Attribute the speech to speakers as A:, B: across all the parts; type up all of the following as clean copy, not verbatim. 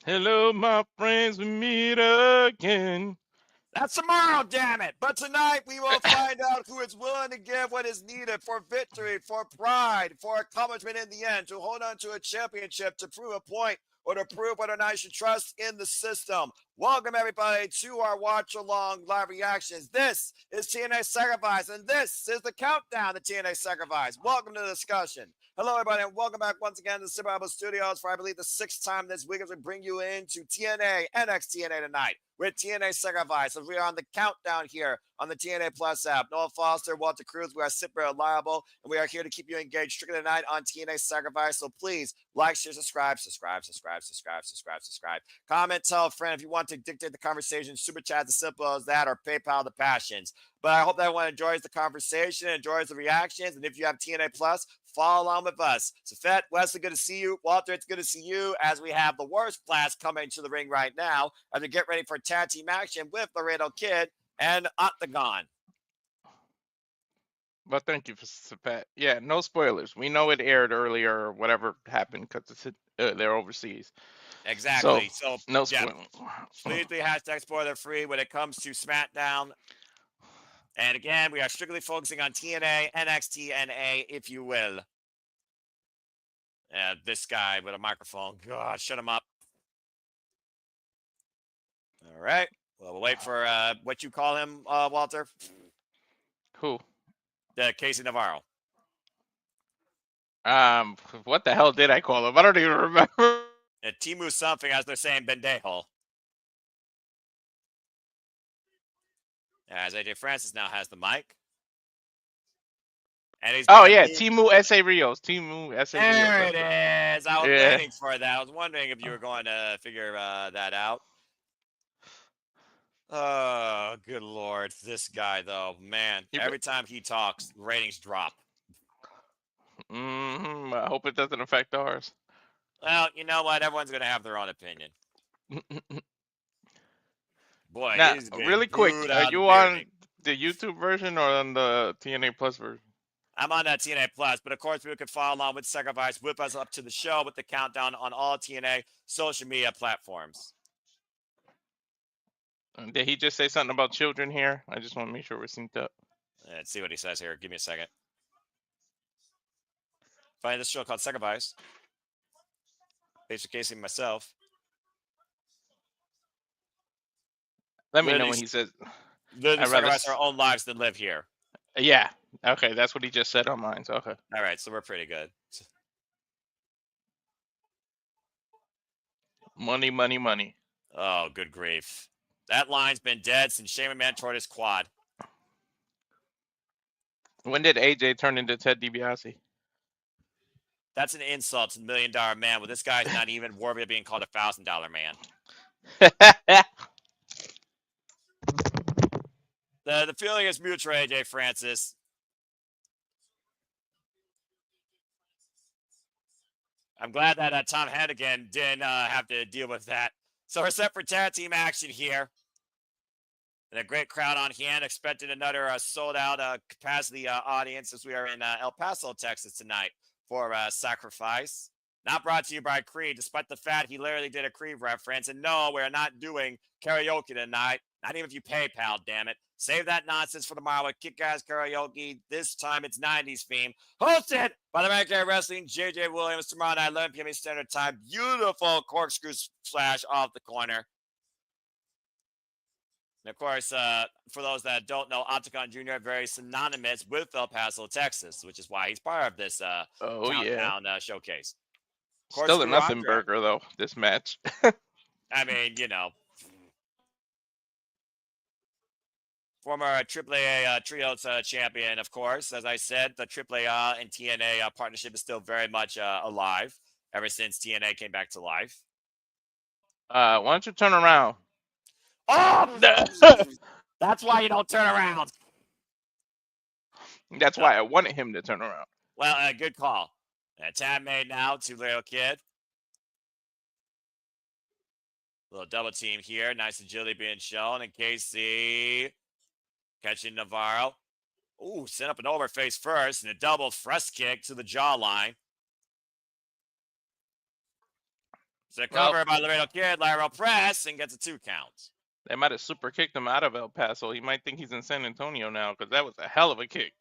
A: Hello, my friends, we meet again.
B: That's tomorrow, damn it. But tonight we will find out who is willing to give what is needed for victory, for pride, for accomplishment in the end, to hold on to a championship, to prove a point, or to prove whether or not you should trust in the system. Welcome, everybody, to our watch along live reactions. This is TNA Sacrifice, and this is the countdown to TNA Sacrifice. Welcome to the discussion. Hello, everybody, and welcome back once again to Survival Studios for, I believe, the 6th time this week as we bring you into TNA NXT tonight with TNA Sacrifice. As we are on the countdown here on the TNA Plus app. Noah Foster, Walter Cruz, we are super reliable, and we are here to keep you engaged strictly tonight on TNA Sacrifice. So please like, share, subscribe. Comment, tell a friend if you want to dictate the conversation. Super chat as simple as that, or PayPal the passions. But I hope that everyone enjoys the conversation, enjoys the reactions, and if you have TNA Plus, follow along with us. Safet, Wesley, good to see you. Walter, it's good to see you as we have the worst blast coming to the ring right now as we get ready for tag team action with Laredo Kid and Octagon.
A: Well, thank you for that. Yeah, no spoilers. We know it aired earlier or whatever happened because they're overseas.
B: Exactly.
A: So no spoilers.
B: Please be hashtag spoiler free when it comes to SmackDown. And again, we are strictly focusing on TNA, NXT, NA, if you will. This guy with a microphone. God, shut him up. All right. Well, we'll wait for what you call him, Walter.
A: Who?
B: Casey Navarro.
A: What the hell did I call him? I don't even remember.
B: Timu something, as they're saying, Bendejo. As AJ Francis now has the mic. And he's
A: Timu S.A. Rios. Timu S.A. Rios.
B: There it is. I was waiting for that. I was wondering if you were going to figure that out. Oh, good Lord. This guy, though, man, every time he talks, ratings drop.
A: I hope it doesn't affect ours.
B: Well, you know what? Everyone's going to have their own opinion. Boy,
A: now,
B: he's
A: really quick, are you on the YouTube version or on the TNA Plus version?
B: I'm on TNA Plus, but of course, we could follow along with Sacrifice with us up to the show with the countdown on all TNA social media platforms.
A: Did he just say something about children here? I just want to make sure we're synced up.
B: Let's see what he says here. Give me a second. Find this show called Sacrifice. Based Casey and myself.
A: Let me know when he says.
B: I'd sacrifice our own lives than live here.
A: Yeah. Okay, that's what he just said on mine. So okay.
B: All right, so we're pretty good.
A: Money, money, money.
B: Oh, good grief. That line's been dead since Shane McMahon tore his quad.
A: When did AJ turn into Ted DiBiase?
B: That's an insult to the $1 Million Man. Well, this guy's not even worthy of being called $1,000 man. The feeling is mutual, AJ Francis. I'm glad that Tom Hannigan didn't have to deal with that. So we're set for tag team action here. And a great crowd on hand. Expected another sold-out capacity audience as we are in El Paso, Texas tonight for Sacrifice. Not brought to you by Creed, despite the fact he literally did a Creed reference. And no, we're not doing karaoke tonight. Not even if you PayPal, damn it. Save that nonsense for tomorrow with Kick-Ass Karaoke. This time it's 90s theme. Hosted by the American Wrestling, JJ Williams. Tomorrow night, 11 p.m. Standard Time. Beautiful corkscrew splash off the corner. And of course, for those that don't know, Octagon Jr. very synonymous with El Paso, Texas, which is why he's part of this countdown showcase.
A: Still a nothing burger, though, this match.
B: I mean, you know. Former AAA Trios champion, of course. As I said, the AAA and TNA partnership is still very much alive ever since TNA came back to life.
A: Why don't you turn around?
B: Oh! That's why you don't turn around.
A: That's why I wanted him to turn around.
B: Well, good call. Tab made now to Little Kid. Little double team here. Nice agility being shown. And Casey catching Navarro. Ooh, sent up an overface first and a double thrust kick to the jawline. It's a cover by Laredo Kid, lateral press, and gets a 2 count.
A: They might have super kicked him out of El Paso. He might think he's in San Antonio now because that was a hell of a kick.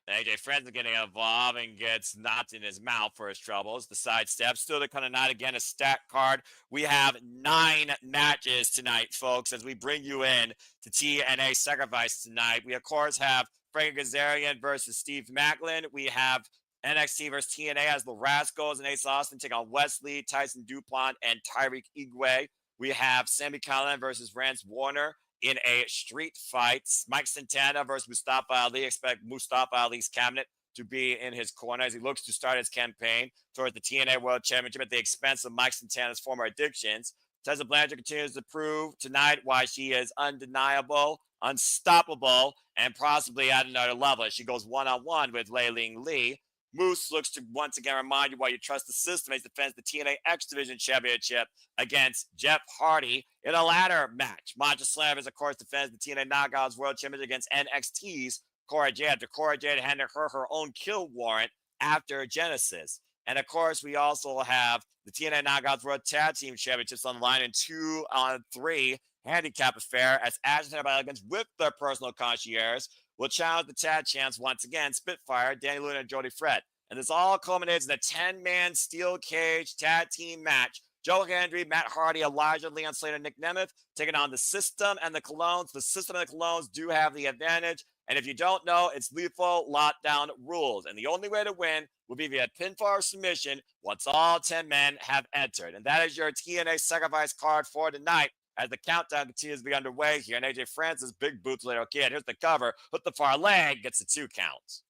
B: AJ Friends getting involved and gets knocked in his mouth for his troubles. The sidestep. Still to come tonight. Again, a stack card. We have 9 matches tonight, folks, as we bring you in to TNA Sacrifice tonight. We, of course, have Frankie Kazarian versus Steve Macklin. We have NXT versus TNA as the Rascalz and Ace Austin take on Wesley, Tyson Dupont, and Tyriek Igwe. We have Sami Callihan versus Rance Warner in a street fight. Mike Santana versus Mustafa Ali. Expect Mustafa Ali's cabinet to be in his corner as he looks to start his campaign towards the TNA World Championship at the expense of Mike Santana's former addictions. Tessa Blanchard continues to prove tonight why she is undeniable, unstoppable, and possibly at another level as she goes one-on-one with Lei Ling Lee. Moose looks to once again remind you why you trust the system as he defends the TNA X Division Championship against Jeff Hardy in a ladder match. Masha Slamovich, of course, defends the TNA Knockouts World Championship against NXT's Cora Jade after Cora Jade handed her own kill warrant after Genesis. And, of course, we also have the TNA Knockouts World Tag Team Championships on the line in 2-on-3 handicap affair as Ashton and Elegance with their personal concierge will challenge the tag champs once again, Spitfire, Danny Luna, and Jody Fred. And this all culminates in a 10-man steel cage tag team match. Joe Hendry, Matt Hardy, Elijah, Leon Slater, Nick Nemeth taking on the System and the Colognes. The System and the Colognes do have the advantage. And if you don't know, it's lethal lockdown rules. And the only way to win will be via pinfall or submission once all 10 men have entered. And that is your TNA Sacrifice card for tonight, as the countdown continues to be underway here. And AJ Francis, big boots later. Okay, here's the cover. Hook the far leg, gets the 2 counts.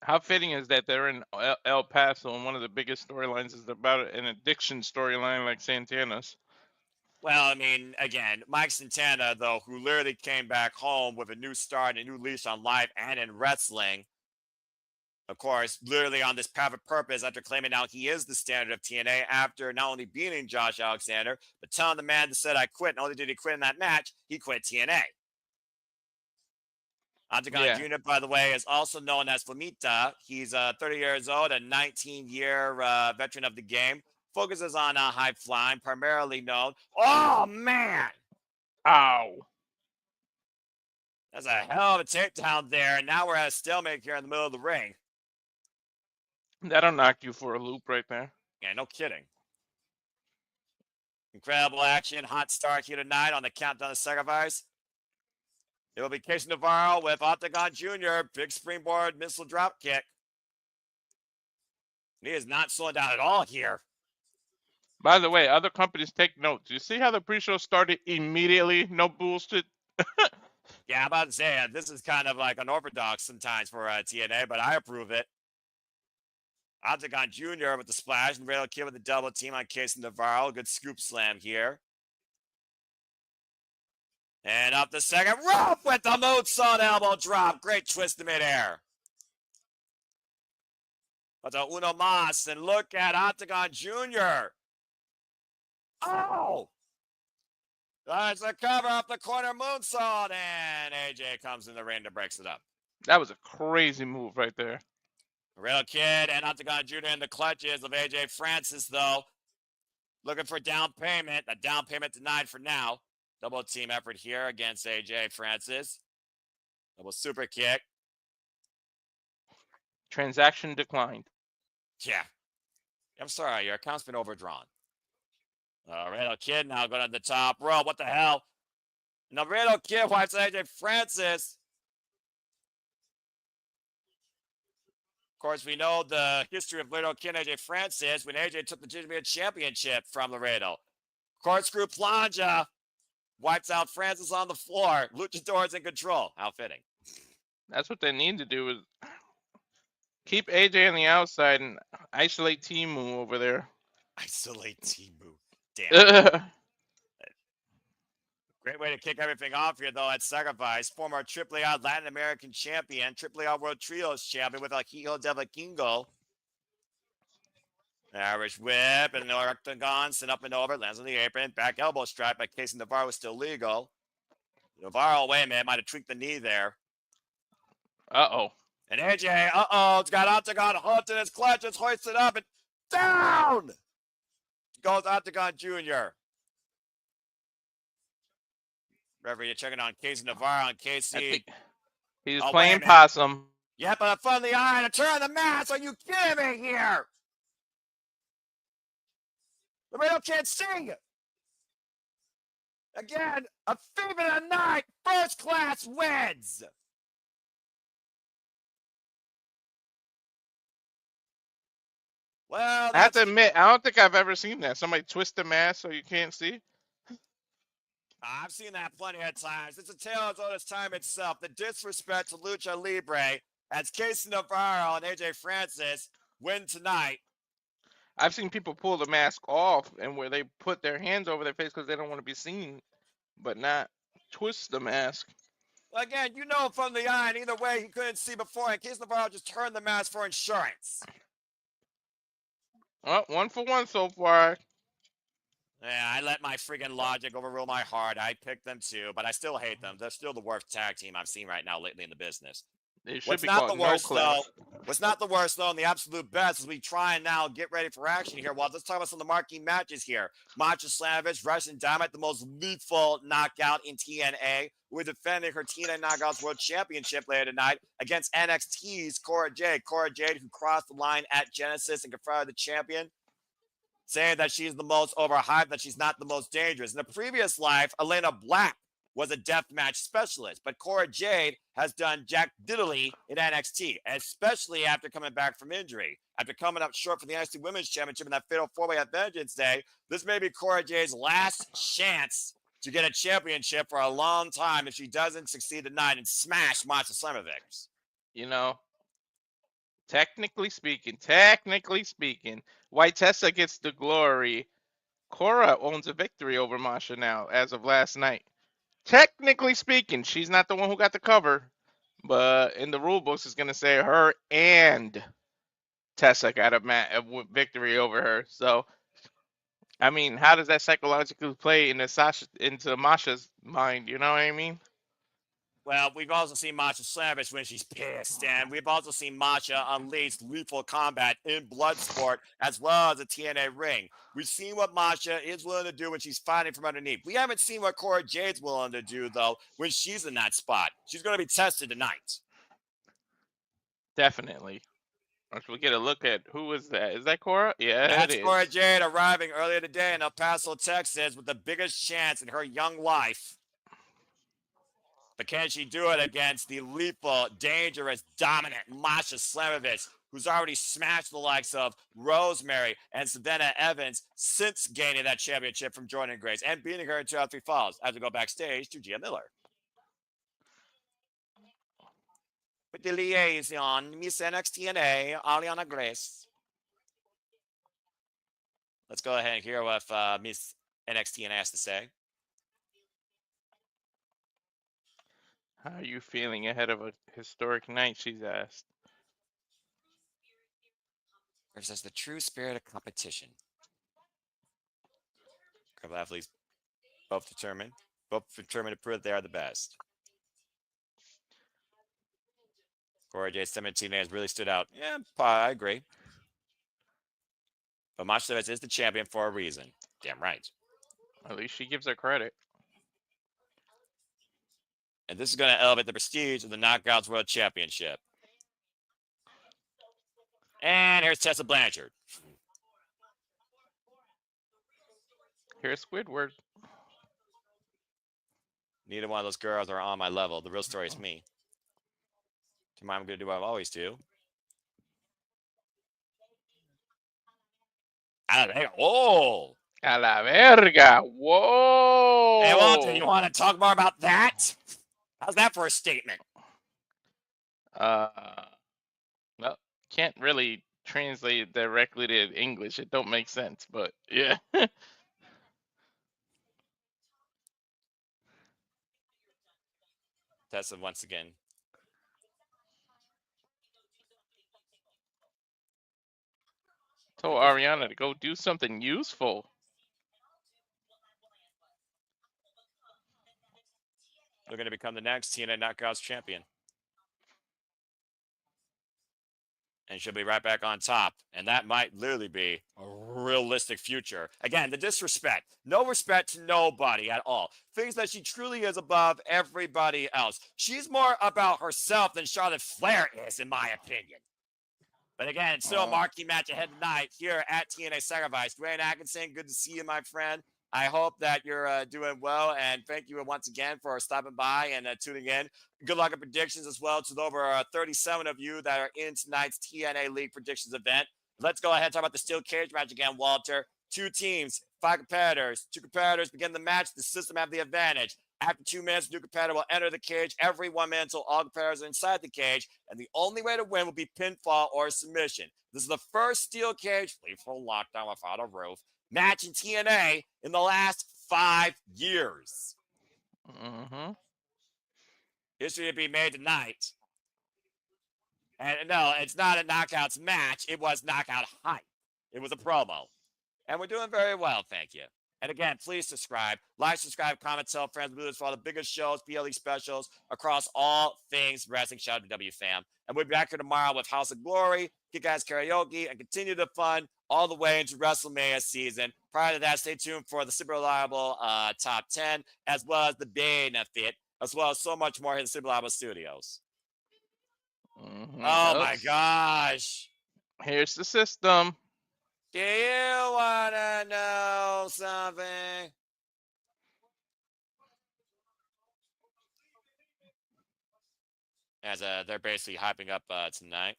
A: How fitting is that they're in El Paso, and one of the biggest storylines is about an addiction storyline like Santana's.
B: Well, I mean, again, Mike Santana, though, who literally came back home with a new start and a new leash on life and in wrestling, of course, literally on this path of purpose after claiming now he is the standard of TNA after not only beating Josh Alexander, but telling the man that said, I quit. Not only did he quit in that match, he quit TNA. Octagon Jr., by the way, is also known as Flamita. He's 30 years old, a 19-year veteran of the game. Focuses on high flying, primarily known. Oh, man!
A: Ow.
B: That's a hell of a takedown there. And now we're at a stalemate here in the middle of the ring.
A: That'll knock you for a loop right there.
B: Yeah, no kidding. Incredible action. Hot start here tonight on the Countdown to Sacrifice. It will be Casey Navarro with Octagon Jr. Big springboard missile drop kick. He is not slowing down at all here.
A: By the way, other companies take notes. You see how the pre-show started immediately? No bullshit.
B: Yeah, I'm about to say, this is kind of like unorthodox sometimes for TNA, but I approve it. Octagon Jr. with the splash, and Rail Kid with the double team on Casey Navarro. Good scoop slam here. And up the second rope with the moonsault elbow drop. Great twist in midair. But the Uno Mas, and look at Octagon Jr. Oh! That's a cover up the corner moonsault, and AJ comes in the ring to breaks it up.
A: That was a crazy move right there.
B: Real Kid and Octagon Jr. in the clutches of AJ Francis, though. Looking for down payment. A down payment denied for now. Double team effort here against AJ Francis. Double super kick.
A: Transaction declined.
B: Yeah. I'm sorry, your account's been overdrawn. Laredo Kid now going to the top rope. What the hell? Laredo Kid wipes AJ Francis. Of course, we know the history of Laredo Kid and AJ Francis when AJ took the Junior Championship from Laredo. Corkscrew plunge. Wipes out Francis on the floor. Luchador's in control. How fitting.
A: That's what they need to do is keep AJ on the outside and isolate Timu over there.
B: Isolate Timu. Damn. Great way to kick everything off here, though, at Sacrifice. Former AAA Latin American champion, AAA World Trios champion with Hijo del Vikingo. Irish whip and the octagon, sent up and over, lands on the apron. Back elbow strike by Casey Navarro was still legal. Navarro, wait a minute, might have tweaked the knee there.
A: Uh-oh.
B: And AJ, it's got octagon hooked in his clutch. It's hoisted up and down. goes Octagon Jr. Referee, you're checking on Casey Navarro and Casey.
A: I think he's
B: Oh,
A: playing possum.
B: Yep, but a fun the eye to turn the mask. Are you kidding me here? The radio can't see. Again, a thief of the night. First class wins. Well,
A: I have to admit, I don't think I've ever seen that. Somebody twist the mask so you can't see.
B: I've seen that plenty of times. It's a tale as old as time itself. The disrespect to Lucha Libre as Casey Navarro and AJ Francis win tonight.
A: I've seen people pull the mask off and where they put their hands over their face because they don't want to be seen, but not twist the mask.
B: Well, again, you know from the eye, and either way, he couldn't see before, and Casey Navarro just turned the mask for insurance.
A: Well, 1 for 1 so far.
B: Yeah, I let my freaking logic overrule my heart. I picked them too, but I still hate them. They're still the worst tag team I've seen right now lately in the business.
A: It should
B: What's
A: be
B: not
A: called
B: the worst,
A: no class.
B: what's not the worst, though, and the absolute best as we try and now get ready for action here. Well, let's talk about some of the marquee matches here. Masha, Slamovich, Russian Diamond, the most lethal knockout in TNA. We're defending her TNA Knockouts World Championship later tonight against NXT's Cora Jade. Cora Jade, who crossed the line at Genesis and confronted the champion, saying that she's the most overhyped, that she's not the most dangerous. In a previous life, Elena Black was a deathmatch specialist, but Cora Jade has done jack diddly in NXT, especially after coming back from injury. After coming up short for the NXT Women's Championship in that fatal four-way at Vengeance Day, this may be Cora Jade's last chance to get a championship for a long time if she doesn't succeed tonight and smash Masha Slamovich.
A: You know, technically speaking, while Tessa gets the glory, Cora owns a victory over Masha now as of last night. Technically speaking, she's not the one who got the cover, but in the rule books, it's gonna say her and Tessa got a victory over her. So, I mean, how does that psychologically play into Masha's mind? You know what I mean?
B: Well, we've also seen Masha Slamovich when she's pissed, and we've also seen Masha unleash lethal combat in Bloodsport as well as a TNA ring. We've seen what Masha is willing to do when she's fighting from underneath. We haven't seen what Cora Jade's willing to do, though, when she's in that spot. She's going to be tested tonight.
A: Definitely. Once we get a look at who is that? Is that Cora? Yeah,
B: That's
A: it is.
B: Cora Jade arriving earlier today in El Paso, Texas, with the biggest chance in her young life. But can she do it against the lethal, dangerous, dominant Masha Slamovich, who's already smashed the likes of Rosemary and Savannah Evans since gaining that championship from Jordan Grace and beating her in 2 out of 3 falls? As we go backstage to Gia Miller. With the liaison, Miss NXTNA, Aliana Grace. Let's go ahead and hear what Miss NXTNA has to say.
A: How are you feeling ahead of a historic night? She's asked.
B: Versus the true spirit of competition. A couple athletes, both determined to prove they are the best. Cora Jade 17 has really stood out. Yeah, I agree. But Masha is the champion for a reason. Damn right.
A: At least she gives her credit.
B: And this is going to elevate the prestige of the Knockouts World Championship. And here's Tessa Blanchard.
A: Here's Squidward.
B: Neither one of those girls are on my level. The real story is me. Tomorrow I'm going to do what I always do. Oh!
A: A la verga. Whoa!
B: Hey, Walter, you want to talk more about that? How's that for a statement?
A: Well, can't really translate it directly to English. It don't make sense, but yeah.
B: Tessa once again.
A: Told Ariana to go do something useful.
B: They're going to become the next TNA Knockouts champion. And she'll be right back on top. And that might literally be realistic future. Again, the disrespect. No respect to nobody at all. Thinks that she truly is above everybody else. She's more about herself than Charlotte Flair is, in my opinion. But again, it's still a marquee match ahead tonight here at TNA Sacrifice. Dwayne Atkinson, good to see you, my friend. I hope that you're doing well, and thank you once again for stopping by and tuning in. Good luck at predictions as well to the over 37 of you that are in tonight's TNA League predictions event. Let's go ahead and talk about the steel cage match again, Walter. 2 teams, 5 competitors. 2 competitors begin the match. The system have the advantage. After 2 minutes, the new competitor will enter the cage every 1 minute until all competitors are inside the cage, and the only way to win will be pinfall or submission. This is the first steel cage, lethal lockdown without a roof, match in TNA in the last 5 years. History to be made tonight. And no, it's not a knockouts match. It was knockout hype. It was a promo. And we're doing very well, thank you. And again, please subscribe. Like, subscribe, comment, tell friends. We do this for all the biggest shows, PLE specials across all things wrestling. Shout out to W fam. And we'll be back here tomorrow with House of Glory, Kick Ass Karaoke, and continue the fun all the way into WrestleMania season. Prior to that, stay tuned for the Super Reliable Top 10, as well as the Benefit, as well as so much more here in the Super Reliable Studios. Oh, my gosh.
A: Here's the system.
B: Do you want to know something? As they're basically hyping up tonight.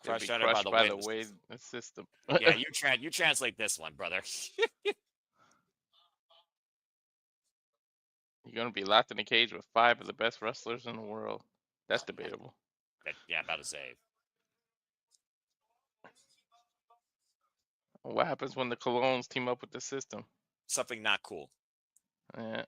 A: Crushed by the way the system.
B: Yeah, you translate this one, brother.
A: You're going to be locked in a cage with 5 of the best wrestlers in the world. That's debatable.
B: Yeah, about to say.
A: What happens when the Colognes team up with the system?
B: Something not cool.
A: Yeah.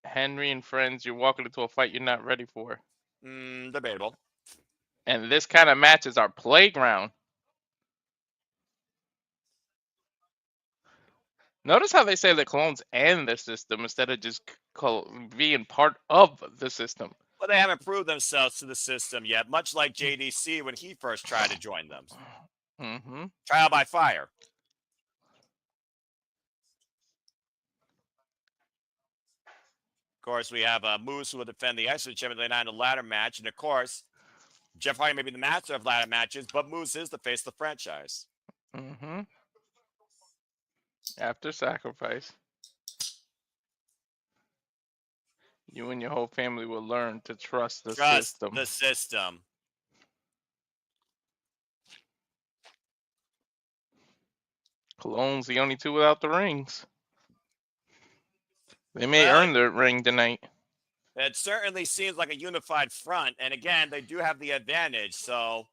A: Hendry and friends, you're walking into a fight you're not ready for.
B: Debatable.
A: And this kind of match is our playground. Notice how they say the Colognes and the system instead of just being part of the system.
B: Well, they haven't proved themselves to the system yet, much like JDC when he first tried to join them. Trial by fire. Of course, we have Moose who will defend the X Championship in the ladder match. And of course, Jeff Hardy may be the master of ladder matches, but Moose is the face of the franchise.
A: After sacrifice, you and your whole family will learn to trust the system.
B: The system.
A: Cologne's the only 2 without the rings. They may earn their ring tonight.
B: It certainly seems like a unified front. And again, they do have the advantage. So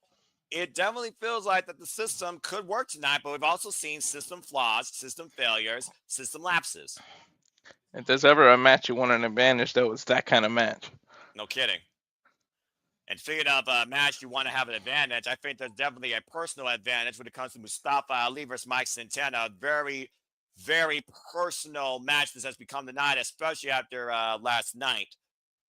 B: it definitely feels like that the system could work tonight. But we've also seen system flaws, system failures, system lapses.
A: If there's ever a match you want an advantage, though, it's that kind of match.
B: No kidding. And figuring out a match you want to have an advantage, I think there's definitely a personal advantage when it comes to Mustafa Ali versus Mike Santana. Very, very personal match this has become tonight, especially after last night.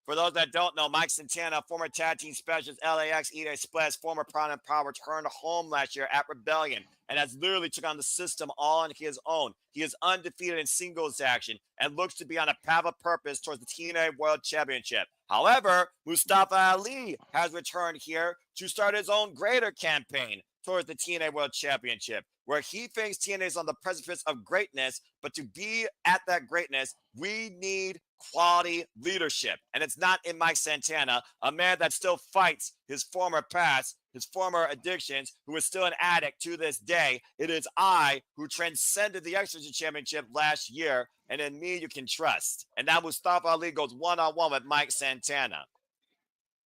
B: For those that don't know, Mike Santana, former tag team specialist, LAX, EA Splash, former Prominent Power, returned home last year at Rebellion and has literally took on the system all on his own. He is undefeated in singles action and looks to be on a path of purpose towards the TNA World Championship. However, Mustafa Ali has returned here to start his own greater campaign towards the TNA World Championship, where he thinks TNA is on the precipice of greatness, but to be at that greatness, we need quality leadership. And it's not in Mike Santana, a man that still fights his former past, his former addictions, who is still an addict to this day. It is I who transcended the X Championship last year, and in me you can trust. And now Mustafa Ali goes one-on-one with Mike Santana.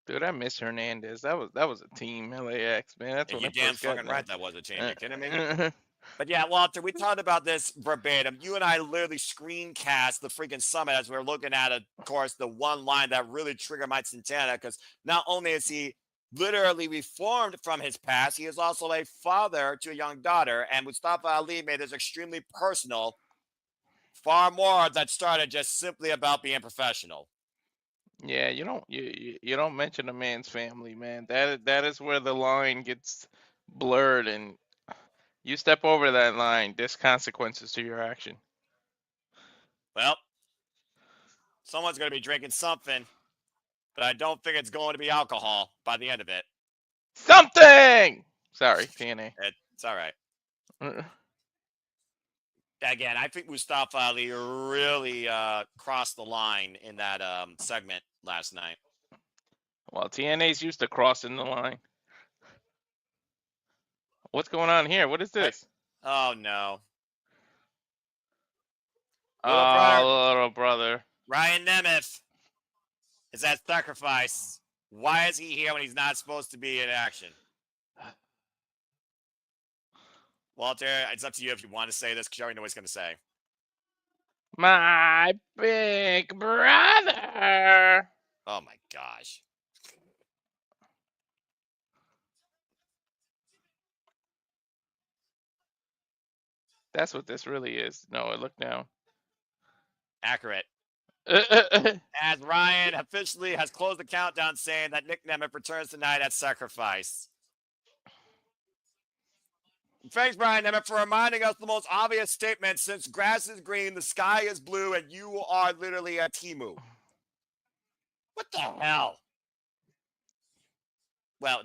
A: Dude, I miss Hernandez. That was a team, LAX, man. That's what
B: you damn fucking right that was a team. You kidding me? But yeah, Walter, we talked about this verbatim. You and I literally screencast the freaking summit as we were looking at, of course, the one line that really triggered Mike Santana, because not only is he literally reformed from his past, he is also a father to a young daughter. And Mustafa Ali made this extremely personal, far more that started just simply about being professional.
A: Yeah, you don't mention a man's family, man. That is where the line gets blurred, and you step over that line, there's consequences to your action.
B: Well, someone's going to be drinking something, but I don't think it's going to be alcohol by the end of it.
A: Something. Sorry, TNA.
B: It's all right. Again, I think Mustafa Ali really crossed the line in that segment last night.
A: Well, TNA's used to crossing the line. What's going on here? What is this?
B: Oh no, little brother
A: Oh, little brother.
B: Ryan Nemeth is at sacrifice. Why is he here when he's not supposed to be in action? Walter, it's up to you if you want to say this because you already know what he's going to say.
A: My big brother.
B: Oh my gosh.
A: That's what this really is. No, look down.
B: Accurate. As Ryan officially has closed the countdown saying that Nick Nemeth returns tonight at Sacrifice. Thanks, Brian Nemeth, for reminding us the most obvious statement since grass is green, the sky is blue, and you are literally a Timu. What the hell? Well,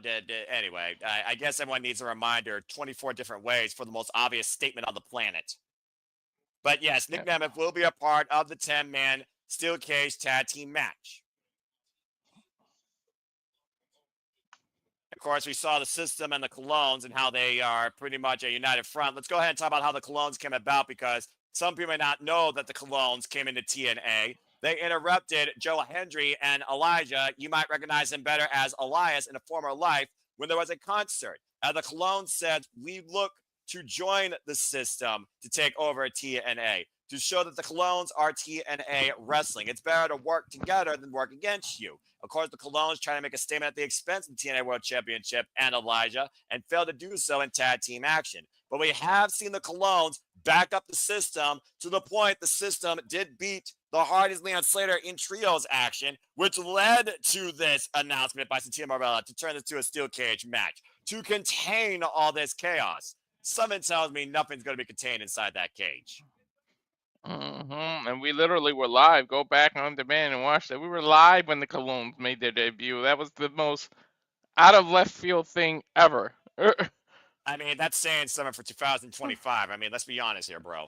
B: anyway, I guess everyone needs a reminder 24 different ways for the most obvious statement on the planet. But yes, Nick Nemeth will be a part of the 10-man steel cage tag team match. Of course, we saw the system and the Colognes and how they are pretty much a united front. Let's go ahead and talk about how the Colognes came about because some people may not know that the Colognes came into TNA. They interrupted Joe Hendry and Elijah. You might recognize him better as Elias in a former life when there was a concert. The Colognes said, we look to join the system to take over TNA, to show that the Colognes are TNA wrestling. It's better to work together than work against you. Of course, the Colognes trying to make a statement at the expense of the TNA World Championship and Elijah and failed to do so in tag team action. But we have seen the Colognes back up the system to the point the system did beat the Hardys Leon Slater in trios action, which led to this announcement by Santana Marella to turn this to a steel cage match to contain all this chaos. Something tells me nothing's going to be contained inside that cage.
A: And we literally were live. Go back on demand and watch that. We were live when the Colognes made their debut. That was the most out of left field thing ever.
B: I mean, that's saying something for 2025. I mean, let's be honest here, bro.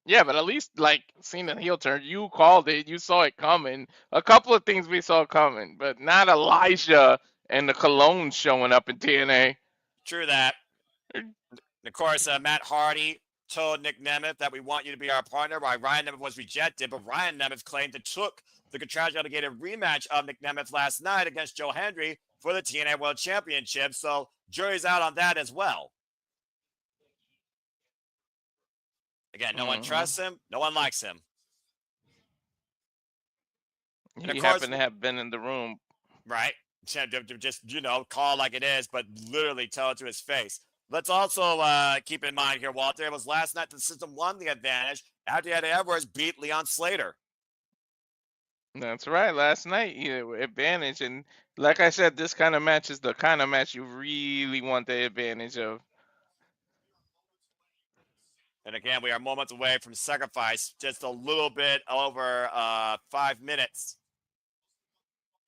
A: Yeah, but at least like seeing the heel turn, you called it. You saw it coming. A couple of things we saw coming, but not Elijah and the Colognes showing up in TNA.
B: True that. And of course, Matt Hardy told Nick Nemeth that we want you to be our partner, while Ryan Nemeth was rejected, but Ryan Nemeth claimed it took the contractually obligated rematch of Nick Nemeth last night against Joe Hendry for the TNA World Championship, so jury's out on that as well. Again, no one trusts him, no one likes him.
A: He happened to have been in the room.
B: Right. Just, call like it is, but literally tell it to his face. Let's also keep in mind here, Walter, it was last night the system won the advantage after Eddie Edwards beat Leon Slater.
A: That's right. Last night, advantage. And like I said, this kind of match is the kind of match you really want the advantage of.
B: And again, we are moments away from sacrifice, just a little bit over 5 minutes.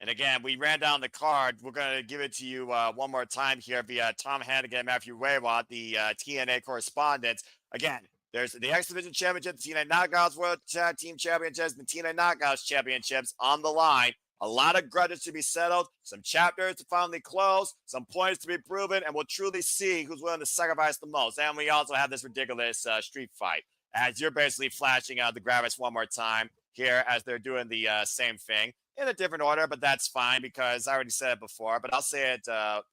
B: And again, we ran down the card. We're going to give it to you one more time here via Tom Hannigan, Matthew Waywat, the TNA correspondent. Again, there's the X Division Championship, the TNA Knockouts World Tag Team Championships, and the TNA Knockouts Championships on the line. A lot of grudges to be settled, some chapters to finally close, some points to be proven, and we'll truly see who's willing to sacrifice the most. And we also have this ridiculous street fight, as you're basically flashing out the Gravis one more time here as they're doing the same thing in a different order, but that's fine because I already said it before, but I'll say it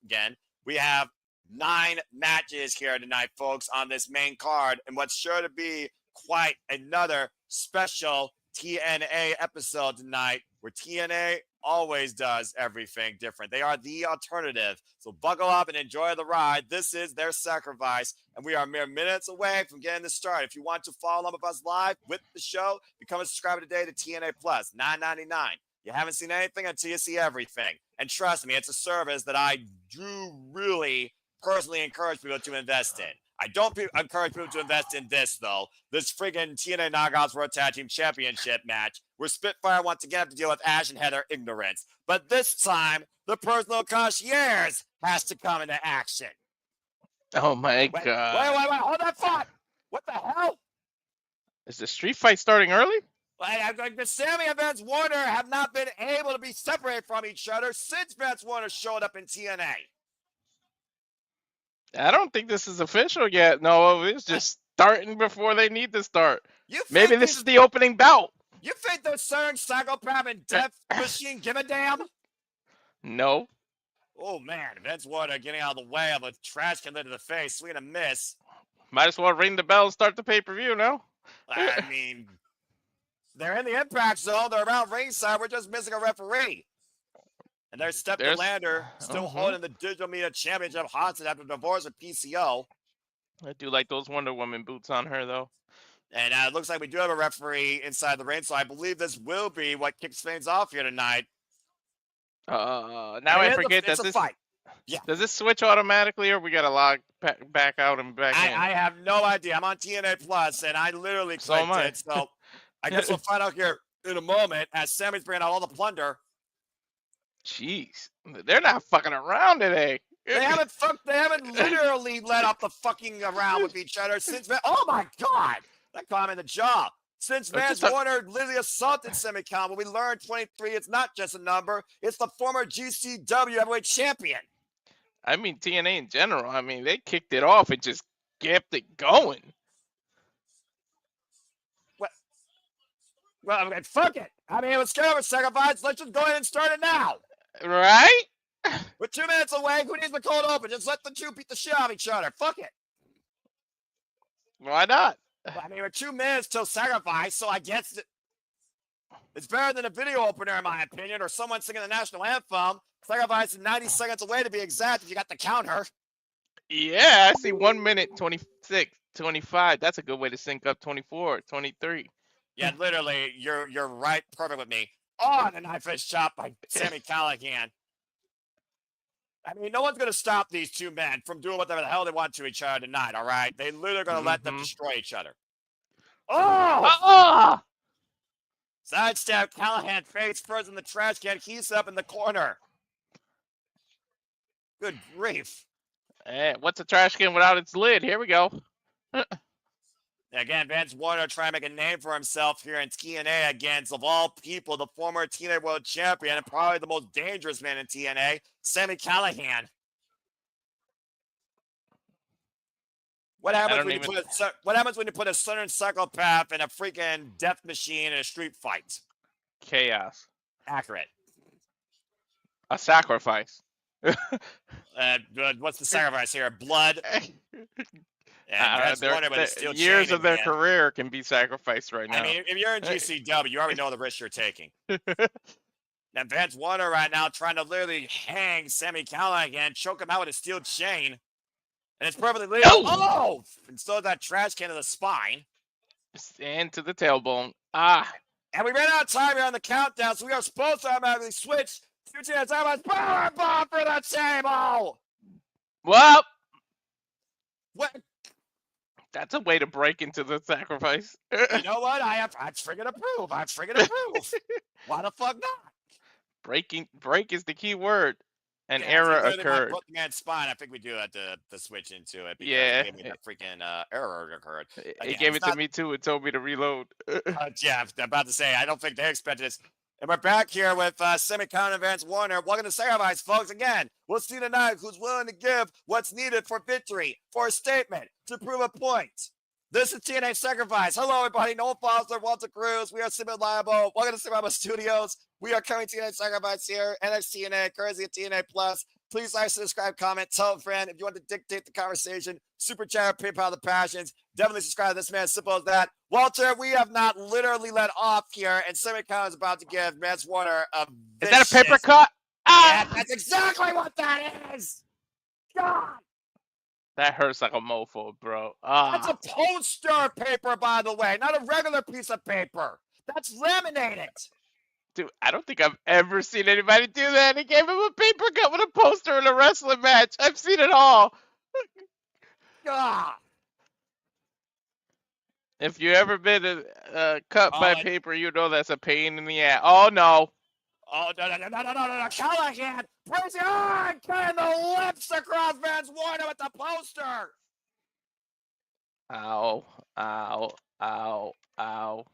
B: again. We have 9 matches here tonight, folks, on this main card, and what's sure to be quite another special TNA episode tonight, where TNA always does everything different. They are the alternative. So buckle up and enjoy the ride. This is their sacrifice, and we are mere minutes away from getting this started. If you want to follow up with us live with the show, become a subscriber today to TNA Plus, $9.99. You haven't seen anything until you see everything. And trust me, it's a service that I do really personally encourage people to invest in. I don't encourage people to invest in this, though. This friggin' TNA Knockouts World Tag Team Championship match where Spitfire once again have to deal with Ash and Heather ignorance. But this time, the personal concierge has to come into action.
A: Oh my
B: Wait,
A: god.
B: wait, hold that thought. What the hell?
A: Is the street fight starting early?
B: Like the Sami and Vance Warner have not been able to be separated from each other since Vance Warner showed up in TNA.
A: I don't think this is official yet. No, it's just starting before they need to start. Maybe this is the opening bout.
B: You think those Southern Psychopath and Death Machine give a damn?
A: No.
B: Oh, man. Vince Warner getting out of the way of a trash can lid to the face. Swing and a miss.
A: Might as well ring the bell and start the pay-per-view, no?
B: I mean, they're in the impact zone. They're around ringside. We're just missing a referee. And there's Steph the Lander still holding the Digital Media Championship hostage after divorce with PCO.
A: I do like those Wonder Woman boots on her, though.
B: And it looks like we do have a referee inside the ring, so I believe this will be what kicks things off here tonight.
A: Now I forget.
B: It's a fight. Yeah.
A: Does this switch automatically, or we got to log back out and back in?
B: I have no idea. I'm on TNA Plus, and I literally clicked it. So I guess we'll find out here in a moment as Sami's bringing out all the plunder.
A: Jeez, they're not fucking around today.
B: They haven't literally let up the fucking around with each other since. Oh my god, that caught him in the jaw. Since Vance Warner literally assaulted Sami Callihan, we learned 23. It's not just a number; it's the former GCW Heavyweight Champion.
A: I mean TNA in general. I mean they kicked it off and just kept it going.
B: Well, I mean, fuck it. I mean, let's get over sacrifice. Let's just go ahead and start it now.
A: Right?
B: We're 2 minutes away. Who needs the cold open? Just let the two beat the shit out of each other. Fuck it.
A: Why not?
B: I mean, we're 2 minutes till sacrifice, so I guess it's better than a video opener, in my opinion, or someone singing the national anthem. Sacrifice is 90 seconds away to be exact if you got the counter.
A: Yeah, I see 1 minute, 26, 25. That's a good way to sync up 24, 23.
B: Yeah, literally, you're right, perfect with me. Oh, the knife edge chop by Sami Callihan. I mean, no one's going to stop these two men from doing whatever the hell they want to each other tonight, all right? They literally are going to let them destroy each other. Oh! Sidestep, Callihan face first in the trash can. He's up in the corner. Good grief.
A: Hey, what's a trash can without its lid? Here we go.
B: Again, Vance Warner trying to make a name for himself here in TNA against, of all people, the former TNA World Champion and probably the most dangerous man in TNA, Sami Callihan. What happens when you put a Southern Psychopath and a freaking Death Machine in a street fight?
A: Chaos.
B: Accurate.
A: A sacrifice.
B: What's the sacrifice here? Blood.
A: Years of their career can be sacrificed right now.
B: I mean, if you're in GCW, you already know the risk you're taking. Now, Vance Warner right now trying to literally hang Sami Callihan, choke him out with a steel chain. And it's perfectly legal. Oh! And so that trash can to the spine.
A: And to the tailbone. Ah.
B: And we ran out of time here on the countdown, so we are supposed to automatically switch to the power bomb for the table.
A: Well.
B: What?
A: That's a way to break into the sacrifice.
B: You know what? I'm friggin' approve. Why the fuck not?
A: Break is the key word. An error occurred.
B: Put the man's spine. I think we do have to switch into it. Because
A: yeah.
B: It gave me that freaking error occurred.
A: It gave it to me too. It told me to reload.
B: Yeah, I'm about to say, I don't think they expected this. And we're back here with Sami Callihan and Vance Warner. Welcome to Sacrifice, folks. Again, we'll see tonight who's willing to give what's needed for victory, for a statement, to prove a point. This is TNA Sacrifice. Hello, everybody. Noel Foster, Walter Cruz. We are Simon Liable. Welcome to Simon Studios. We are coming TNA Sacrifice here. NXTNA, courtesy of TNA Plus. Please like, subscribe, comment, tell a friend. If you want to dictate the conversation, super chat, PayPal the passions. Definitely subscribe to this man. Simple as that. Walter, we have not literally let off here, and Sami Callihan is about to give Vance Warner a vicious...
A: Is that a paper cut?
B: Ah! Yeah, that's exactly what that is! God!
A: That hurts like a mofo, bro. Ah.
B: That's a poster paper, by the way, not a regular piece of paper. That's laminated.
A: Dude, I don't think I've ever seen anybody do that. They gave him a paper cut with a poster in a wrestling match. I've seen it all.
B: Ah!
A: If you ever been cut
B: Oh,
A: by paper, you know that's a pain in the ass. Oh no.
B: oh, no. Callihan brings it on, cutting the lips across Vance Warner with the poster.
A: Ow. Ow. Ow. Ow.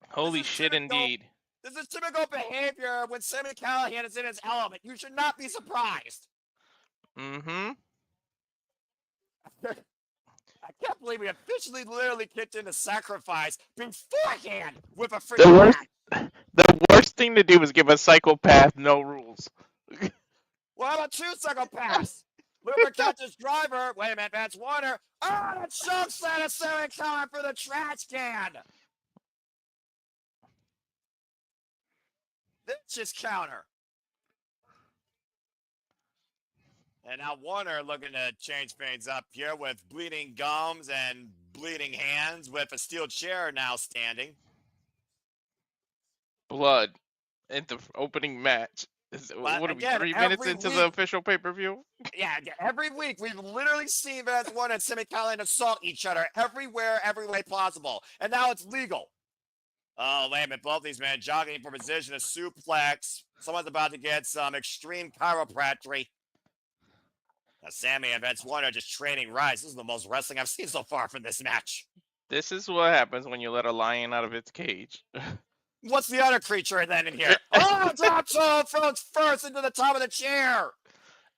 A: Holy shit indeed.
B: This is typical behavior when Sami Callihan is in his element. You should not be surprised.
A: Mm-hmm.
B: I can't believe we officially literally kicked into sacrifice beforehand with a
A: The
B: freaking
A: worst,
B: match.
A: the worst thing to do is give a psychopath no rules.
B: Well, how about 2 psychopaths? Luber catches driver. Wait a minute, Vance Warner. Oh, the choke slam of Sami Callihan for the trash can. Vicious counter. And now Warner looking to change things up here with bleeding gums and bleeding hands with a steel chair now standing.
A: Blood in the opening match. What are we,
B: again,
A: 3 minutes
B: every
A: into
B: week-
A: the official pay-per-view?
B: Yeah, every week we've literally seen Vance Warner and Sami Callihan assault each other everywhere, every way possible. And now it's legal. Oh, wait a minute. Both these men jogging for position, a suplex. Someone's about to get some extreme chiropractic. Now, Sami and Vance Warner just trading rights. This is the most wrestling I've seen so far from this match.
A: This is what happens when you let a lion out of its cage.
B: What's the other creature then in here? Oh, drop toe throws first into the top of the chair.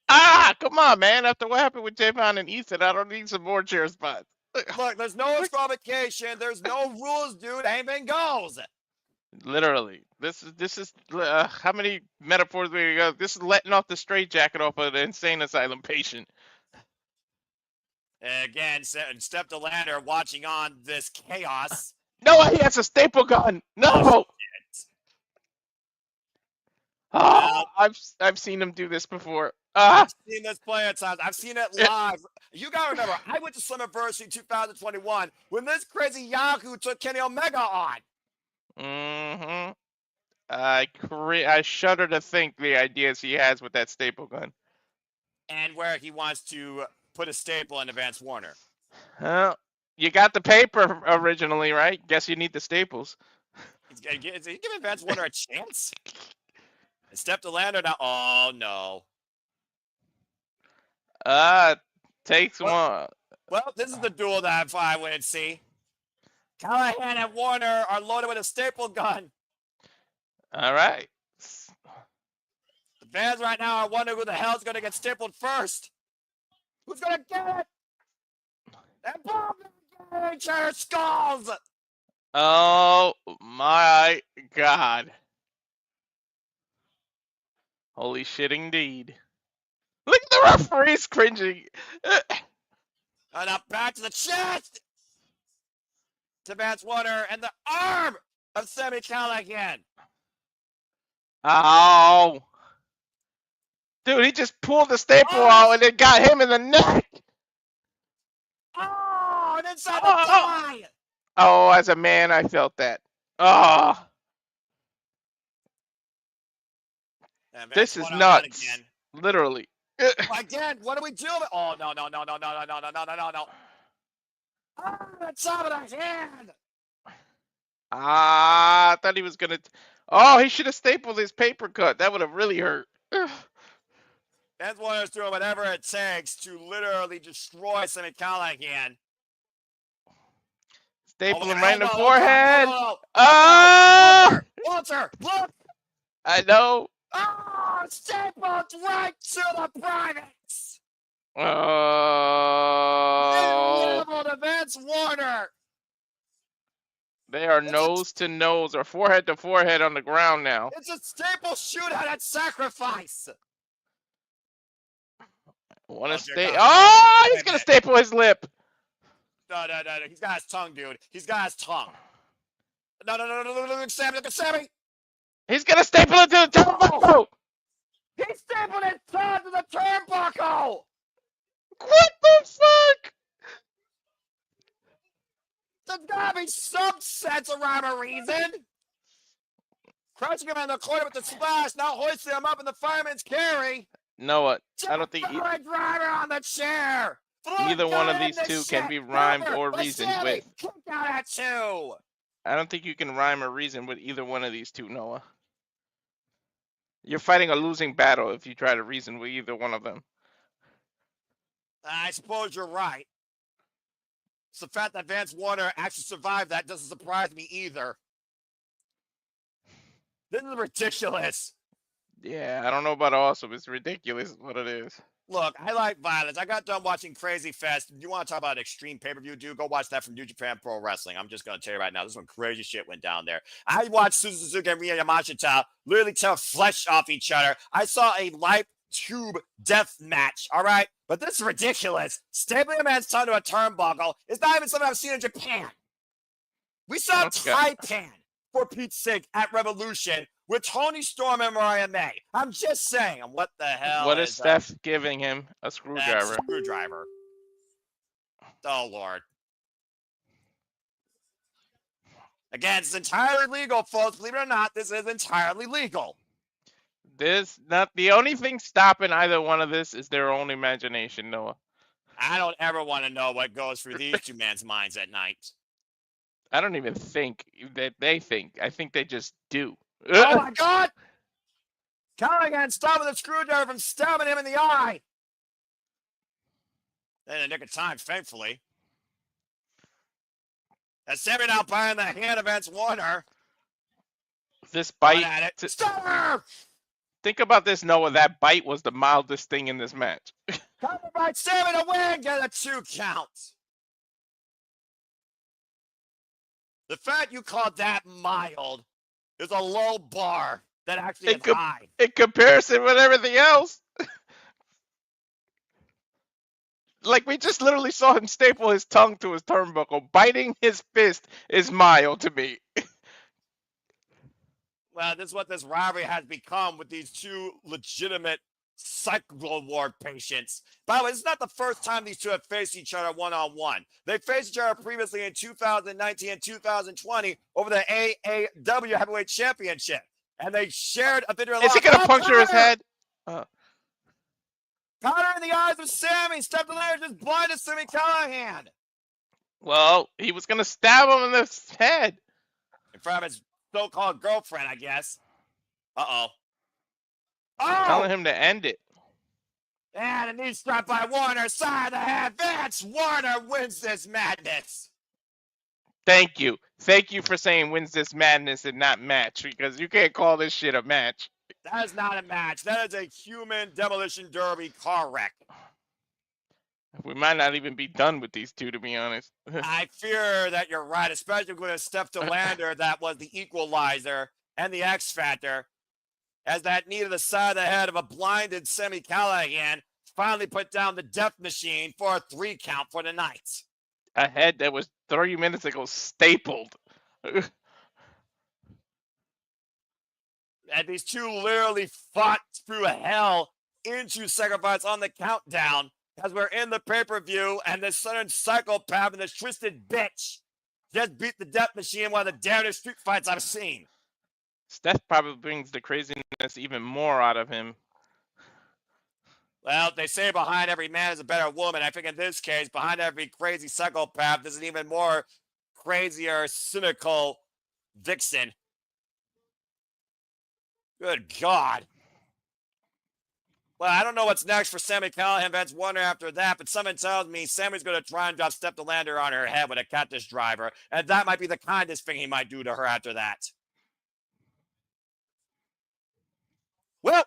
A: Ah, come on, man. After what happened with Javon and Ethan, I don't need some more chair spots.
B: Look, there's no provocation. There's no rules, dude. Anything goes.
A: Literally. This is how many metaphors we got? This is letting off the straitjacket off of an insane asylum patient.
B: Again, Steph DeLander watching on this chaos.
A: No, he has a staple gun. No. Oh, I've seen him do this before.
B: I've seen this plenty of times. I've seen it live. You gotta remember, I went to Slammiversary 2021 when this crazy Yahoo took Kenny Omega on.
A: Mm-hmm. I shudder to think the ideas he has with that staple gun.
B: And where he wants to put a staple into Vance Warner.
A: Well, you got the paper originally, right? Guess you need the staples.
B: Is he giving Vance Warner a chance? And Steph DeLander now. Oh, no.
A: Takes one.
B: Well, this is the duel that I would see. Callihan and Warner are loaded with a staple gun.
A: All right.
B: The fans right now are wondering who the hell's going to get stapled first. Who's going to get it? And boom, each other's skulls.
A: Oh my God. Holy shit indeed. Look at the referees cringing.
B: And up back to the chest. To Vance Warner and the arm of Sami Callihan.
A: Ow. Dude, he just pulled the staple out and it got him in the neck.
B: Oh, and inside the thigh.
A: Oh, as a man, I felt that. Oh. This is nuts. Literally.
B: Again, what are we doing? Oh, no. Oh, the top of the hand.
A: I thought he was going to. Oh, he should have stapled his paper cut. That would have really hurt.
B: Vance Warner's doing whatever it takes to literally destroy Sami Callihan.
A: Staple him right in the forehead.
B: Walter, look.
A: I know.
B: Oh, stapled right to the privates.
A: Oh.
B: Level to Vance Warner.
A: They are nose to nose or forehead to forehead on the ground now.
B: It's a staple shootout at Sacrifice.
A: Want to stay? Oh, he's gonna staple his lip.
B: No. He's got his tongue, dude. He's got his tongue. No. Look at Sami.
A: He's gonna staple it to the turnbuckle.
B: He stapled his tongue to the turnbuckle.
A: What the fuck?
B: There's gotta be some sense of rhyme or reason. Crushing him in the corner with the splash. Now hoisting him up in the fireman's carry.
A: Noah, I don't think
B: Driver on the chair.
A: either one of these two can be rhymed or reasoned with.
B: Kick out at 2.
A: I don't think you can rhyme or reason with either one of these two, Noah. You're fighting a losing battle if you try to reason with either one of them.
B: I suppose you're right. It's the fact that Vance Warner actually survived that doesn't surprise me either. This is ridiculous.
A: Yeah, I don't know about awesome. It's ridiculous what it is.
B: Look, I like violence. I got done watching Crazy Fest. You want to talk about extreme pay-per-view, dude? Go watch that from New Japan Pro Wrestling. I'm just going to tell you right now, this one crazy shit went down there. I watched Suzuki and Ryo Yamashita literally tear flesh off each other. I saw a live tube death match, all right? But this is ridiculous. Stapling a man's tongue to a turnbuckle is not even something I've seen in Japan. We saw Taipan, for Pete's sake, at Revolution with Tony Storm and Mariah May. I'm just saying, what the hell
A: What is Steph giving him? A screwdriver.
B: Screwdriver. Oh, Lord. Again, it's entirely legal, folks. Believe it or not, this is entirely legal.
A: This not the only thing stopping either one of this is their own imagination, Noah.
B: I don't ever want to know what goes through these two men's minds at night.
A: I don't even think that they think. I think they just do.
B: Oh my God! Callihan stopping the screwdriver from stabbing him in the eye. In the nick of time, thankfully. As Sami now behind the hand of Vance Warner.
A: This bite.
B: Stop!
A: Think about this, Noah. That bite was the mildest thing in this match.
B: Cover by Sami to win. Get a 2 count. The fact you called that mild is a low bar that actually is high.
A: In comparison with everything else. Like, we just literally saw him staple his tongue to his turnbuckle. Biting his fist is mild to me.
B: Well, this is what this rivalry has become with these two legitimate psycho ward patients. By the way, this is not the first time these two have faced each other one-on-one. They faced each other previously in 2019 and 2020 over the AAW Heavyweight Championship. And they shared a video.
A: Is he going to puncture his head?
B: Powder in the eyes of Sami. Steph just blinded Sami Callihan.
A: Well, he was going to stab him in the head.
B: In front of his so-called girlfriend, I guess. Uh-oh.
A: Telling him to end it.
B: And a knee strap by Warner, side of the head. Vance Warner wins this madness.
A: Thank you. Thank you for saying wins this madness and not match, because you can't call this shit a match.
B: That is not a match. That is a human demolition derby car wreck.
A: We might not even be done with these two, to be honest.
B: I fear that you're right, especially with a Steph DeLander that was the equalizer and the X Factor, as that knee to the side of the head of a blinded Sami Callihan finally put down the death machine for a 3 count for the night.
A: A head that was 30 minutes ago stapled.
B: And these two literally fought through hell into sacrifice on the countdown as we're in the pay-per-view, and this Southern psychopath and this twisted bitch just beat the death machine in one of the damnedest street fights I've seen.
A: Steph probably brings the craziness even more out of him.
B: Well, they say behind every man is a better woman. I think in this case, behind every crazy psychopath, there's an even more crazier, cynical vixen. Good God. Well, I don't know what's next for Sami Callihan, Vance Warner after that, but someone tells me Sami's going to try and drop Steph DeLander on her head with a cactus driver, and that might be the kindest thing he might do to her after that. Well,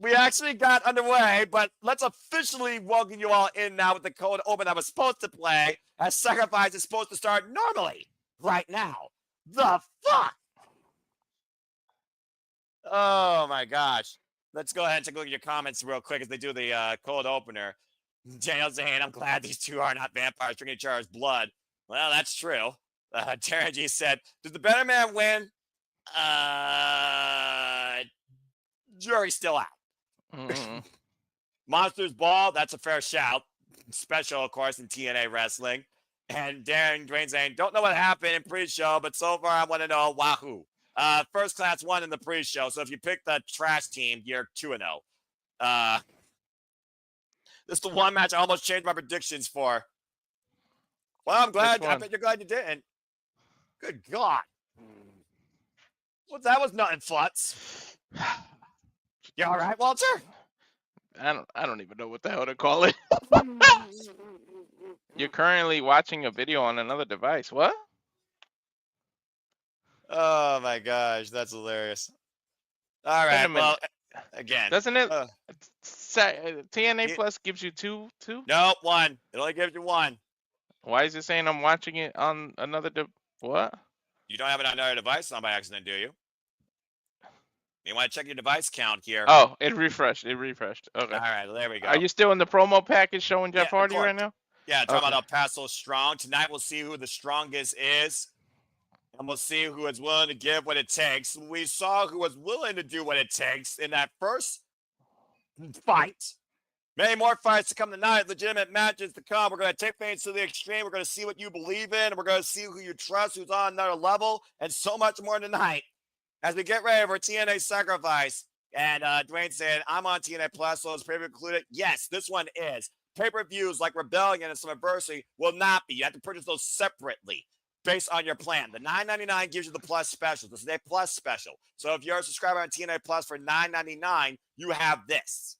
B: we actually got underway, but let's officially welcome you all in now with the cold open that was supposed to play, as Sacrifice is supposed to start normally right now. The fuck? Oh, my gosh. Let's go ahead and take a look at your comments real quick as they do the cold opener. Daniel saying, I'm glad these two are not vampires drinking each other's blood. Well, that's true. Darren G said, does the better man win? Jury's still out.
A: Mm-hmm.
B: Monsters Ball, that's a fair shout. Special, of course, in TNA Wrestling. And Darren Dwayne saying, don't know what happened in pre-show, but so far I want to know Wahoo. First class won in the pre-show. So if you pick the trash team, you're 2-0. This is the one match I almost changed my predictions for. Well, I'm glad. I bet you're glad you didn't. Good God. Well, that was nothing, Futz. You all right, Walter?
A: I don't even know what the hell to call it. You're currently watching a video on another device. What?
B: Oh my gosh, that's hilarious. All right, well, again,
A: doesn't it? TNA Plus gives you two?
B: Nope, one. It only gives you one.
A: Why is it saying I'm watching it on another what?
B: You don't have it on another device on by accident, do you? You want to check your device count here.
A: Oh, it refreshed. Okay.
B: All right, well, there we go.
A: Are you still in the promo package showing Jeff Hardy right now?
B: Yeah, talking about El Paso Strong. Tonight we'll see who the strongest is. And we'll see who is willing to give what it takes. We saw who was willing to do what it takes in that first fight. Many more fights to come tonight. Legitimate matches to come. We're going to take things to the extreme. We're going to see what you believe in. We're going to see who you trust, who's on another level, and so much more tonight as we get ready for TNA Sacrifice. And Dwayne said, I'm on TNA Plus, so is pay-per-view included? Yes, this one is. Pay-per-views like Rebellion and Slammiversary will not be. You have to purchase those separately based on your plan. The $9.99 gives you the Plus special. This is a Plus special. So if you're a subscriber on TNA Plus for $9.99, you have this.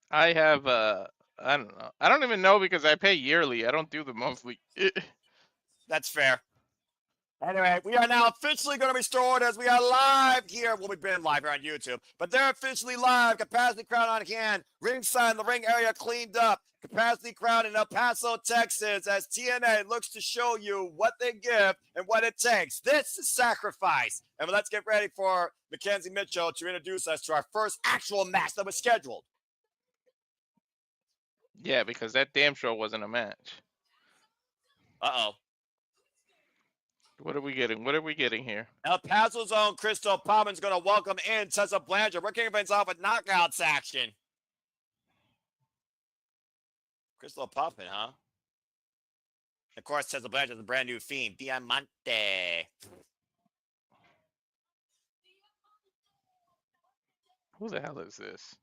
A: I have, I don't know. I don't even know because I pay yearly. I don't do the monthly.
B: That's fair. Anyway, we are now officially going to be stored as we are live here. Well, we've been live here on YouTube, but they're officially live. Capacity crowd on hand. Ringside, the ring area cleaned up. Capacity crowd in El Paso, Texas, as TNA looks to show you what they give and what it takes. This is Sacrifice. And let's get ready for Mackenzie Mitchell to introduce us to our first actual match that was scheduled.
A: Yeah, because that damn show wasn't a match.
B: Uh-oh.
A: What are we getting here?
B: El Paso's own Crystal Poppin's going to welcome in Tessa Blanchard. We're kicking things off with knockouts action. Crystal Poppin, huh? Of course, Tessa Blanchard's a brand new Fiend. Diamante.
A: Who the hell is this?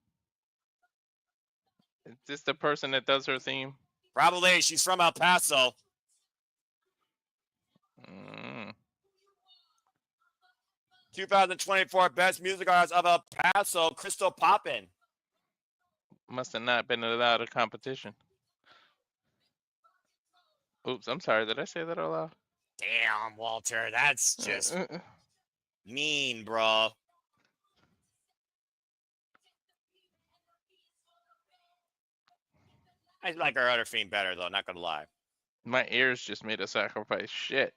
A: Is this the person that does her theme?
B: Probably. She's from El Paso. 2024 Best Music Artist of El Paso, Crystal Poppin.
A: Must have not been allowed a competition. Oops, I'm sorry. Did I say that out loud?
B: Damn, Walter. That's just mean, bro. I like our other Fiend better, though. Not going to lie.
A: My ears just made a sacrifice. Shit.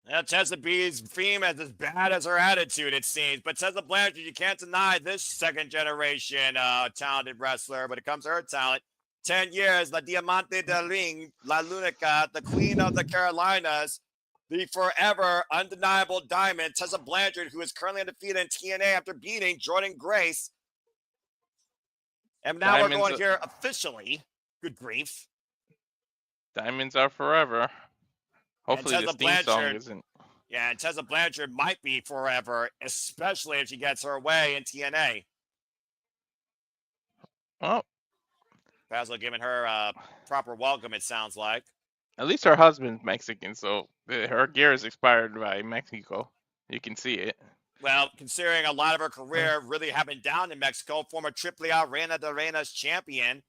B: Now, Tessa B's theme is as bad as her attitude, it seems. But Tessa Blanchard, you can't deny this second-generation talented wrestler. When it comes to her talent, 10 years, La Diamante del Ring, La Lunica, the Queen of the Carolinas, the forever undeniable diamond, Tessa Blanchard, who is currently undefeated in TNA after beating Jordan Grace. And now we're going here officially. Good grief.
A: Diamonds are forever. Hopefully this theme song isn't.
B: Yeah, and Tessa Blanchard might be forever, especially if she gets her way in TNA.
A: Oh.
B: Paso giving her a proper welcome, it sounds like.
A: At least her husband's Mexican, so her gear is expired by Mexico. You can see it.
B: Well, considering a lot of her career really happened down in Mexico, former AAA Reina de Reinas champion.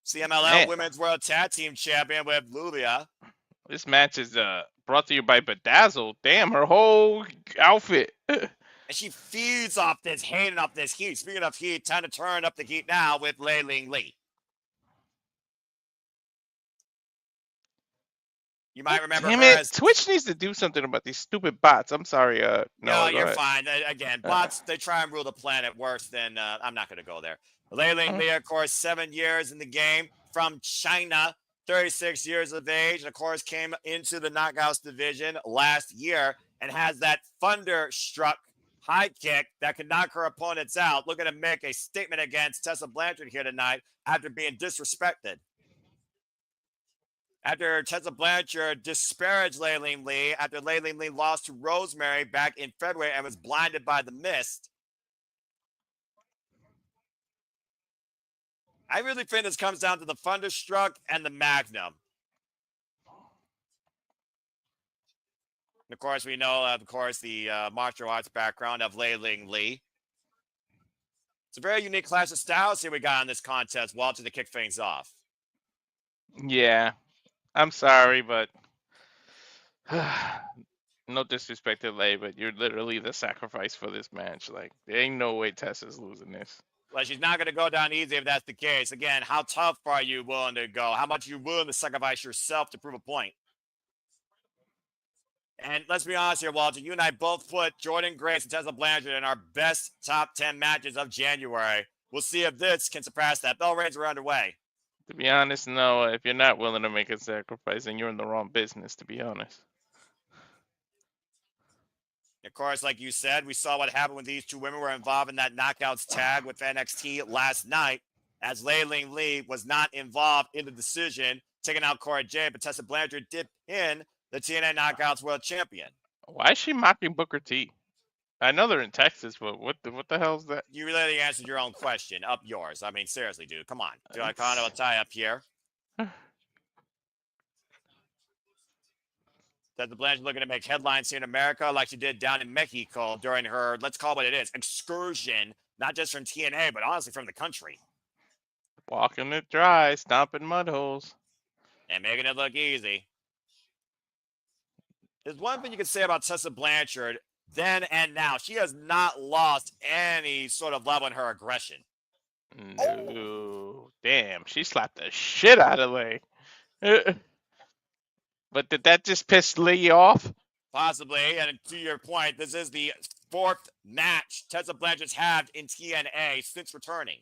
B: CMLL Women's World Tag Team Champion with Lulia.
A: This match is brought to you by Bedazzled. Damn, her whole outfit.
B: And she feeds off this hate and off this heat. Speaking of heat, time to turn up the heat now with Lei Ling Lee. You might remember
A: Damn
B: her
A: it.
B: as...
A: Twitch needs to do something about these stupid bots. I'm sorry.
B: No, you're fine. Again, bots, they try and rule the planet worse than... I'm not going to go there. Lei Ling Lee, of course, 7 years in the game from China, 36 years of age, and of course came into the Knockouts division last year and has that thunderstruck high kick that can knock her opponents out. Looking to make a statement against Tessa Blanchard here tonight after being disrespected. After Tessa Blanchard disparaged Layling Lee after Layling Lee lost to Rosemary back in February and was blinded by the mist. I really think this comes down to the Thunderstruck and the Magnum. And of course, we know, the martial arts background of Layling Lee. It's a very unique clash of styles here we got on this contest, Walter, to kick things off.
A: Yeah, I'm sorry, but no disrespect to Lay, but you're literally the sacrifice for this match. Like, there ain't no way Tessa's losing this.
B: Well, she's not going to go down easy if that's the case. Again, how tough are you willing to go? How much are you willing to sacrifice yourself to prove a point? And let's be honest here, Walter. You and I both put Jordynne Grace and Tessa Blanchard in our best top 10 matches of January. We'll see if this can surpass that. Bell rings are underway.
A: To be honest, no. If you're not willing to make a sacrifice, then you're in the wrong business, to be honest.
B: Of course, like you said, we saw what happened when these two women were involved in that knockouts tag with NXT last night, as Layling Lee was not involved in the decision, taking out Cora Jade, but Tessa Blanchard did pin the TNA Knockouts World Champion.
A: Why is she mocking Booker T? I know they're in Texas, but what the hell's that?
B: You really answered your own question. Up yours. I mean, seriously, dude. Come on. Do I kind of a tie up here? Tessa Blanchard looking to make headlines here in America like she did down in Mexico during her, let's call it what it is, excursion, not just from TNA, but honestly from the country.
A: Walking it dry, stomping mud holes.
B: And making it look easy. There's one thing you can say about Tessa Blanchard then and now. She has not lost any sort of level in her aggression.
A: No. Oh. Damn, she slapped the shit out of Lay. But did that just piss Lee off?
B: Possibly. And to your point, this is the fourth match Tessa Blanchard's had in TNA since returning.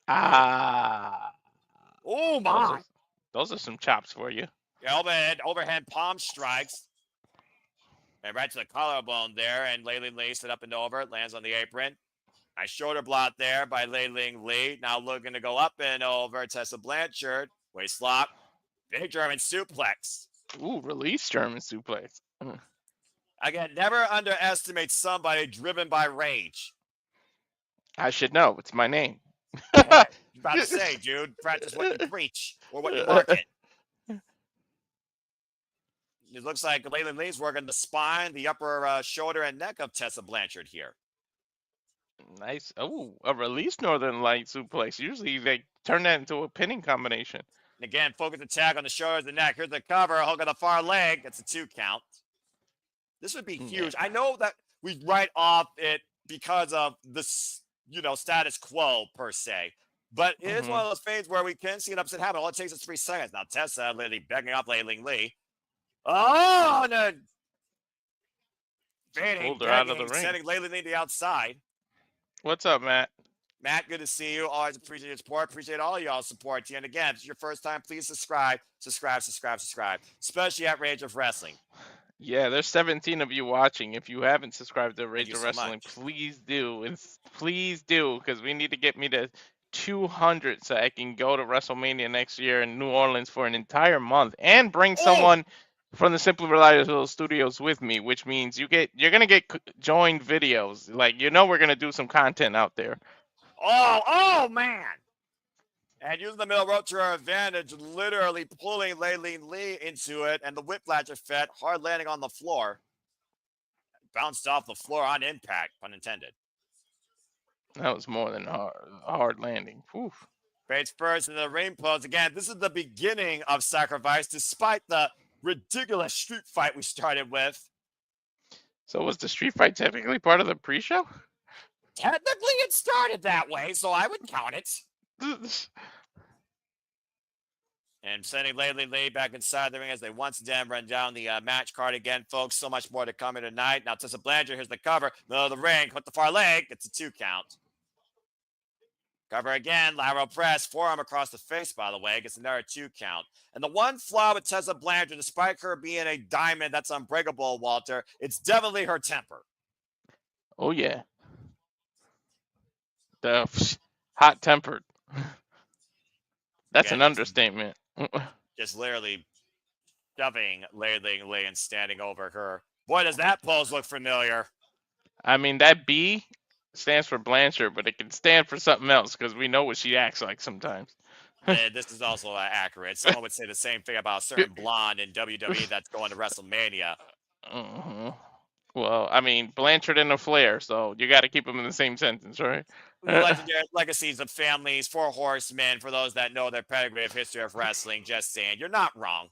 A: Ah.
B: Oh, my.
A: Those are some chops for you.
B: Yeah, overhand palm strikes. And right to the collarbone there. And Layling Lee set up and over. Lands on the apron. Nice shoulder block there by Layling Lee. Now looking to go up and over Tessa Blanchard. Waist lock. Big German suplex.
A: Ooh, release German suplex.
B: Again, never underestimate somebody driven by rage.
A: I should know. It's my name.
B: Yeah, about to say, dude, practice what you preach or what you market. It looks like Layling Lee's working the spine, the upper shoulder and neck of Tessa Blanchard here.
A: Nice. Oh, a release Northern Light suplex. Usually they turn that into a pinning combination.
B: And again, focus attack on the shoulders, the neck. Here's the cover, hook on the far leg. That's a 2 count. This would be huge. Yeah. I know that we write off it because of this, status quo per se. But it is one of those things where we can see an upset happen. All it takes is 3 seconds. Now Tessa literally begging off Layling Lee. Oh, and then
A: pulled her out of the ring.
B: Sending Layling Lee to the outside.
A: What's up, Matt?
B: Matt, good to see you. Always appreciate your support. Appreciate all y'all's support. And again, if it's your first time, please subscribe. Especially at Rage of Wrestling.
A: Yeah, there's 17 of you watching. If you haven't subscribed to Rage of Wrestling, please do. And please do, because we need to get me to 200 so I can go to WrestleMania next year in New Orleans for an entire month and bring someone from the Simply Reliable Studios with me, which means you're gonna get joined videos. Like, we're gonna do some content out there.
B: Oh man! And using the middle rope to our advantage, literally pulling Layling Lee into it, and the whiplash effect, hard landing on the floor. Bounced off the floor on impact, pun intended.
A: That was more than a hard landing. Oof.
B: Bates first in the ring post. Again, this is the beginning of Sacrifice, despite the ridiculous street fight we started with.
A: So was the street fight technically part of the pre-show?
B: Technically, it started that way, so I would count it. And sending Layling Lee back inside the ring as they once again run down the match card again, folks. So much more to come here tonight. Now, Tessa Blanchard, here's the cover. Middle of the ring, with the far leg. It's a 2 count. Cover again, lateral press, forearm across the face, by the way. Gets another 2 count. And the one flaw with Tessa Blanchard, despite her being a diamond that's unbreakable, Walter, it's definitely her temper.
A: Oh, yeah. The hot-tempered. That's an understatement.
B: Just literally shoving Lei Ling Lee and standing over her. Boy, does that pose look familiar.
A: I mean, that B stands for Blanchard, but it can stand for something else because we know what she acts like sometimes.
B: This is also accurate. Someone would say the same thing about a certain blonde in WWE that's going to WrestleMania.
A: Mhm. Well, I mean, Blanchard and a Flair, so you got to keep them in the same sentence, right?
B: The legendary legacies of families, four horsemen, for those that know their pedigree of history of wrestling. Just saying, you're not wrong.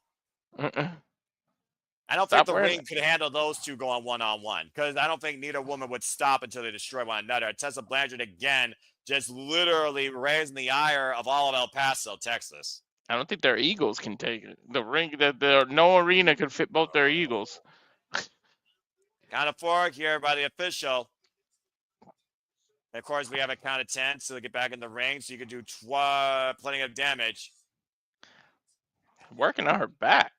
B: I don't think
A: Stop
B: the
A: wearing
B: ring could handle those two going one-on-one because I don't think neither woman would stop until they destroy one another. Tessa Blanchard, again, just literally raising the ire of all of El Paso, Texas.
A: I don't think their egos can take it. The ring, no arena could fit both their egos.
B: Count of 4 here by the official. And of course, we have a count of 10, so they get back in the ring, so you can do plenty of damage.
A: Working on her back.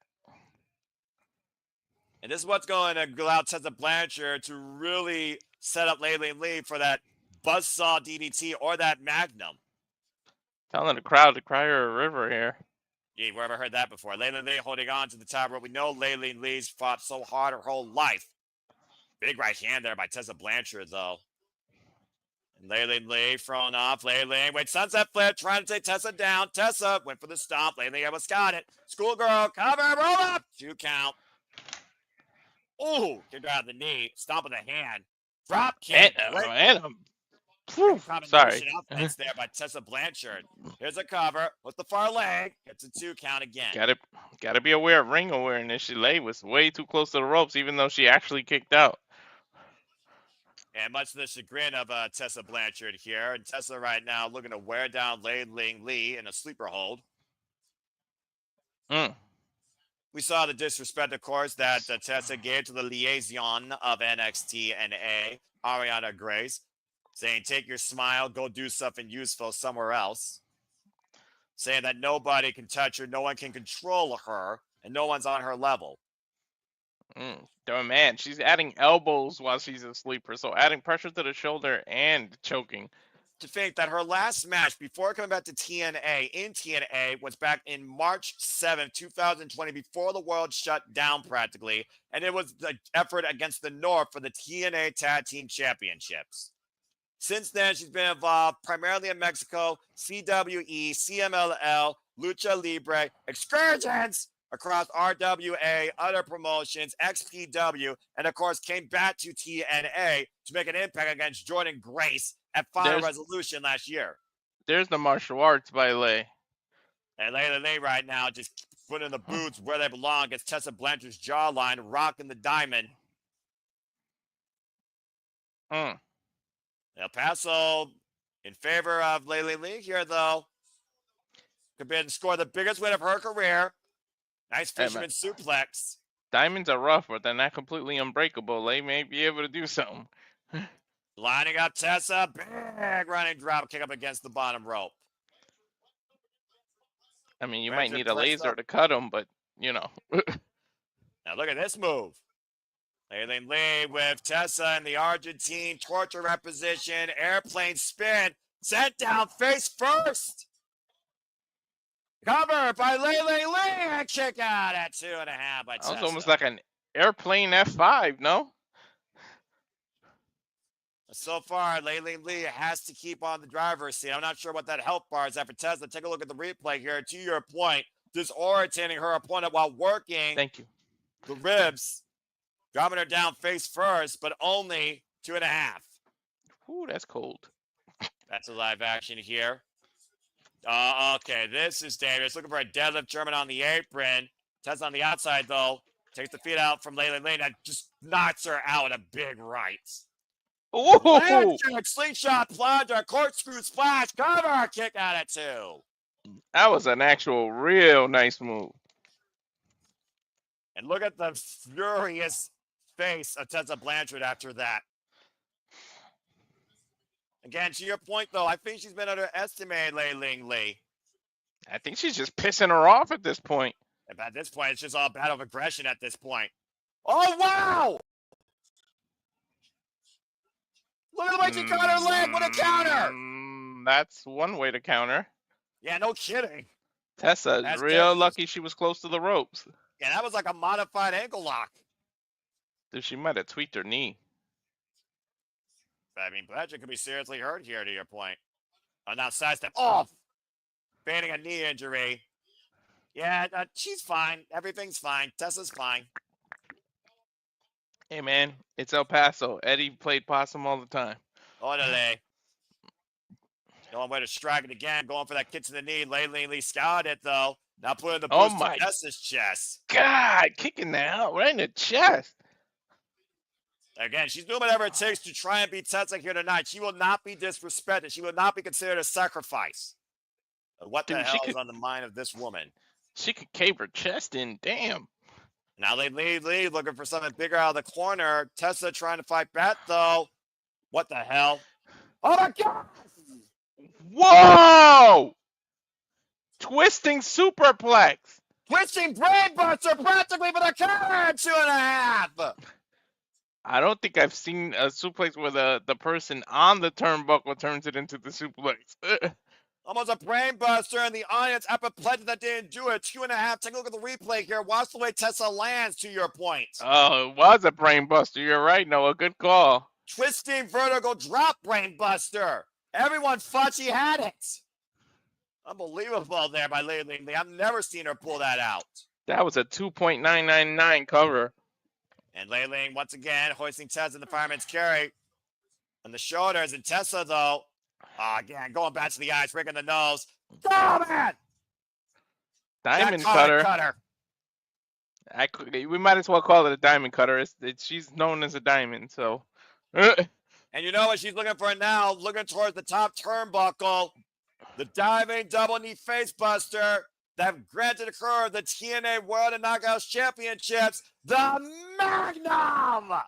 B: And this is what's going to allow Tessa Blanchard to really set up Lei Ling Lee for that buzzsaw DDT or that Magnum.
A: Telling the crowd to cry her a river here.
B: Yeah, where have I heard that before? Lei Ling Lee holding on to the top rope. We know Lei Ling Lee's fought so hard her whole life. Big right hand there by Tessa Blanchard, though. And Lei Ling Lee thrown off. Lei Ling, wait, sunset flip, trying to take Tessa down. Tessa went for the stomp. Lei Ling almost got it. Schoolgirl, cover, roll up. 2 count. Ooh, kicked her out of the knee. Stomp of the hand. Drop kick.
A: Sorry.
B: Offense there by Tessa Blanchard. Here's a cover with the far leg. Gets a 2 count again.
A: Gotta be aware of ring awareness. She was way too close to the ropes, even though she actually kicked out.
B: And much to the chagrin of Tessa Blanchard here. And Tessa right now looking to wear down Lei Ling Lee in a sleeper hold. We saw the disrespect, of course, that Tessa gave to the liaison of NXT NA, Ariana Grace, saying, take your smile, go do something useful somewhere else. Saying that nobody can touch her, no one can control her, and no one's on her level.
A: Oh, man, she's adding elbows while she's a sleeper, so adding pressure to the shoulder and choking.
B: To think that her last match before coming back to TNA in TNA was back in March 7th, 2020, before the world shut down practically. And it was the effort against the North for the TNA Tag Team Championships. Since then, she's been involved primarily in Mexico, CWE, CMLL, Lucha Libre, excursions across RWA, other promotions, XPW, and of course came back to TNA to make an impact against Jordan Grace at Final Resolution last year.
A: There's the martial arts by Lei.
B: And Lei Ling right now just putting the boots where they belong against Tessa Blanchard's jawline, rocking the diamond. El Paso in favor of Lei Ling here, though. Could be able to score the biggest win of her career. Nice fisherman suplex.
A: Diamonds are rough, but they're not completely unbreakable. Lei may be able to do something.
B: Lining up Tessa. Big running drop kick up against the bottom rope.
A: I mean, you might need a laser to cut him, but, you know.
B: Now look at this move. Lei Ling Lee with Tessa in the Argentine torture rep position. Airplane spin. Sent down face first. Cover by Lei Ling Lee. And kick out at 2.5 by Tessa.
A: That was almost like an airplane F5, no?
B: So far, Lei Ling Lee has to keep on the driver's seat. I'm not sure what that health bar is after Tessa. Take a look at the replay here. To your point, disorientating her opponent while working.
A: Thank you.
B: The ribs. Dropping her down face first, but only 2.5.
A: Ooh, that's cold.
B: That's a live action here. Okay, this is dangerous. Looking for a deadlift German on the apron. Tessa on the outside, though. Takes the feet out from Lei Ling Lee. That just knocks her out a big right.
A: Ooh!
B: Blanchard, slingshot plunger, corkscrew splash, cover, kick out at 2.
A: That was an actual real nice move.
B: And look at the furious face of Tessa Blanchard after that. Again, to your point, though, I think she's been underestimated, Lei Ling Lee.
A: I think she's just pissing her off at this point.
B: And at this point, it's just all battle of aggression at this point. Oh, wow! Look at the way she caught her leg. What a counter!
A: That's one way to counter.
B: Yeah, no kidding.
A: Tessa is
B: That's
A: real
B: Tessa's.
A: lucky she was close to the ropes.
B: Yeah, that was like a modified ankle lock.
A: Dude, she might have tweaked her knee.
B: I mean, Blanchard could be seriously hurt here, to your point. Oh, now sidestep off. Feigning a knee injury. Yeah, she's fine. Everything's fine. Tessa's fine.
A: Hey, man, it's El Paso. Eddie played possum all the time.
B: Orderly. Going way to strike it again. Going for that kick to the knee. Lately scouted it, though. Now putting the boost to Tessa's chest.
A: God, kicking that out right in the chest.
B: Again, she's doing whatever it takes to try and beat Tessa here tonight. She will not be disrespected. She will not be considered a sacrifice. But what the hell is on the mind of this woman?
A: She could cave her chest in. Damn.
B: Now they lead, looking for something bigger out of the corner. Tessa trying to fight back, though. What the hell? Oh, my God!
A: Whoa! Twisting superplex.
B: Twisting brainbuster practically for the count 2.5.
A: I don't think I've seen a suplex where the person on the turnbuckle turns it into the suplex.
B: Almost a brainbuster, and the audience apoplectic that didn't do it. 2.5. Take a look at the replay here. Watch the way Tessa lands, to your point.
A: Oh, it was a brainbuster. You're right, Noah. Good call.
B: Twisting vertical drop brainbuster. Everyone thought she had it. Unbelievable there by Lady Lee. I've never seen her pull that out.
A: That was a 2.999 cover.
B: And Lei Ling, once again, hoisting Tessa in the fireman's carry on the shoulders. And Tessa, though, again, going back to the eyes, breaking the nose. Oh, man!
A: Diamond cutter. We might as well call it a diamond cutter. She's known as a diamond, so.
B: And you know what she's looking for now? Looking towards the top turnbuckle. The diving double knee face buster that granted her the TNA World and Knockouts Championships, the Magnum!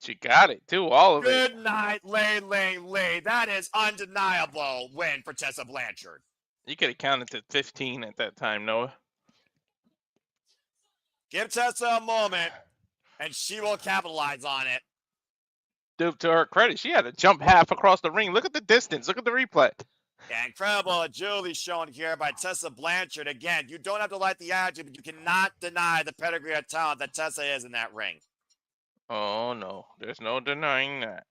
A: She got it, too, all of it.
B: Good night, Lei Ling. That is undeniable win for Tessa Blanchard.
A: You could have counted to 15 at that time, Noah.
B: Give Tessa a moment, and she will capitalize on it.
A: Dude, to her credit, she had to jump half across the ring. Look at the distance. Look at the replay.
B: Yeah, incredible agility shown here by Tessa Blanchard. Again, you don't have to like the attitude, but you cannot deny the pedigree of talent that Tessa is in that ring.
A: Oh, no. There's no denying that.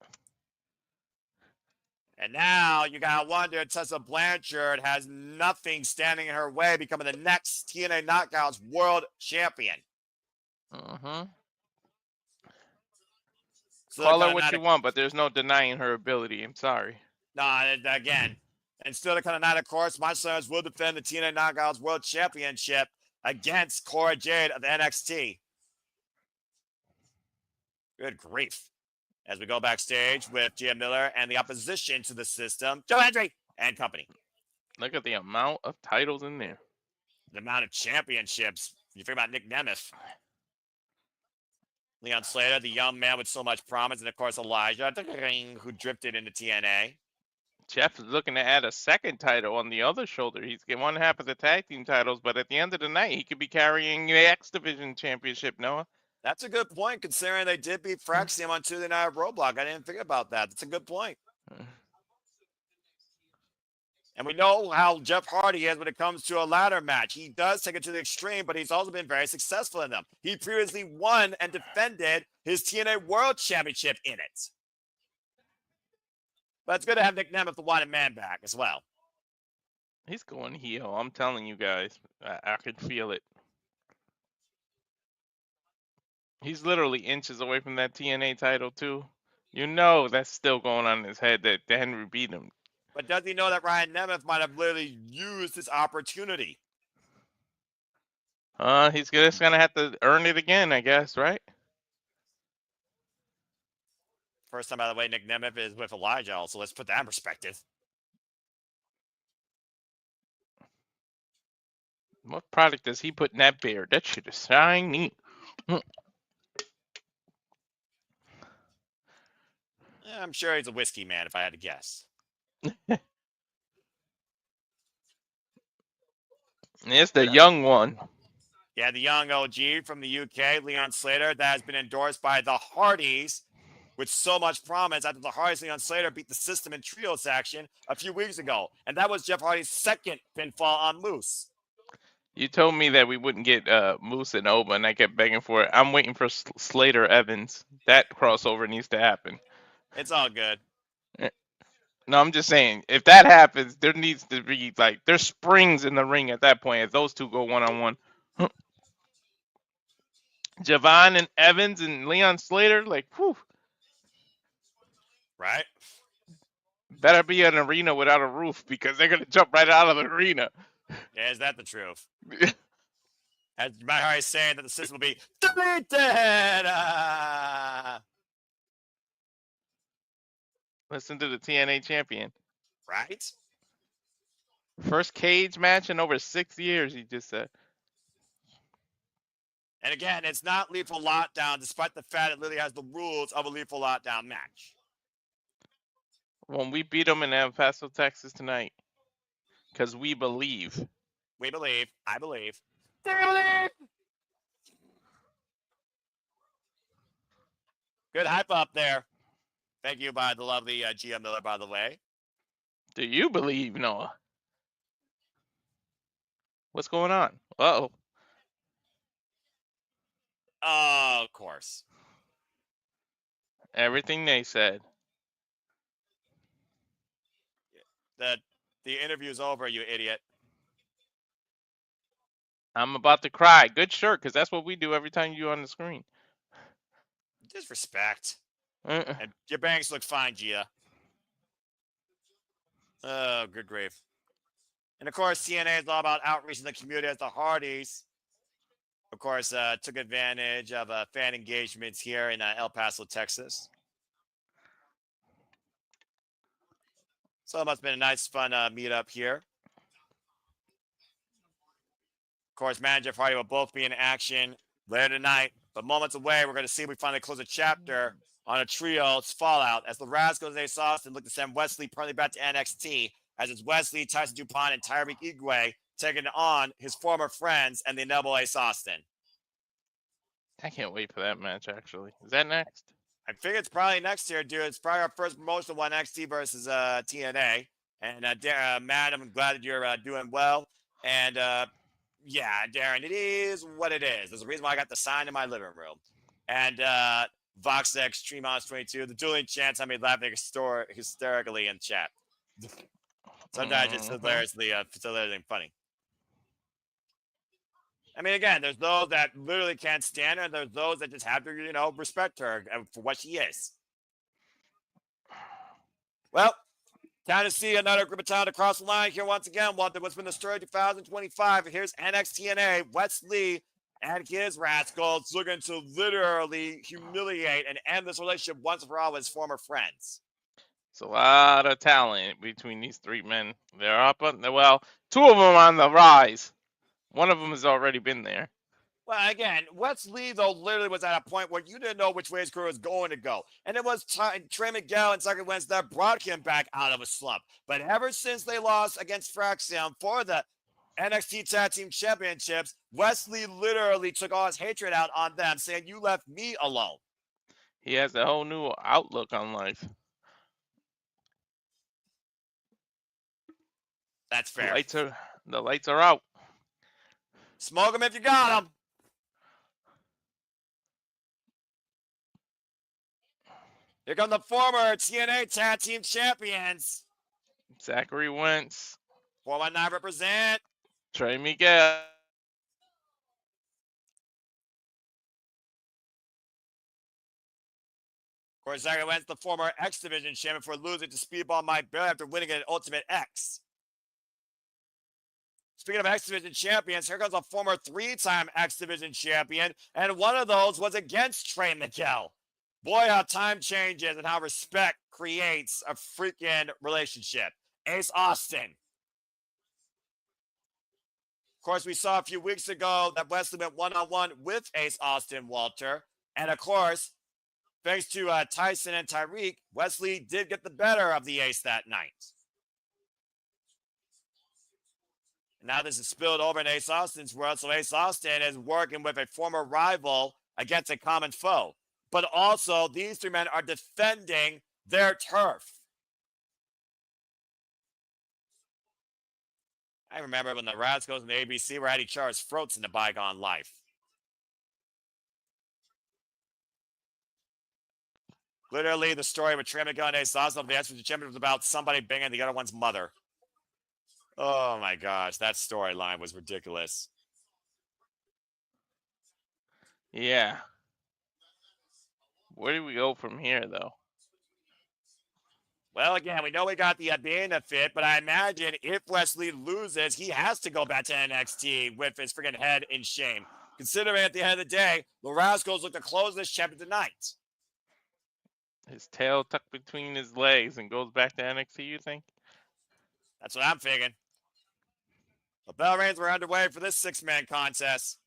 B: And now you got to wonder, Tessa Blanchard has nothing standing in her way, becoming the next TNA Knockouts World Champion.
A: Mm-hmm.
B: So
A: call her what you want, but there's no denying her ability. I'm sorry.
B: No, again. And still the kind of night, of course, my sons will defend the TNA Knockouts World Championship against Cora Jade of NXT. Good grief. As we go backstage with Gia Miller and the opposition to the system, Joe Hendry and company.
A: Look at the amount of titles in there.
B: The amount of championships. You think about Nick Nemeth. Leon Slater, the young man with so much promise. And, of course, Elijah, who drifted into TNA.
A: Jeff is looking to add a second title on the other shoulder. He's getting one half of the tag team titles, but at the end of the night, he could be carrying the X Division Championship, Noah.
B: That's a good point, considering they did beat Fraxium on Tuesday Night Roadblock. I didn't think about that. That's a good point. And we know how Jeff Hardy is when it comes to a ladder match. He does take it to the extreme, but he's also been very successful in them. He previously won and defended his TNA World Championship in it. But it's good to have Nick Nemeth, the wanted man, back as well.
A: He's going heel. I'm telling you guys. I could feel it. He's literally inches away from that TNA title, too. You know that's still going on in his head that Henry beat him.
B: But does he know that Ryan Nemeth might have literally used this opportunity?
A: He's just going to have to earn it again, I guess, right?
B: First time, by the way, Nick Nemeth is with Elijah also. Let's put that in perspective.
A: What product does he put in that beer? That shit is shiny.
B: I'm sure he's a whiskey man, if I had to guess.
A: It's the young one.
B: Yeah, the young OG from the UK, Leon Slater, that has been endorsed by the Hardys with so much promise after the Hardys, Leon Slater, beat the system in trios action a few weeks ago. And that was Jeff Hardy's second pinfall on Moose.
A: You told me that we wouldn't get Moose and Oba, and I kept begging for it. I'm waiting for Slater Evans. That crossover needs to happen.
B: It's all good.
A: No, I'm just saying, if that happens, there needs to be like there's springs in the ring at that point. If those two go 1-on-1, Javon and Evans and Leon Slater, like, whew,
B: Right?
A: better be an arena without a roof because they're gonna jump right out of the arena.
B: Yeah, is that the truth? As Matt Hardy saying that the system will be deleted.
A: Listen to the TNA champion.
B: Right?
A: First cage match in over 6 years, he just said.
B: And again, it's not Lethal Lockdown, despite the fact it literally has the rules of a Lethal Lockdown match.
A: When we beat them in El Paso, Texas tonight, because we believe.
B: We believe. I believe. They believe. Good hype up there. Thank you by the lovely Gia Miller, by the way.
A: Do you believe, Noah? What's going on? Uh-oh.
B: Oh, of course.
A: Everything they said.
B: The interview's over, you idiot.
A: I'm about to cry. Good shirt, because that's what we do every time you're on the screen.
B: Disrespect. And your bangs look fine, Gia. Oh, good grief. And of course, TNA is all about outreaching the community as the Hardys. Of course, took advantage of fan engagements here in El Paso, Texas. So it must have been a nice, fun meetup here. Of course, Manager Hardy will both be in action later tonight. But moments away, we're going to see if we finally close a chapter on a trio's fallout as the Rascalz and Ace Austin look to send Wesley permanently back to NXT, as it's Wesley, Tyson, Dupont, and Tyriek Igwe taking on his former friends and the inevitable Ace Austin.
A: I can't wait for that match, actually. Is that next?
B: I figure it's probably next year, dude. It's probably our first promotional one, NXT versus TNA. And Matt, I'm glad that you're doing well. And yeah, Darren, it is what it is. There's a reason why I got the sign in my living room. And VoxX, Extreme Honest 22, the dueling chants I made laughing hysterically in chat. Sometimes it's hilariously funny. I mean, again, there's those that literally can't stand her, and there's those that just have to, respect her for what she is. Well, time to see another group of talent across the line here once again. What's been the story of 2025. Here's NXT Wesley and his Rascalz looking to literally humiliate and end this relationship once and for all with his former friends.
A: It's a lot of talent between these three men. They're up on well, two of them on the rise. One of them has already been there.
B: Well, again, Wesley, though, literally was at a point where you didn't know which way his career was going to go. And it was Trey Miguel and Sucker Wentz that brought him back out of a slump. But ever since they lost against Fraxium for the NXT Tag Team Championships, Wesley literally took all his hatred out on them, saying, "You left me alone."
A: He has a whole new outlook on life.
B: That's fair.
A: The lights are out.
B: Smoke them if you got them. Here come the former TNA Tag Team Champions.
A: Zachary Wentz.
B: 419 represent.
A: Trey Miguel.
B: Of course, Zachary Wentz, the former X Division champion, for losing to Speedball Mike Bailey after winning an Ultimate X. Speaking of X Division champions, here comes a former 3-time X Division champion, and one of those was against Trey Miguel. Boy, how time changes and how respect creates a freaking relationship. Ace Austin. Of course, we saw a few weeks ago that Wesley went one-on-one with Ace Austin, Walter. And of course, thanks to Tyson and Tyriek, Wesley did get the better of the Ace that night. Now this is spilled over in Ace Austin's world, so Ace Austin is working with a former rival against a common foe. But also, these three men are defending their turf. I remember when the Rascalz and the ABC were at each other's throats in the bygone life. Literally, the story with Trey McGill and Ace Oslo, the answer to the championship was about somebody banging the other one's mother. Oh my gosh, that storyline was ridiculous.
A: Yeah. Where do we go from here, though?
B: Well, again, we know we got the benefit, but I imagine if Wesley loses, he has to go back to NXT with his freaking head in shame. Considering at the end of the day, the Rascalz look to close this chapter tonight.
A: His tail tucked between his legs and goes back to NXT, you think?
B: That's what I'm thinking. The bell rings were underway for this six-man contest.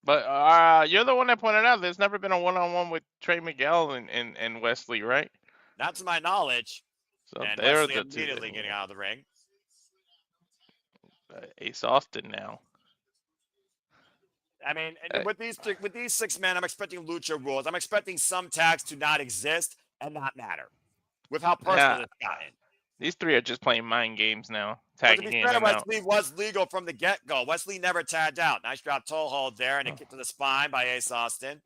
A: But you're the one that pointed out there's never been a one-on-one with Trey Miguel and Wesley, right?
B: Not to my knowledge.
A: So
B: And
A: they're
B: Wesley
A: the
B: immediately
A: two.
B: getting out of the ring.
A: Ace Austin now.
B: I mean, with these six men, I'm expecting lucha rules. I'm expecting some tags to not exist and not matter. With how personal it's gotten.
A: These three are just playing mind games now.
B: But to be fair, Wesley was legal from the get-go. Wesley never tagged out. Nice drop toe hold there, and a kick to the spine by Ace Austin.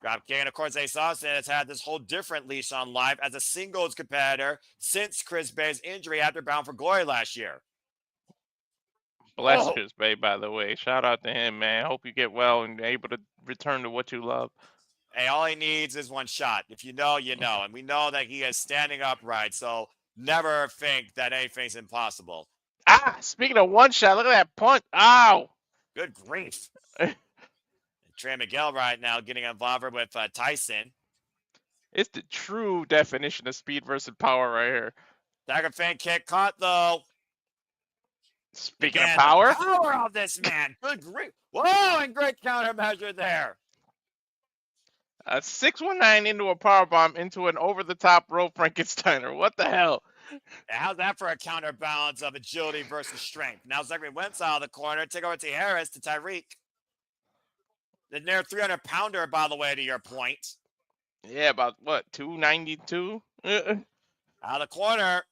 B: Drop kick, and of course, Ace Austin has had this whole different leash on life as a singles competitor since Chris Bay's injury after Bound for Glory last year.
A: Bless Chris Bay, by the way. Shout out to him, man. Hope you get well and able to return to what you love.
B: Hey, all he needs is one shot. If you know, you know. And we know that he is standing upright, so never think that anything's impossible.
A: Speaking of one shot, look at that punch. Ow!
B: Good grief. Trey Miguel right now getting involved with Tyson.
A: It's the true definition of speed versus power right here.
B: Dagger feint kick caught, though.
A: Speaking of power?
B: The power of this man. Good grief. Whoa, and great countermeasure there.
A: A 619 into a powerbomb into an over-the-top rope Frankensteiner. What the hell?
B: How's that for a counterbalance of agility versus strength? Now Zachary Wentz out of the corner. Take over to Harris to Tyriek. The near 300-pounder, by the way, to your point.
A: Yeah, about, what, 292?
B: Out of the corner.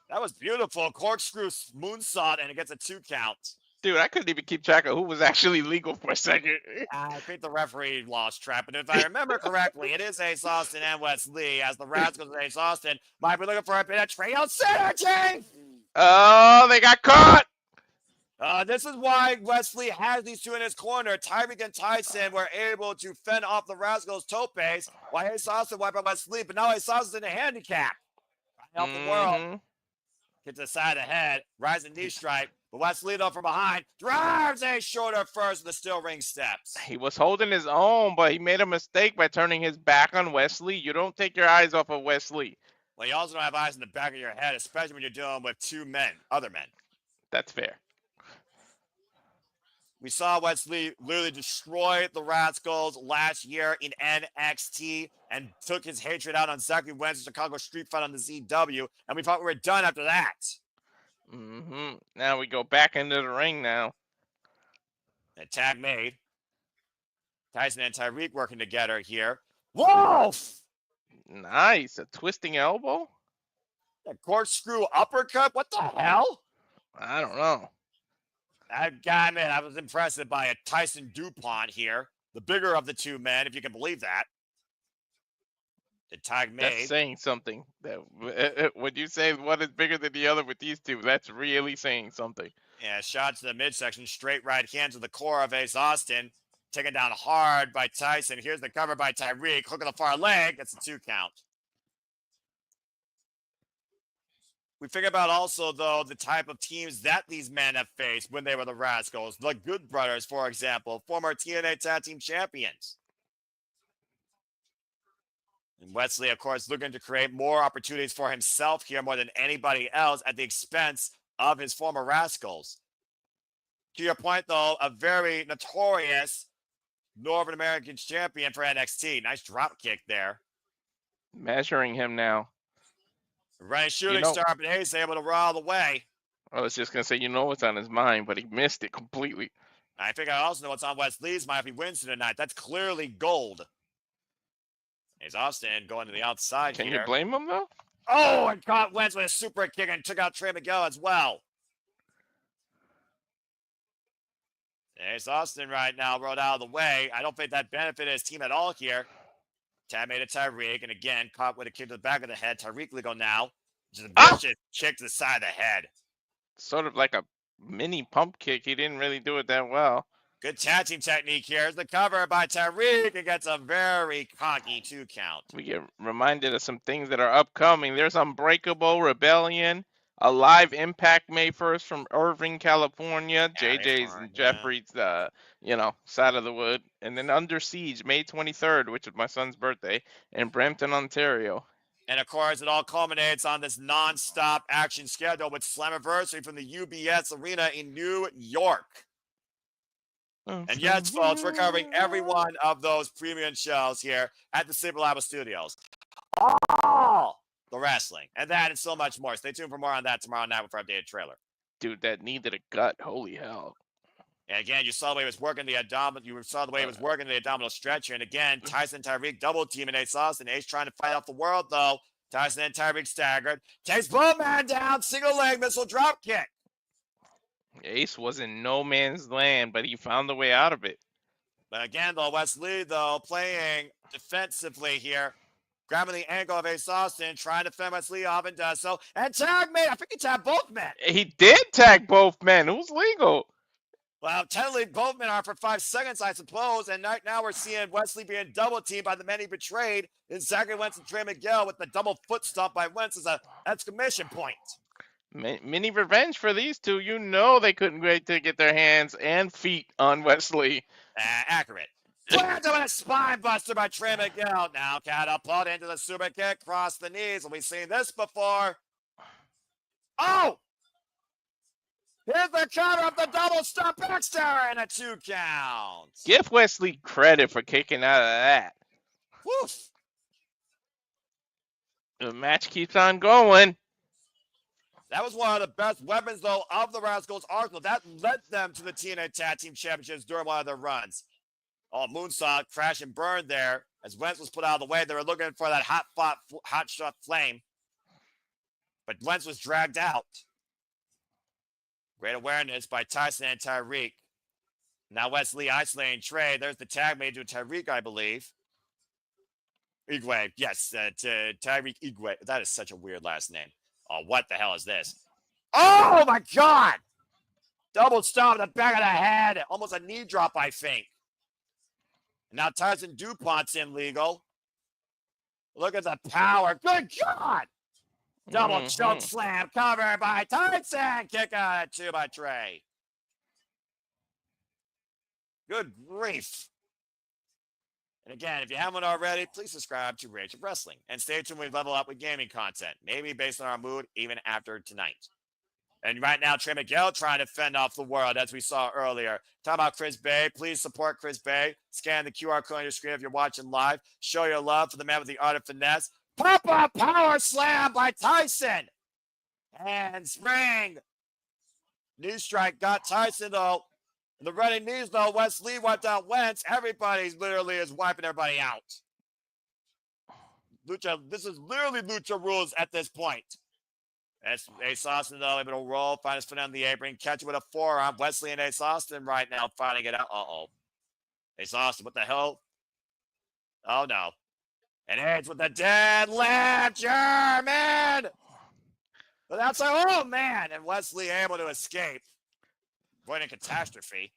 B: That was beautiful. Corkscrew moonsault, and it gets a 2 count.
A: Dude, I couldn't even keep track of who was actually legal for a second.
B: I think the referee lost track. But if I remember correctly, it is Ace Austin and Wesley, as the Rascalz and Ace Austin might be looking for a penetration synergy.
A: Oh, they got caught.
B: This is why Wesley has these two in his corner. Tyriek and Tyson were able to fend off the Rascalz topes, while Ace Austin wiped out Wesley. But now Ace Austin's in a handicap. Right off the world. Get to the side of the head. Rising knee stripe. But Wesley, though, from behind, drives a shoulder first with the steel ring steps.
A: He was holding his own, but he made a mistake by turning his back on Wesley. You don't take your eyes off of Wesley.
B: Well, you also don't have eyes in the back of your head, especially when you're dealing with two men, other men.
A: That's fair.
B: We saw Wesley literally destroy the Rascalz last year in NXT and took his hatred out on Zachary Wentz Chicago Street Fight on the ZW, and we thought we were done after that.
A: Now we go back into the ring now.
B: A tag made. Tyson and Tyriek working together here. Whoa!
A: Nice. A twisting elbow?
B: A corkscrew uppercut? What the hell?
A: I don't know.
B: I was impressed by a Tyson Dupont here. The bigger of the two men, if you can believe that. The tag made.
A: That's saying something. When you say one is bigger than the other with these two, that's really saying something.
B: Yeah, shot to the midsection, straight right hand to the core of Ace Austin. Taken down hard by Tyson. Here's the cover by Tyriek. Hook on the far leg. That's a 2 count. We figure about also, though, the type of teams that these men have faced when they were the Rascalz. The Good Brothers, for example, former TNA Tag Team Champions. And Wesley, of course, looking to create more opportunities for himself here more than anybody else at the expense of his former Rascalz. To your point, though, a very notorious Northern American champion for NXT. Nice drop kick there.
A: Measuring him now.
B: Running shooting star, but Ace able to roll the way.
A: I was just going to say, you know what's on his mind, but he missed it completely.
B: I think I also know what's on Wesley's mind if he wins tonight. That's clearly gold. Ace Austin going to the outside
A: Can
B: here.
A: you blame him, though?
B: Oh, and caught Wentz with a super kick and took out Trey Miguel as well. Ace Austin right now rolled out of the way. I don't think that benefited his team at all here. Tab made a Tyriek, and again, caught with a kick to the back of the head. Tyriek legal now. Just a vicious kick to the side of the head.
A: Sort of like a mini pump kick. He didn't really do it that well.
B: Good tag team technique here. Here's the cover by Tyriek. It gets a very cocky 2 count.
A: We get reminded of some things that are upcoming. There's Unbreakable, Rebellion, a live Impact May 1st from Irving, California.
B: Yeah,
A: JJ's and Jeffrey's, side of the wood. And then Under Siege, May 23rd, which is my son's birthday, in Brampton, Ontario.
B: And of course, it all culminates on this non-stop action schedule with Slammiversary from the UBS Arena in New York. And yes, folks, we're covering every one of those premium shows here at the Super Labo Studios. All the wrestling. And that and so much more. Stay tuned for more on that tomorrow night with our updated trailer.
A: Dude, that needed a gut. Holy hell.
B: And again, you saw the way he was working the abdominal. You saw the way he was working the abdominal stretcher. And again, Tyson and Tyriek double teaming Ace Austin. Ace trying to fight off the world, though. Tyson and Tyriek staggered. Takes both man down. Single leg missile drop kick.
A: Ace was in no man's land, but he found the way out of it.
B: But again, though, Wesley, though, playing defensively here. Grabbing the ankle of Ace Austin, trying to fend Wesley off and does so. And tag made. I think he tagged both men.
A: He did tag both men. It was legal.
B: Well, technically, both men are for 5 seconds, I suppose. And right now we're seeing Wesley being double teamed by the men he betrayed. Exactly Wentz and Trey Miguel with the double foot stomp by Wentz as an exclamation point.
A: Mini revenge for these two. You know they couldn't wait to get their hands and feet on Wesley.
B: Accurate. Planted with a spine buster by Trey Miguel. Now catapult into the super kick, cross the knees. Have we seen this before? Oh! Here's the counter of the double stomp backstabber and a 2 count.
A: Give Wesley credit for kicking out of that.
B: Woof.
A: The match keeps on going.
B: That was one of the best weapons, though, of the Rascalz arsenal. That led them to the TNA Tag Team Championships during one of their runs. Oh, moonsault, crash and burn there. As Wentz was put out of the way, they were looking for that hot shot flame. But Wentz was dragged out. Great awareness by Tyson and Tyriek. Now Wesley isolating Trey. There's the tag made to Tyriek, I believe. Igwe, yes, Tyriek Igwe. That is such a weird last name. Oh, what the hell is this? Oh, my God! Double stomp in the back of the head. Almost a knee drop, I think. And now Tyson Dupont's in legal. Look at the power. Good God! Double choke slam covered by Tyson. Kick out at 2 by Trey. Good grief. And again, if you haven't already, please subscribe to Rage of Wrestling. And stay tuned when we level up with gaming content. Maybe based on our mood, even after tonight. And right now, Trey Miguel trying to fend off the world, as we saw earlier. Talking about Chris Bay. Please support Chris Bay. Scan the QR code on your screen if you're watching live. Show your love for the man with the art of finesse. Pop-up power slam by Tyson. And spring. Knee strike got Tyson, though. The running knees, though. Wesley wiped out Wentz. Everybody's literally is wiping everybody out. Lucha, this is literally Lucha rules at this point. As Ace Austin, though, able to roll, find his foot on the apron, catch it with a forearm. Wesley and Ace Austin right now fighting it out. Uh-oh. Ace Austin, what the hell? Oh, no. And Edge with the dead lift, German! But that's like, oh, man. And Wesley able to escape. Avoiding catastrophe.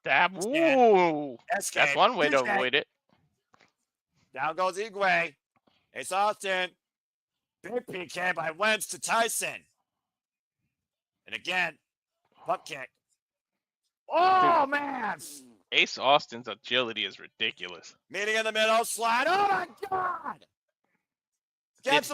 A: Escape. That's one way to avoid it.
B: Down goes Igwe. Ace Austin. Big PK by Wentz to Tyson. And again, butt kick. Oh, dude, man.
A: Ace Austin's agility is ridiculous.
B: Meeting in the middle, slide. Oh, my God. Yes,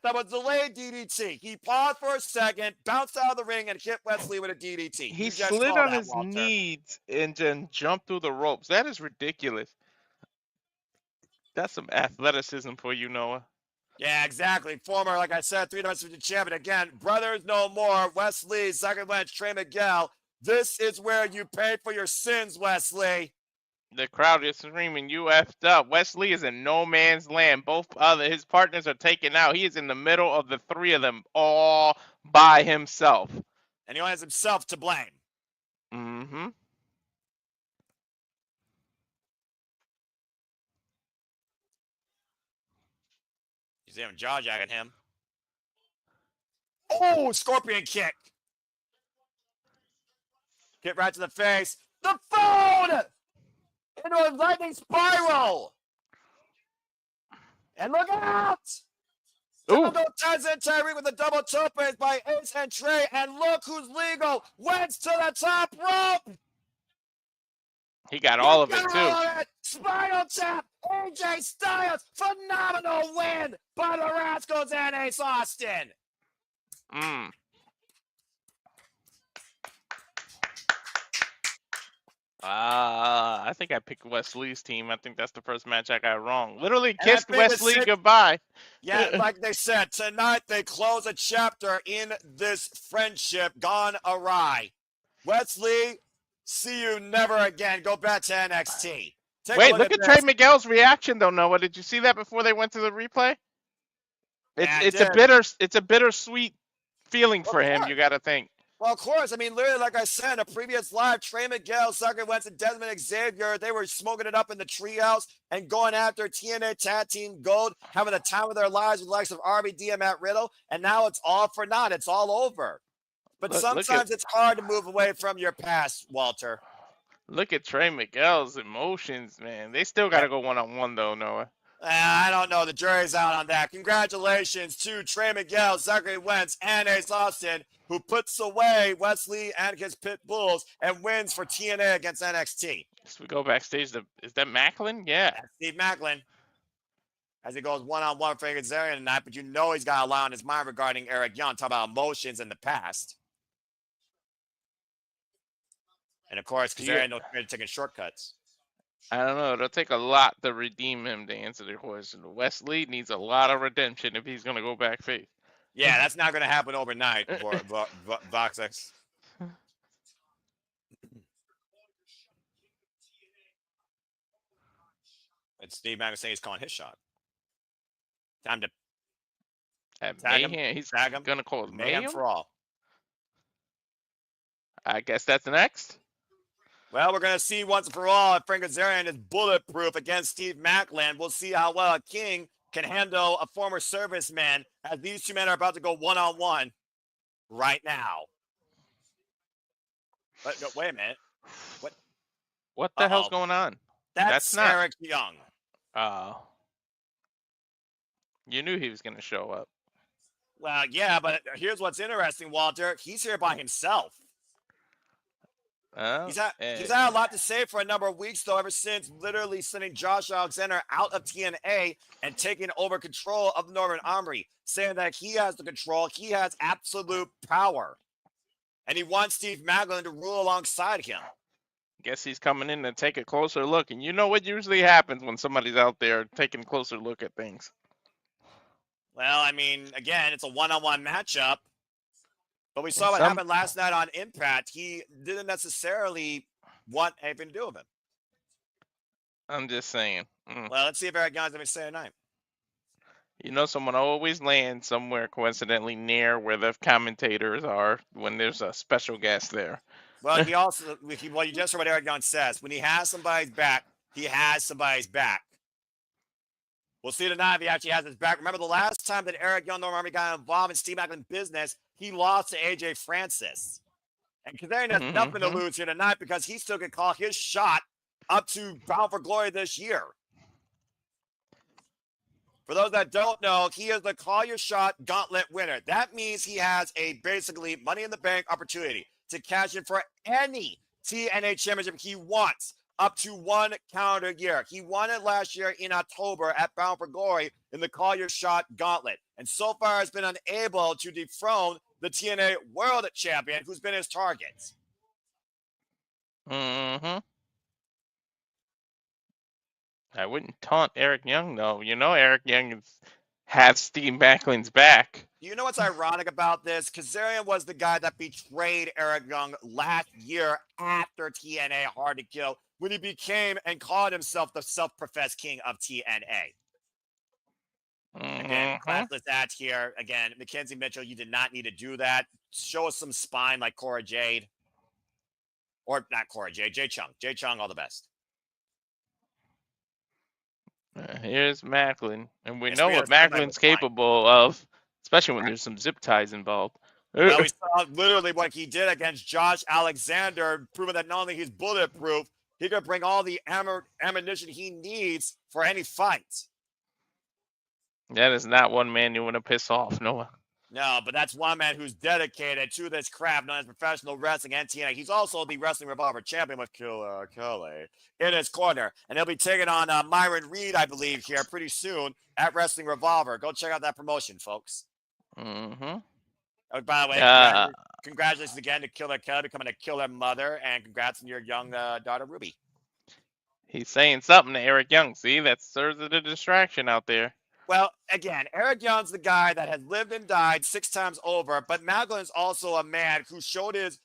B: that was delayed DDT. He paused for a second, bounced out of the ring, and hit Wesley with a DDT.
A: He slid on his knees and then jumped through the ropes. That is ridiculous. That's some athleticism for you, Noah.
B: Yeah, exactly. Former, like I said, 3-dimensional champion. Again, brothers no more. Wesley, second Lynch, Trey Miguel. This is where you pay for your sins, Wesley.
A: The crowd is screaming, "You effed up!" Wesley is in no man's land. Both his partners are taken out. He is in the middle of the three of them, all by himself.
B: And he only has himself to blame.
A: Mm-hmm.
B: He's even jaw-jacking him. Oh, scorpion kick. Get right to the face. The phone! Into a lightning spiral. And look out!
A: Ooh,
B: Tyson and Tyriek with a double topes by Ace and Trey. And look who's legal. Wentz to the top rope.
A: he got all of it too.
B: All of it. Spinal tap. AJ Styles. Phenomenal win by the Rascalz and Ace Austin.
A: I think I picked Wesley's team. I think that's the first match I got wrong. Literally
B: And I
A: kissed
B: think
A: Wesley
B: it's-
A: goodbye.
B: Yeah, like they said, tonight they close a chapter in this friendship gone awry. Wesley, see you never again. Go back to NXT.
A: Wait, look at Trey Miguel's reaction though, Noah. Did you see that before they went to the replay? It's a bittersweet feeling for him, you gotta think.
B: Well, of course. I mean, literally, like I said in a previous live, Trey Miguel, Sucker Wentz, and Desmond Xavier, they were smoking it up in the treehouse and going after TNA Tag Team Gold, having the time of their lives with the likes of RVD and Matt Riddle, and now it's all for naught. It's all over. But sometimes it's hard to move away from your past, Walter.
A: Look at Trey Miguel's emotions, man. They still got to go one-on-one, though, Noah.
B: I don't know. The jury's out on that. Congratulations to Trey Miguel, Zachary Wentz, and Ace Austin, who puts away Wesley and his Pit Bulls and wins for TNA against NXT.
A: So we go backstage. Is that Macklin? Yeah.
B: That's Steve Macklin. As he goes one-on-one for Kazarian tonight, but you know he's got a lot on his mind regarding Eric Young, talk about emotions in the past. And of course, Kazarian knows taking shortcuts.
A: I don't know. It'll take a lot to redeem him, to answer the question. Wesley needs a lot of redemption if he's going to go back face.
B: Yeah, that's not going to happen overnight for Voxx. And Steve Macklin saying he's calling his shot. Time to
A: tag him. He's going to call it Mayhem
B: for all.
A: I guess that's next.
B: Well, we're going to see once and for all if Frank Kazarian is bulletproof against Steve Macklin. We'll see how well King can handle a former serviceman as these two men are about to go one-on-one right now. But no, wait a minute.
A: What the hell's going on?
B: That's not Eric Young.
A: Oh. You knew he was going to show up.
B: Well, yeah, but here's what's interesting, Walter. He's here by himself. He's had a lot to say for a number of weeks, though, ever since literally sending Josh Alexander out of TNA and taking over control of the Northern Armory, saying that he has the control, he has absolute power, and he wants Steve Macklin to rule alongside him.
A: Guess he's coming in to take a closer look, and you know what usually happens when somebody's out there taking a closer look at things.
B: Well, I mean, again, it's a one-on-one matchup. But we saw what happened last night on Impact. He didn't necessarily want anything to do with him.
A: I'm just saying.
B: Well, let's see if Eric Young's going to say tonight.
A: You know, someone always lands somewhere coincidentally near where the commentators are when there's a special guest there.
B: Well, you just heard what Eric Young says. When he has somebody's back, he has somebody's back. We'll see tonight if he actually has his back. Remember the last time that Eric Young Northern Army got involved in Steve Macklin business, he lost to AJ Francis. And Kazarian has nothing to lose here tonight because he still can call his shot up to Bound for Glory this year. For those that don't know, he is the Call Your Shot Gauntlet winner. That means he has a basically Money in the Bank opportunity to cash in for any TNA championship he wants up to 1 calendar year. He won it last year in October at Bound for Glory in the Call Your Shot Gauntlet. And so far has been unable to dethrone the TNA World Champion, who's been his target.
A: I wouldn't taunt Eric Young, though. You know Eric Young is have Steve Macklin's back.
B: You know what's ironic about this? Kazarian was the guy that betrayed Eric Young last year after TNA Hard to Kill when he became and called himself the self-professed king of TNA. Again, classless ads here. Again, Mackenzie Mitchell, you did not need to do that. Show us some spine like Cora Jade. Or not Cora Jade, Jay Chung. Jay Chung, all the best.
A: Here's Macklin. And we
B: Yes,
A: know
B: we
A: what
B: understand that
A: Macklin's
B: was fine.
A: capable of, especially when there's some zip ties involved.
B: Well, we saw literally what he did against Josh Alexander, proving that not only he's bulletproof, he could bring all the ammunition he needs for any fight.
A: That is not one man you want to piss off, Noah.
B: No, but that's one man who's dedicated to this craft known as professional wrestling and TNA. He's also the Wrestling Revolver champion with Killer Kelly in his corner. And he'll be taking on Myron Reed, I believe, here pretty soon at Wrestling Revolver. Go check out that promotion, folks.
A: Mm-hmm.
B: Oh, by the way, congratulations again to Killer Kelly becoming a killer mother, and congrats on your young daughter, Ruby.
A: He's saying something to Eric Young. See, that serves as a distraction out there.
B: Well, again, Eric Young's the guy that has lived and died 6 times over, but Macklin's also a man who showed his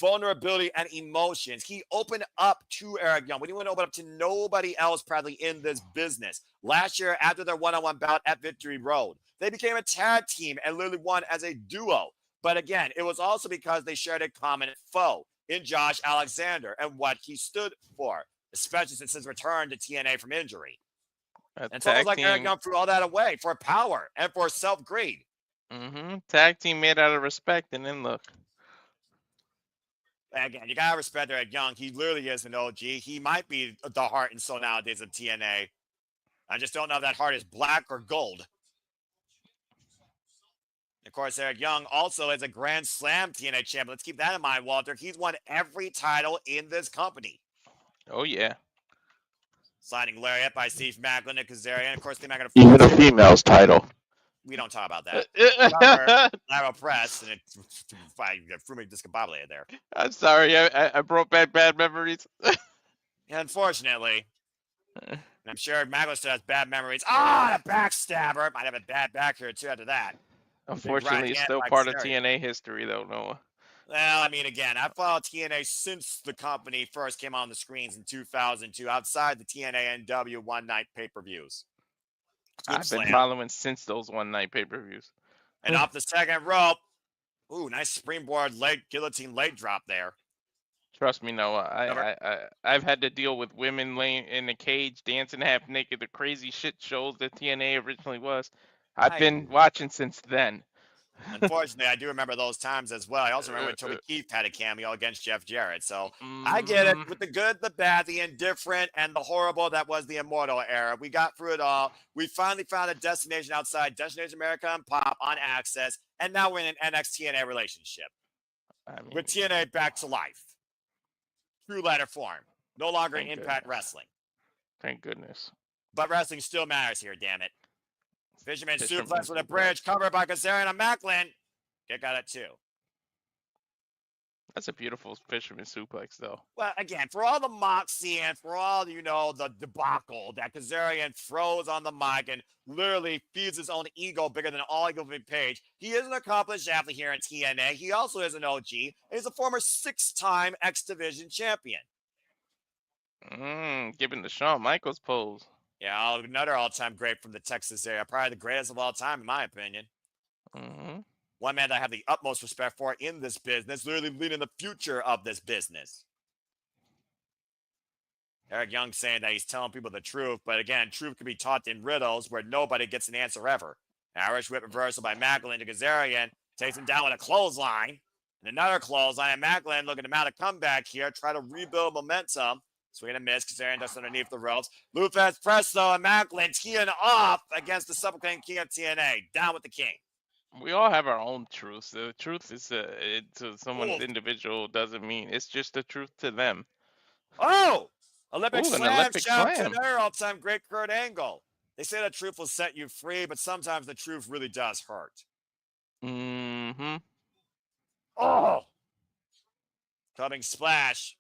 B: vulnerability and emotions. He opened up to Eric Young when he wouldn't open up to nobody else probably in this business. Last year, after their one-on-one bout at Victory Road, they became a tag team and literally won as a duo. But again, it was also because they shared a common foe in Josh Alexander and what he stood for, especially since his return to TNA from injury. And so it was like Eric Young threw all that away for power and for self-greed.
A: Tag team made out of respect, and then look.
B: Again, you gotta respect Eric Young. He literally is an OG. He might be the heart and soul nowadays of TNA. I just don't know if that heart is black or gold. Of course, Eric Young also is a Grand Slam TNA champion. Let's keep that in mind, Walter. He's won every title in this company.
A: Oh, yeah.
B: Signing Lariat by Steve Macklin and Kazarian. Of course, they're not going
A: to even a female's title.
B: We don't talk about that. Narrow press, and it threw me discombobulated there.
A: I'm sorry. I brought back bad memories.
B: Unfortunately. And I'm sure Macklin still has bad memories. The backstabber. Might have a bad back here, too, after that.
A: Unfortunately, it's still part of TNA history, though, Noah.
B: Well, I mean, again, I followed TNA since the company first came on the screens in 2002, outside the TNA NW one-night pay-per-views.
A: I've been following since those one-night pay-per-views.
B: And off the second rope. Ooh, nice springboard guillotine leg drop there.
A: Trust me, Noah. I've had to deal with women laying in a cage, dancing half naked, the crazy shit shows that TNA originally was. I've been watching since then.
B: Unfortunately, I do remember those times as well. I also remember when Toby Keith had a cameo against Jeff Jarrett. So I get it with the good, the bad, the indifferent, and the horrible that was the Immortal era. We got through it all. We finally found a destination outside Destination America and Pop on Access. And now we're in an NXT-TNA relationship. With TNA back to life. True letter form. No longer Impact Wrestling.
A: Thank goodness.
B: But wrestling still matters here, damn it. Fisherman suplex with a bridge covered by Kazarian and Macklin. Kick out at 2.
A: That's a beautiful fisherman suplex, though.
B: Well, again, for all the moxie and for all, the debacle that Kazarian throws on the mic and literally feeds his own ego bigger than all Eagle Page, he is an accomplished athlete here in TNA. He also is an OG. And he's a former 6-time X Division champion.
A: Given the Shawn Michaels pose.
B: Yeah, another all-time great from the Texas area. Probably the greatest of all time, in my opinion. One man that I have the utmost respect for in this business, literally leading the future of this business. Eric Young saying that he's telling people the truth, but again, truth can be taught in riddles where nobody gets an answer ever. Irish whip reversal by Macklin to Kazarian, takes him down with a clothesline. And another clothesline, and Macklin looking to mount a comeback here, try to rebuild momentum. Swing and a miss. Kazarian just underneath the ropes. Lufas Presto and Macklin teeing off against the Supplicant King of TNA. Down with the king.
A: We all have our own truths. The truth is to someone's individual doesn't mean it's just the truth to them.
B: Olympic Slam. Shout out to another all-time great Kurt Angle. They say the truth will set you free, but sometimes the truth really does hurt. Coming splash.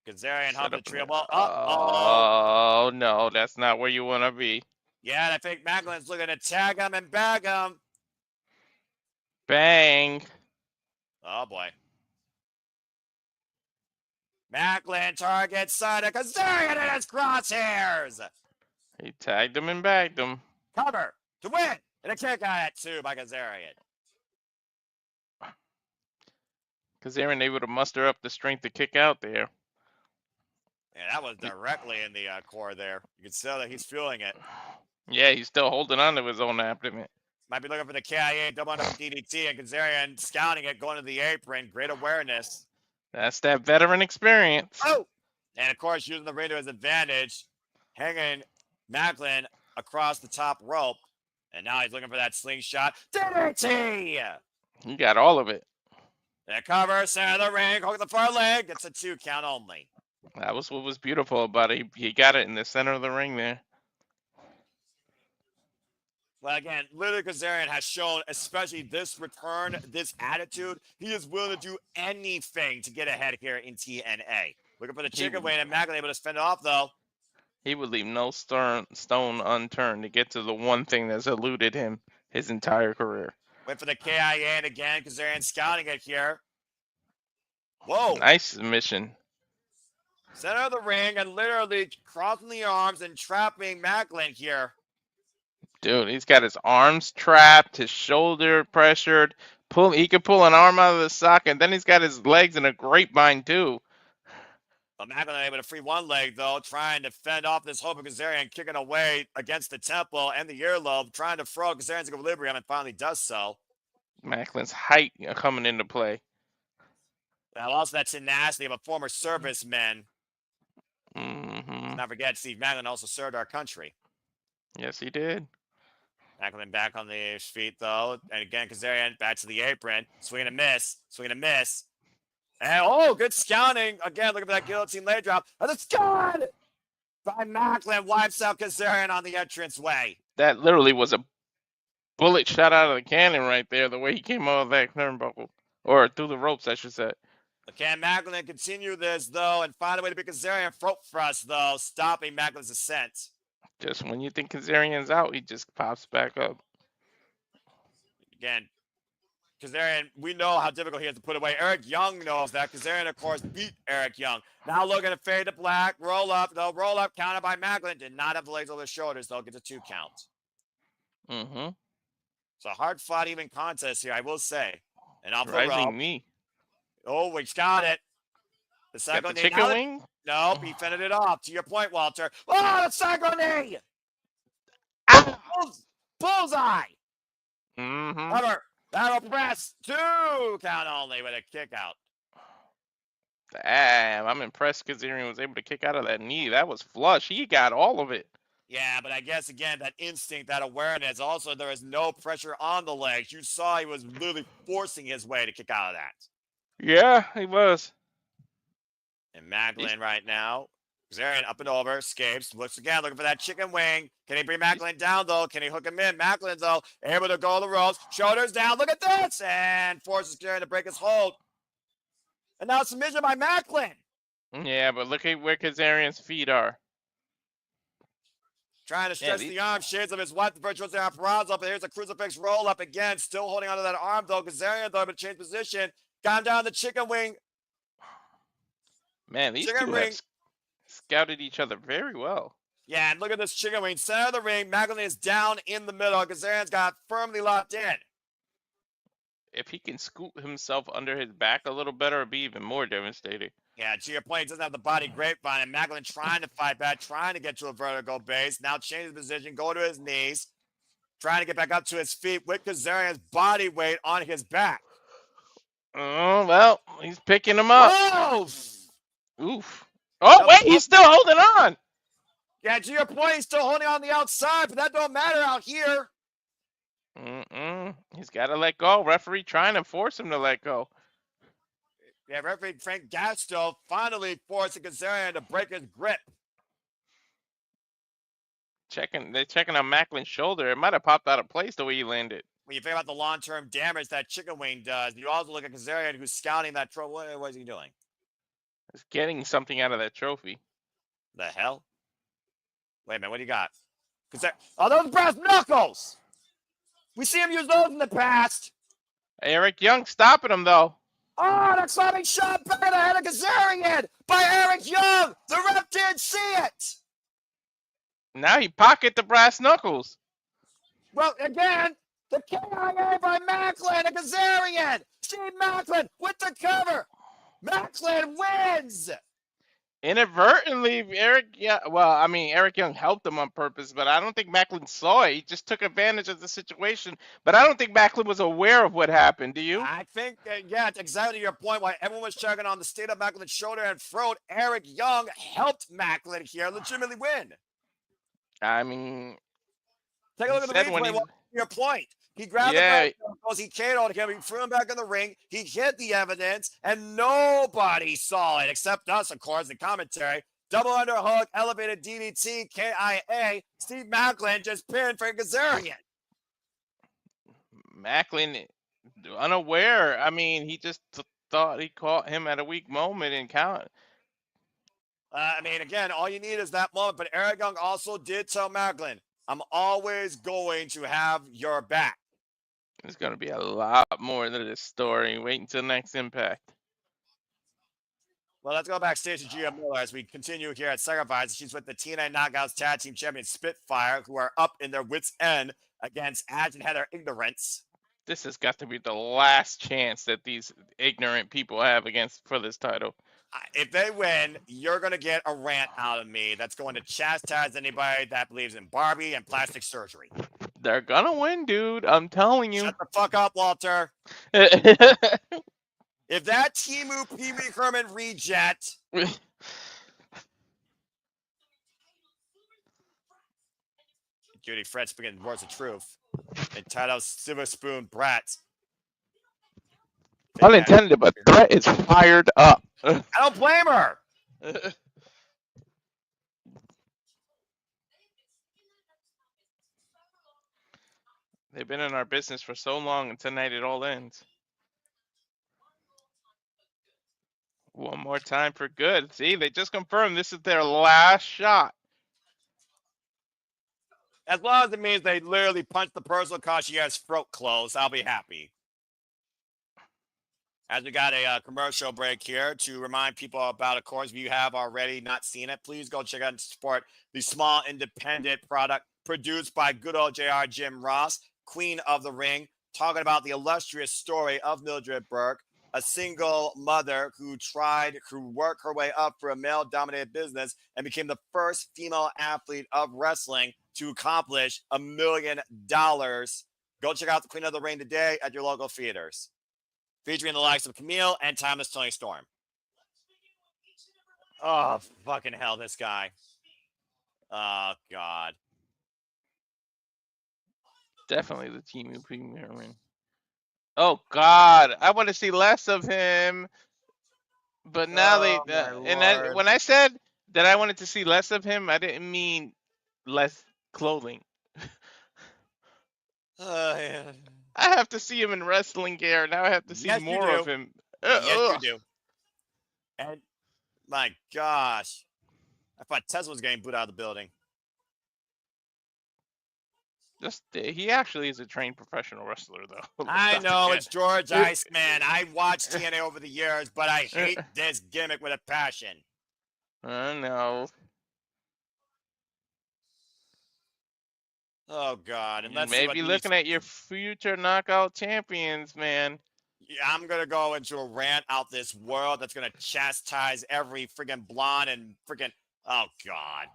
B: Kazarian hump the trio.
A: Oh, no, that's not where you want to be.
B: Yeah, and I think Macklin's looking to tag him and bag him.
A: Bang.
B: Oh, boy. Macklin targets Sada Kazarian in his crosshairs.
A: He tagged him and bagged him.
B: Cover to win. And a kick out at 2 by Kazarian.
A: Kazarian able to muster up the strength to kick out there.
B: Yeah, that was directly in the core there. You can tell that he's feeling it.
A: Yeah, he's still holding on to his own abdomen.
B: Might be looking for the KIA, double under DDT, and Kazarian scouting it, going to the apron. Great awareness.
A: That's that veteran experience.
B: Oh! And, of course, using the ring to his advantage, hanging Macklin across the top rope. And now he's looking for that slingshot. DDT!
A: He got all of it.
B: And cover, center of the ring, hook the far leg. It's a 2 count only.
A: That was what was beautiful about it. He got it in the center of the ring there.
B: Well, again, literally Kazarian has shown, especially this return, this attitude, he is willing to do anything to get ahead here in TNA. Looking for the chicken wing, and Macklin able to fend it off, though.
A: He would leave no stone unturned to get to the one thing that's eluded him his entire career.
B: Went for the KIA, and again, Kazarian scouting it here. Whoa.
A: Nice submission.
B: Center of the ring, and literally crossing the arms and trapping Macklin here.
A: Dude, he's got his arms trapped, his shoulder pressured. He could pull an arm out of the socket, and then he's got his legs in a grapevine too.
B: But Macklin able to free one leg, though, trying to fend off this hope of Kazarian, kicking away against the temple and the earlobe, trying to throw Kazarian's equilibrium, and finally does so.
A: Macklin's height coming into play.
B: Now, also that tenacity of a former serviceman.
A: Mm-hmm.
B: Not forget, Steve Macklin also served our country.
A: Yes, he did.
B: Macklin back on the feet, though. And again, Kazarian back to the apron. Swing and a miss. Swing and a miss. And, oh, good scouting. Again, looking for that guillotine leg drop. And it's gone! By Macklin, wipes out Kazarian on the entranceway.
A: That literally was a bullet shot out of the cannon right there, the way he came out of that turnbuckle. Or through the ropes, I should say.
B: Can Macklin continue this, though, and find a way to beat Kazarian? Throat thrust, though, stopping Macklin's ascent.
A: Just when you think Kazarian's out, he just pops back up.
B: Again, Kazarian, we know how difficult he is to put away. Eric Young knows that. Kazarian, of course, beat Eric Young. Now looking to fade to black. Roll up, though. Roll up, counted by Macklin. Did not have the legs over his shoulders, though. Gets a 2 count.
A: Mm-hmm.
B: It's a hard-fought, even contest here, I will say. And off the
A: Rising
B: rope.
A: knee.
B: Oh, he's got it. The
A: Got
B: second
A: the
B: knee.
A: chicken wing?
B: Nope, he fended it off. To your point, Walter. Oh, the second knee!
A: Ah!
B: Bullseye!
A: Mm-hmm.
B: Cover. That'll press. 2 count only with a kick out.
A: Damn, I'm impressed Kazarian was able to kick out of that knee. That was flush. He got all of it.
B: Yeah, but I guess, again, that instinct, that awareness. Also, there is no pressure on the legs. You saw he was literally forcing his way to kick out of that.
A: Yeah, he was.
B: And Macklin right now. Kazarian up and over, escapes, looks again, looking for that chicken wing. Can he bring Macklin down, though? Can he hook him in? Macklin, though, able to go the ropes, shoulders down. Look at this! And forces Kazarian to break his hold. And now submission by Macklin.
A: Yeah, but look at where Kazarian's feet are.
B: Trying to stretch the arm, shades of his wife, the virtual Alfarazzo, but here's a crucifix roll up again, still holding onto that arm, though. Kazarian, though, able to change position. Gone down the chicken wing.
A: Man, these two have scouted each other very well.
B: Yeah, and look at this chicken wing. Center of the ring. Macklin is down in the middle. Kazarian's got firmly locked in.
A: If he can scoot himself under his back a little better, it'd be even more devastating.
B: Yeah, to your point, he doesn't have the body grapevine. And Macklin trying to fight back, trying to get to a vertical base. Now change his position, go to his knees. Trying to get back up to his feet with Kazarian's body weight on his back.
A: Oh, well, he's picking him up.
B: Whoa!
A: Oof. Oh, wait, he's still holding on.
B: Yeah, to your point, he's still holding on the outside, but that don't matter out here.
A: He's got to let go. Referee trying to force him to let go.
B: Yeah, referee Frank Gasto finally forcing Kazarian to break his grip.
A: They're checking on Macklin's shoulder. It might have popped out of place the way he landed.
B: When you think about the long-term damage that chicken wing does, you also look at Kazarian, who's scouting that trophy. What is he doing?
A: He's getting something out of that trophy.
B: The hell? Wait a minute, what do you got? Because those brass knuckles. We see him use those in the past.
A: Eric Young stopping him, though.
B: Oh, that's slamming shot back of the head of Kazarian by Eric Young. The ref did see it.
A: Now he pocket the brass knuckles.
B: Well, again, the KIA by Macklin and Kazarian. Steve Macklin with the cover. Macklin wins.
A: Inadvertently, Eric Young helped him on purpose, but I don't think Macklin saw it. He just took advantage of the situation. But I don't think Macklin was aware of what happened. Do you?
B: I think, it's exactly your point. Why everyone was checking on the state of Macklin's shoulder and throat. Eric Young helped Macklin here legitimately win.
A: I mean,
B: take a look at the replay. Your point. He grabbed the knuckles, he KO'd him, he threw him back in the ring, he hid the evidence, and nobody saw it except us, of course, the commentary. Double underhook, elevated DDT, KIA. Steve Macklin just pinned for Kazarian.
A: Macklin, unaware. I mean, he just thought he caught him at a weak moment and count.
B: Again, all you need is that moment. But Eric Young also did tell Macklin, I'm always going to have your back.
A: There's going to be a lot more to this story. Wait until next Impact.
B: Well, let's go backstage to Gia Miller as we continue here at Sacrifice. She's with the TNA Knockouts Tag Team Champion Spitfire, who are up in their wits' end against Ash and Heather Ignorance.
A: This has got to be the last chance that these ignorant people have for this title.
B: If they win, you're going to get a rant out of me that's going to chastise anybody that believes in Barbie and plastic surgery.
A: They're going to win, dude. I'm telling you.
B: Shut the fuck up, Walter. If that Timu Pee Wee Herman reject Judy Fred speaking words of truth entitled Silver Spoon Brats.
A: Unintended, but Threat is fired up.
B: I don't blame her.
A: They've been in our business for so long, and tonight it all ends. One more time for good. See, they just confirmed this is their last shot.
B: As long as it means they literally punched the personal concierge's throat closed, I'll be happy. As we got a commercial break here to remind people about, of course, if you have already not seen it, please go check out and support the small independent product produced by good old JR Jim Ross, Queen of the Ring, talking about the illustrious story of Mildred Burke, a single mother who tried to work her way up for a male-dominated business and became the first female athlete of wrestling to accomplish $1 million. Go check out the Queen of the Ring today at your local theaters. Featuring the likes of Camille and Timeless Tony Storm. Oh, fucking hell, this guy. Oh, God.
A: Definitely the team of Premier win. Oh, God. I want to see less of him. But now when I said that I wanted to see less of him, I didn't mean less clothing.
B: Yeah.
A: I have to see him in wrestling gear. Now I have to see more of him.
B: Yes, you do. And my gosh. I thought Tessa was getting booed out of the building.
A: He actually is a trained professional wrestler, though.
B: I know, it's George Iceman. I watched TNA over the years, but I hate this gimmick with a passion.
A: I know.
B: Oh, God. And
A: you may be looking at your future knockout champions, man.
B: Yeah, I'm going to go into a rant out this world that's going to chastise every friggin' blonde and friggin'... Oh, God.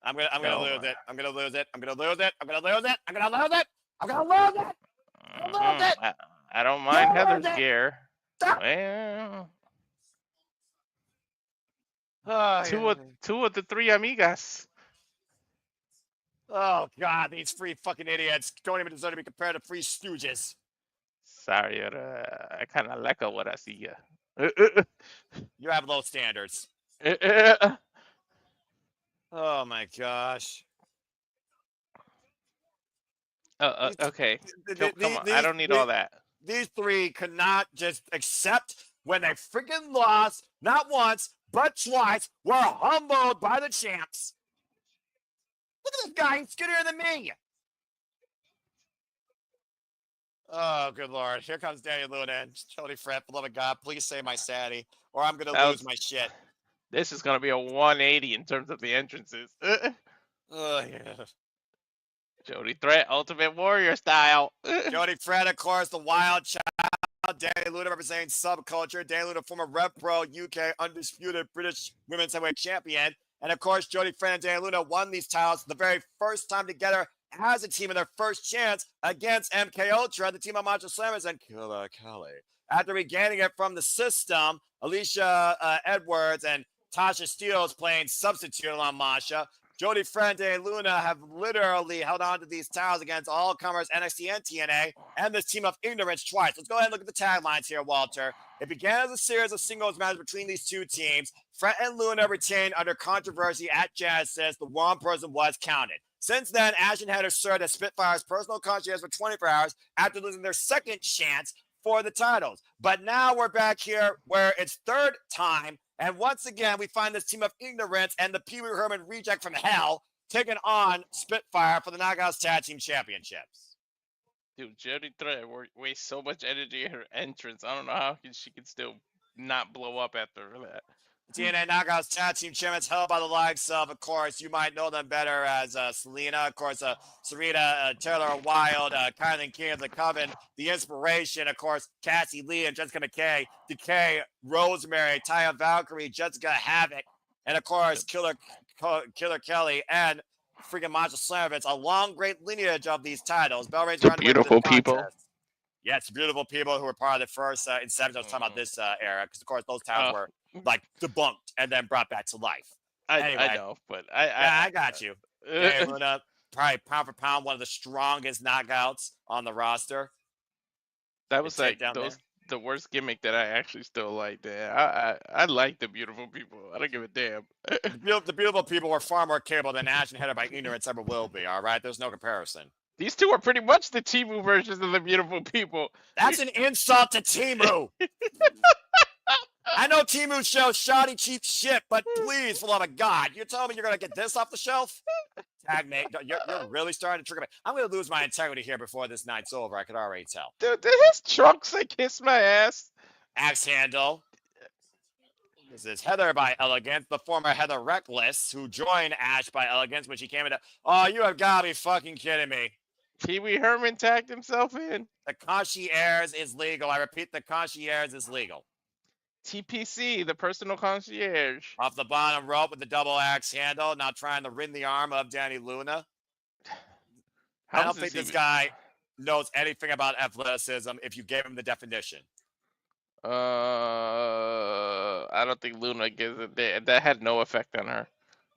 B: I'm gonna lose it. I'm gonna lose it. I'm gonna lose it. I'm gonna lose it. I'm gonna lose it. I'm gonna lose it. I'm gonna lose it.
A: I don't mind Heather's gear. Well, two of the three amigas.
B: Oh God, these free fucking idiots don't even deserve to be compared to free stooges.
A: Sorry, I kind of like what I see ya.
B: You have low standards. Oh my gosh.
A: Okay. Come on. I don't need all that.
B: These three could not just accept when they freaking lost, not once, but twice, were humbled by the champs. Look at this guy. He's skinnier than me. Oh, good Lord. Here comes Danny Luna and Jody Fred. Beloved God, please save my sanity, or I'm going to lose my shit.
A: This is going to be a 180 in terms of the entrances.
B: Oh, yeah.
A: Jody Threat, Ultimate Warrior style.
B: Jody Fred, of course, the wild child. Danny Luna representing subculture. Danny Luna, former Rev Pro UK undisputed British Women's Heavyweight Champion. And of course, Jody Fred and Danny Luna won these titles the very first time together as a team in their first chance against MK Ultra, the team of Masha Slammers and Killer Kelly. After regaining it from the system, Alicia Edwards and Tasha Steelz playing substitute on Masha. Jody Fred and Danny Luna have literally held on to these titles against all comers NXT and TNA and this team of ignorance twice. Let's go ahead and look at the taglines here, Walter. It began as a series of singles matches between these two teams. Fred and Luna retained under controversy at Genesis. The one person was counted. Since then, Ash and Heather served as Spitfire's personal concierge for 24 hours after losing their second chance for the titles. But now we're back here where it's third time. And once again, we find this team of ignorance and the Pee Wee Herman reject from hell taking on Spitfire for the Knockouts Tag Team Championships.
A: Dude, Jody Threat wastes so much energy in her entrance. I don't know how she can still not blow up after that.
B: TNA Knockouts Tag Team Champions held by the likes of course, you might know them better as Selena, of course, Serena, Taylor Wilde, Kylan King of the Coven, The Inspiration, of course, Cassie Lee and Jessica McKay, Decay, Rosemary, Taya Valkyrie, Jessica Havoc, and of course, Killer Kelly and freaking Masha Slamovich, a long, great lineage of these titles. Bell Rings around
A: beautiful people.
B: Yes, beautiful people who were part of the first inception. I was talking about this era because, of course, those titles were like debunked and then brought back to life. Anyway,
A: I know, but
B: I got you. Hey, Luna, probably pound for pound, one of the strongest knockouts on the roster.
A: That was like the worst gimmick that I actually still like. I like the beautiful people. I don't give a damn.
B: The beautiful people were far more capable than Ash and Heather by ignorance ever will be. All right, there's no comparison.
A: These two are pretty much the Timu versions of the beautiful people.
B: That's an insult to Timu. I know Timu shows shoddy, cheap shit, but please, for the love of God, you're telling me you're going to get this off the shelf? Tag mate, you're really starting to trigger me. I'm going to lose my integrity here before this night's over. I could already tell.
A: Dude, did his trunks say kiss my ass?
B: Axe handle. This is Heather by Elegance, the former Heather Reckless, who joined Ash by Elegance when she came into. Oh, you have got to be fucking kidding me.
A: Pee Wee Herman tagged himself in.
B: The concierge is legal. I repeat, the concierge is legal.
A: TPC, the personal concierge.
B: Off the bottom rope with the double axe handle, now trying to wring the arm of Danny Luna. I don't think this guy knows anything about athleticism if you gave him the definition.
A: I don't think Luna gives it. That had no effect on her.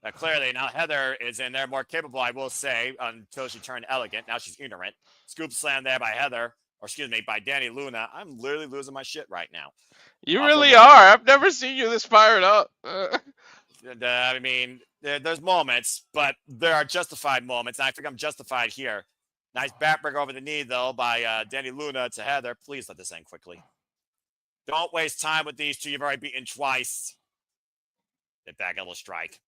B: Now, clearly, now Heather is in there more capable, I will say, until she turned elegant. Now she's ignorant. Scoop slam there by Heather, or excuse me, by Danny Luna. I'm literally losing my shit right now.
A: You really are. I've never seen you this fired up.
B: I mean, there's moments, but there are justified moments, and I think I'm justified here. Nice backbreaker over the knee, though, by Danny Luna to Heather. Please let this end quickly. Don't waste time with these two. You've already beaten twice. Get back, elbow strike.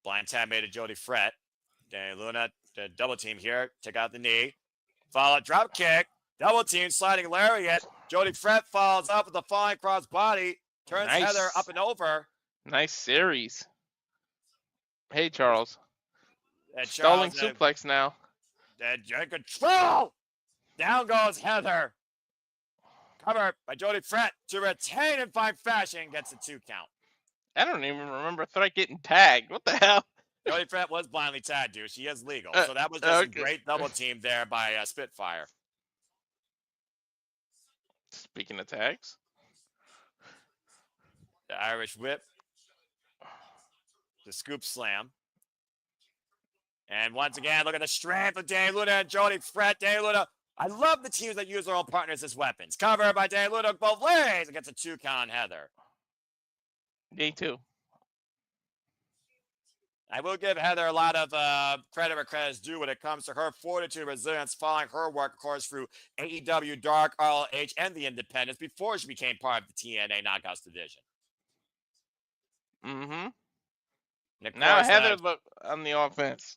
B: Blind tap made to Jody Fret. Danny Luna, double team here. Take out the knee. Follow drop kick. Double team, sliding lariat. Jody Fret falls up with the falling cross body. Turns Heather up and over.
A: Nice series. Hey, Charles. Stalling suplex now.
B: Control! Down goes Heather. Covered by Jody Fret to retain in fine fashion. Gets a 2 count.
A: I don't even remember Threat getting tagged. What the hell?
B: Jody Fret was blindly tagged, dude. She is legal. So that was just a great double team there by Spitfire.
A: Speaking of tags.
B: The Irish whip. The scoop slam. And once again, look at the strength of Danny Luna and Jody Fret. Danny Luna. I love the teams that use their own partners as weapons. Covered by Danny Luna both ways. It gets a 2 count on Heather.
A: Me too.
B: I will give Heather a lot of credit where credit is due when it comes to her fortitude and resilience following her work, of course, through AEW, Dark, ROH, and the Independents before she became part of the TNA Knockouts division.
A: Now Heather look on the offense.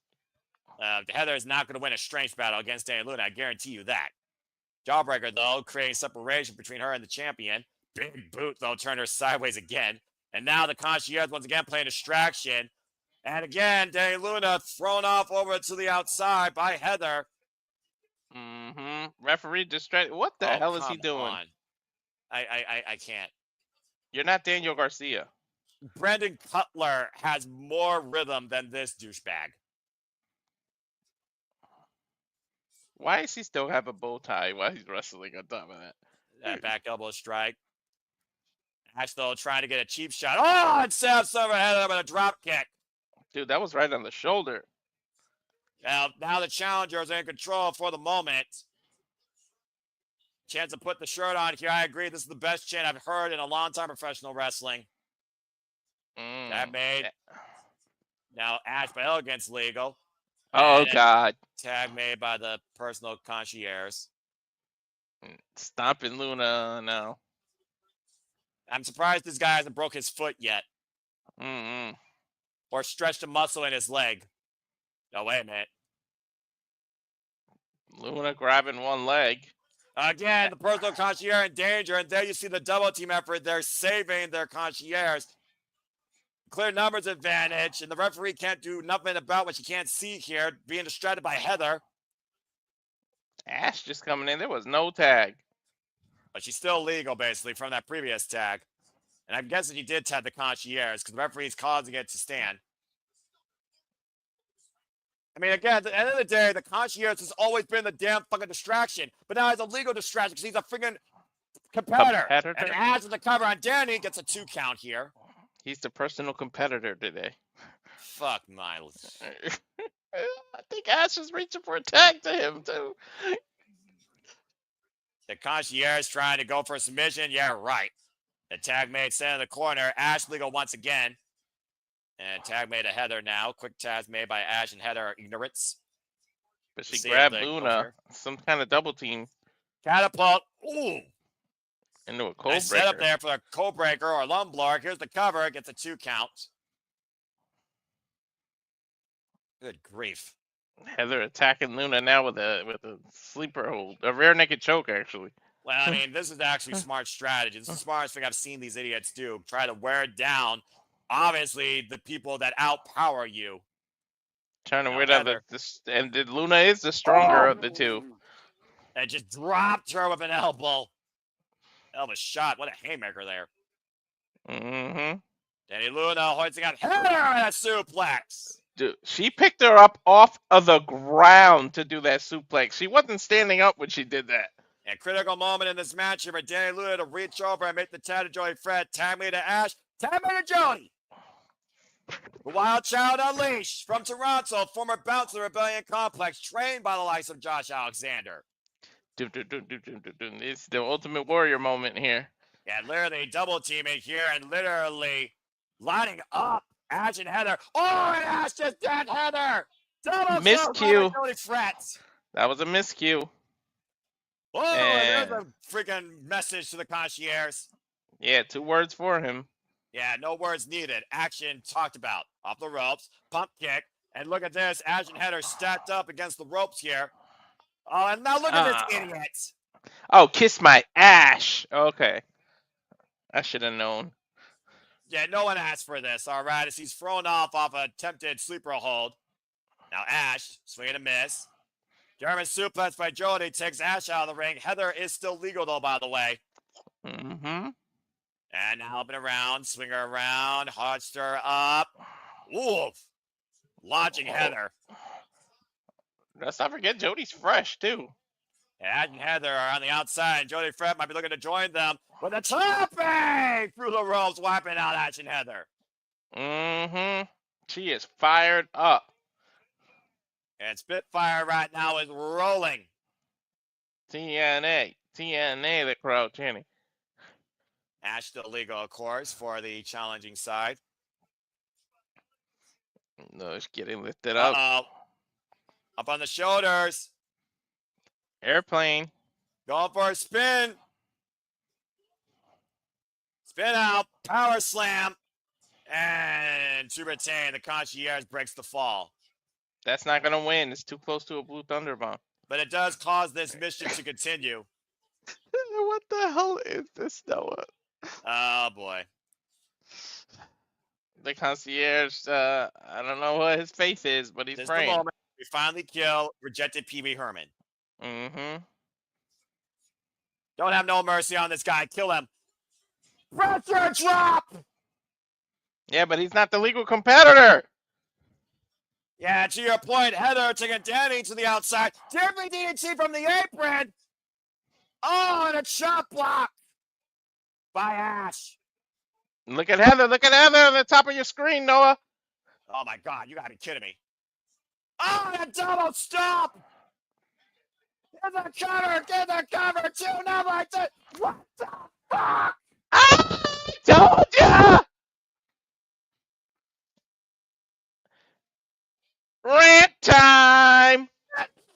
B: Heather is not going to win a strength battle against Dani Luna. I guarantee you that. Jawbreaker, though, creating separation between her and the champion. Big boot, though, turned her sideways again. And now the Concierge once again playing distraction. And again, Dani Luna thrown off over to the outside by Heather.
A: Referee distracted. What the hell is he doing?
B: On. I can't.
A: You're not Daniel Garcia.
B: Brandon Cutler has more rhythm than this douchebag.
A: Why does he still have a bow tie while he's wrestling on top of that?
B: That back elbow strike. Ash, though, trying to get a cheap shot. Oh, and Steph's over Heather with a drop kick.
A: Dude, that was right on the shoulder.
B: Now the challengers are in control for the moment. Chance to put the shirt on here. I agree. This is the best chant I've heard in a long time professional wrestling. That made. Now Ash by Elegance legal.
A: Oh, God.
B: Tag made by the personal concierge.
A: Stomping Luna, no.
B: I'm surprised this guy hasn't broke his foot yet. Or stretched a muscle in his leg. No, wait a minute.
A: Luna grabbing one leg.
B: Again, the personal concierge in danger. And there you see the double team effort. They're saving their concierge. Clear numbers advantage. And the referee can't do nothing about what she can't see here. Being distracted by Heather.
A: Ash just coming in. There was no tag.
B: But she's still legal, basically, from that previous tag. And I'm guessing he did tag the concierge because the referee's causing it to stand. I mean, again, at the end of the day, the concierge has always been the damn fucking distraction. But now he's a legal distraction because he's a freaking competitor. And Ash with the cover on Dani gets a 2 count here.
A: He's the personal competitor today.
B: Fuck my.
A: I think Ash is reaching for a tag to him, too.
B: The concierge trying to go for a submission. Yeah, right. The tag made center in the corner. Ash legal once again. And tag made to Heather now. Quick tag made by Ash and Heather ignorance.
A: But she grabbed Luna. Some kind of double team.
B: Catapult. Ooh.
A: Into a cold breaker.
B: Set up there for a cold breaker or lumbar. Here's the cover. Gets a 2 count. Good grief.
A: Heather attacking Luna now with a sleeper hold. A rear naked choke, actually.
B: Well, I mean, this is actually smart strategy. This is the smartest thing I've seen these idiots do. Try to wear it down. Obviously, the people that outpower you.
A: Trying to wear down and Luna is the stronger of the two.
B: And just dropped her with an elbow. Elbow shot. What a haymaker there. Dani Luna hoisting out Heather and a suplex.
A: Dude, she picked her up off of the ground to do that suplex. She wasn't standing up when she did that.
B: A critical moment in this match here for Dani Luna to reach over and make the tag to Jody Fred. Tag me to Ash. Tag me to Jody. The Wild Child Unleashed from Toronto, former bouncer of the Rebellion Complex, trained by the likes of Josh Alexander.
A: It's the Ultimate Warrior moment here.
B: Yeah, literally double teaming here and literally lining up Ash and Heather. Oh, and Ash just dead Heather. Double
A: miscue.
B: That
A: was a miscue.
B: Oh, and there's a freaking message to the concierge.
A: Yeah, 2 words for him.
B: Yeah, no words needed. Action talked about. Off the ropes, pump kick, and look at this. Ash and Heather stacked up against the ropes here. Oh, and now look at this idiot.
A: Oh, kiss my Ash. Okay. I should have known.
B: Yeah, no one asked for this, all right, as he's thrown off a attempted sleeper hold. Now Ash, swing and a miss. German suplex by Jody takes Ash out of the ring. Heather is still legal, though, by the way. And now up and around, swing her around, hard stir up. Oof. Launching Heather.
A: Let's not forget Jody's fresh, too.
B: Ash and Heather are on the outside, and Jody Fred might be looking to join them with a topping through the ropes, wiping out Ash and Heather.
A: She is fired up.
B: And Spitfire right now is rolling.
A: TNA, the crowd chanting.
B: Ash still legal, of course, for the challenging side.
A: No, it's getting lifted up.
B: Up on the shoulders.
A: Airplane.
B: Going for a spin. Spin out. Power slam. And to retain, the concierge breaks the fall.
A: That's not gonna win. It's too close to a Blue Thunder Bomb.
B: But it does cause this mission to continue.
A: What the hell is this, Noah?
B: Oh, boy.
A: The concierge, I don't know what his faith is, but he's
B: This is the
A: praying.
B: moment we finally kill rejected Pee Wee Herman.
A: Mm-hmm.
B: Don't have no mercy on this guy. Kill him. Pressure drop!
A: Yeah, but he's not the legal competitor.
B: Yeah, to your point, Heather taking Danny to the outside. Different DDT from the apron. Oh, and a chop block by Ash.
A: Look at Heather. Look at Heather on the top of your screen, Noah.
B: Oh, my God. You got to be kidding me. Oh, and a double stop. Get the cover. Get the cover. 2 now like that. What the fuck?
A: I told ya! Rant time!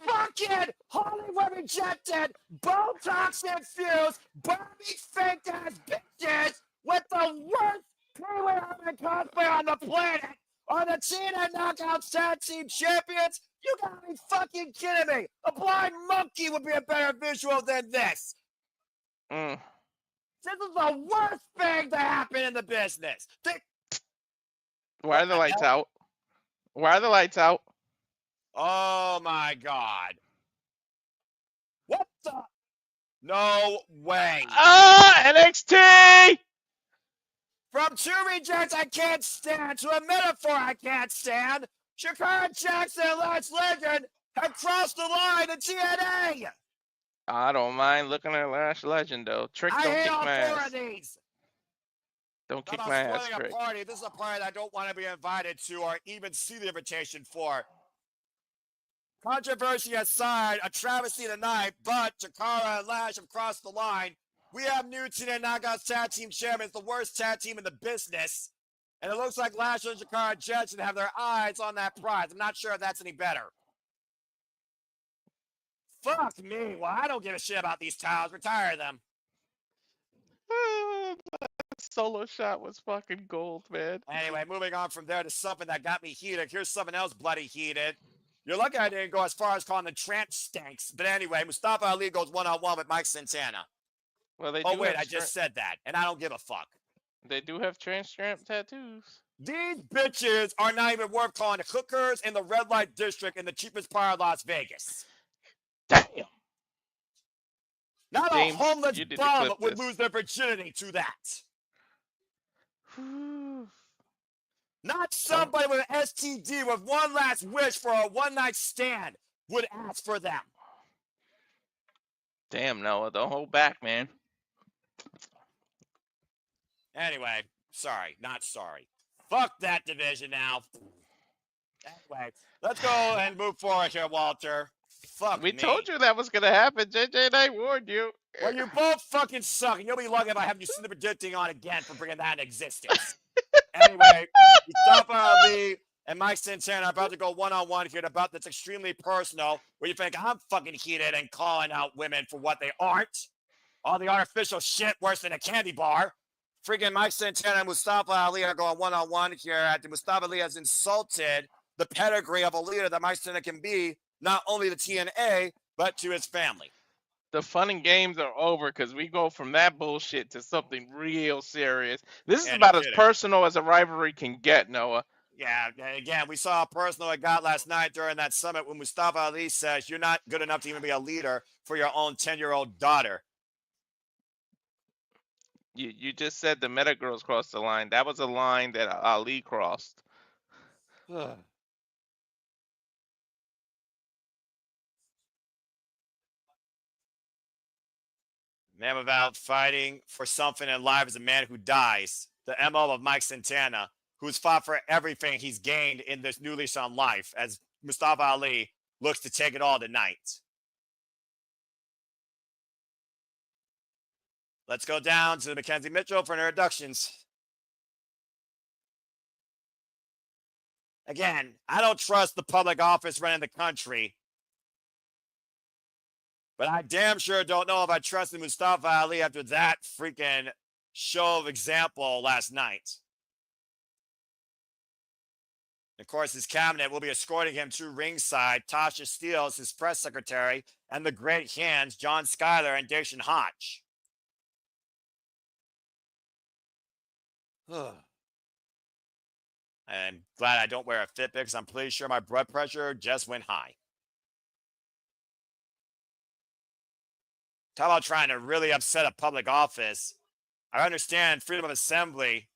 B: Fucking Hollywood rejected, Botox infused, Barbie fake ass bitches with the worst Pee-wee Herman cosplay on the planet are the TNA Knockouts Tag Team Champions? You gotta be fucking kidding me! A blind monkey would be a better visual than this!
A: Mm.
B: This is the worst thing to happen in the business!
A: Why are the lights out? Why are the lights out?
B: Oh my God. What the? No way.
A: NXT!
B: From 2 rejects I can't stand to a metaphor I can't stand, Shakara Jackson and Last Legend have crossed the line in TNA.
A: I don't mind looking at Last Legend, though. Trick,
B: I
A: don't
B: hate
A: kick
B: all
A: my
B: 4
A: ass.
B: of these.
A: Don't kick
B: I'm
A: my ass,
B: spoiling
A: Trick.
B: a party. This is a party I don't want to be invited to or even see the invitation for. Controversy aside, a travesty tonight, but Chikara and Lash have crossed the line. We have new TNA Knockouts Tag Team Champions, the worst tag team in the business. And it looks like Lash and Chikara Jackson have their eyes on that prize. I'm not sure if that's any better. Fuck me. Well, I don't give a shit about these towels. Retire them.
A: That solo shot was fucking gold, man.
B: Anyway, moving on from there to something that got me heated. Here's something else bloody heated. You're lucky I didn't go as far as calling the Trant Stanks. But anyway, Mustafa Ali goes one-on-one with Mike Santana.
A: Well, they
B: Oh,
A: do
B: wait,
A: have
B: I just said that, and I don't give a fuck.
A: They do have trans-strap tattoos.
B: These bitches are not even worth calling the hookers in the red light district in the cheapest part of Las Vegas.
A: Damn.
B: Not
A: James,
B: a homeless
A: you need to
B: bum
A: clip
B: would
A: this.
B: lose their virginity to that. Not somebody with an STD with one last wish for a one-night stand would ask for them.
A: Damn, Noah, don't hold back, man.
B: Anyway, sorry, not sorry. Fuck that division now. Anyway, let's go and move forward here, Walter. Fuck
A: We
B: me.
A: told you that was gonna happen. JJ and I warned you.
B: Well, you both fucking suck, and you'll be lucky if I have you seen the predicting on again for bringing that into existence. Anyway, Mustafa Ali and Mike Santana are about to go one-on-one here about that's extremely personal, where you think I'm fucking heated and calling out women for what they aren't. All the artificial shit worse than a candy bar. Freaking Mike Santana and Mustafa Ali are going one-on-one here after Mustafa Ali has insulted the pedigree of a leader that Mike Santana can be, not only to TNA, but to his family.
A: The fun and games are over because we go from that bullshit to something real serious. This is about as personal as a rivalry can get, Noah.
B: Yeah, again, we saw how personal it got last night during that summit when Mustafa Ali says you're not good enough to even be a leader for your own 10-year-old daughter.
A: You just said the meta girls crossed the line. That was a line that Ali crossed.
B: Man without fighting for something in life is a man who dies. The MO of Mike Santana, who's fought for everything he's gained in this new lease on life, as Mustafa Ali looks to take it all tonight. Let's go down to Mackenzie Mitchell for introductions. Again, I don't trust the public office running the country. But I damn sure don't know if I trusted Mustafa Ali after that freaking show of example last night. course, his cabinet will be escorting him to ringside. Tasha Steelz, his press secretary, and the great hands, John Schuyler and Dacian Hodge. I'm glad I don't wear a Fitbit because I'm pretty sure my blood pressure just went high. Talk about trying to really upset a public office. I understand freedom of assembly,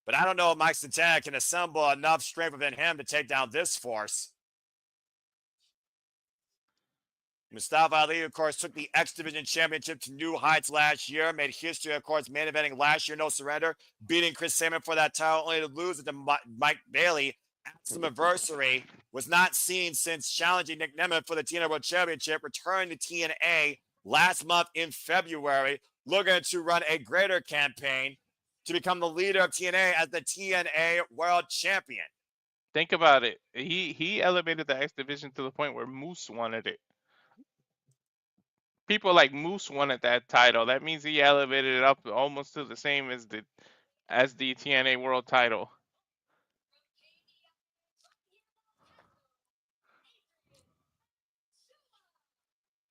B: but I don't know if Mike Santana can assemble enough strength within him to take down this force. Mustafa Ali, of course, took the X Division Championship to new heights last year, made history, of course, main eventing last year, no surrender, beating Chris Sabin for that title, only to lose it to Mike Bailey at Slammiversary. Was not seen since challenging Nick Nemeth for the TNA World Championship, returned to TNA last month in February, looking to run a greater campaign to become the leader of TNA as the TNA World Champion.
A: Think about it. He elevated the X Division to the point where Moose wanted it. People like Moose wanted that title. That means he elevated it up almost to the same as the TNA World title.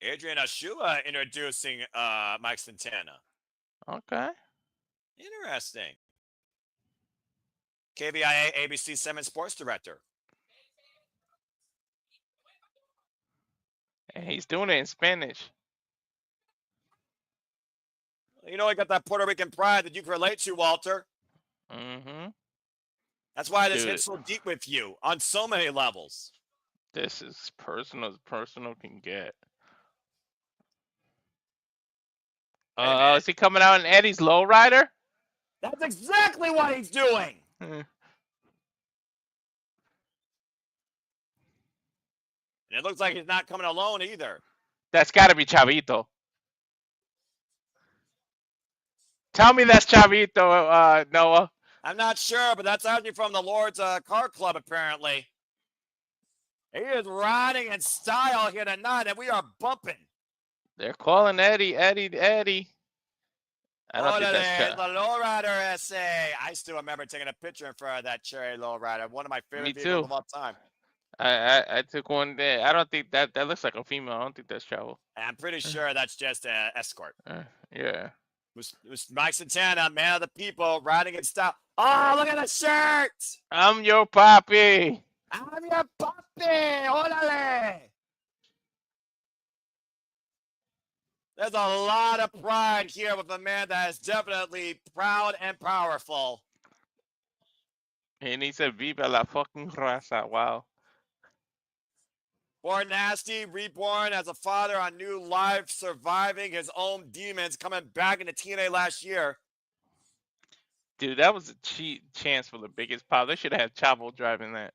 B: Adrian Ashua introducing Mike Santana.
A: Okay.
B: Interesting. KVIA ABC 7 Sports Director.
A: And he's doing it in Spanish.
B: You know, he got that Puerto Rican pride that you can relate to, Walter.
A: Mm-hmm.
B: That's why this hits so deep with you on so many levels.
A: This is personal as personal can get. Is he coming out in Eddie's lowrider?
B: That's exactly what he's doing. And it looks like he's not coming alone either.
A: That's got to be Chavito. Tell me that's Chavito, Noah.
B: I'm not sure, but that's actually from the Lord's Car Club, apparently. He is riding in style here tonight, and we are bumping.
A: They're calling Eddie. I don't think that's
B: the lowrider SA. I still remember taking a picture in front of that cherry lowrider. One of my favorite vehicles of all time.
A: I took one there. I don't think that looks like a female. I don't think that's Chavo.
B: I'm pretty sure that's just an escort.
A: Yeah.
B: Was Mike Santana, man of the people, riding in style. Oh, look at the shirt!
A: I'm your papi.
B: I'm your papi! Órale! There's a lot of pride here with a man that is definitely proud and powerful.
A: And he said, Viva la fucking raza. Wow.
B: Born nasty, reborn as a father on new life, surviving his own demons, coming back into TNA last year.
A: Dude, that was a cheap chance for the biggest pile. They should have had Chavo driving that.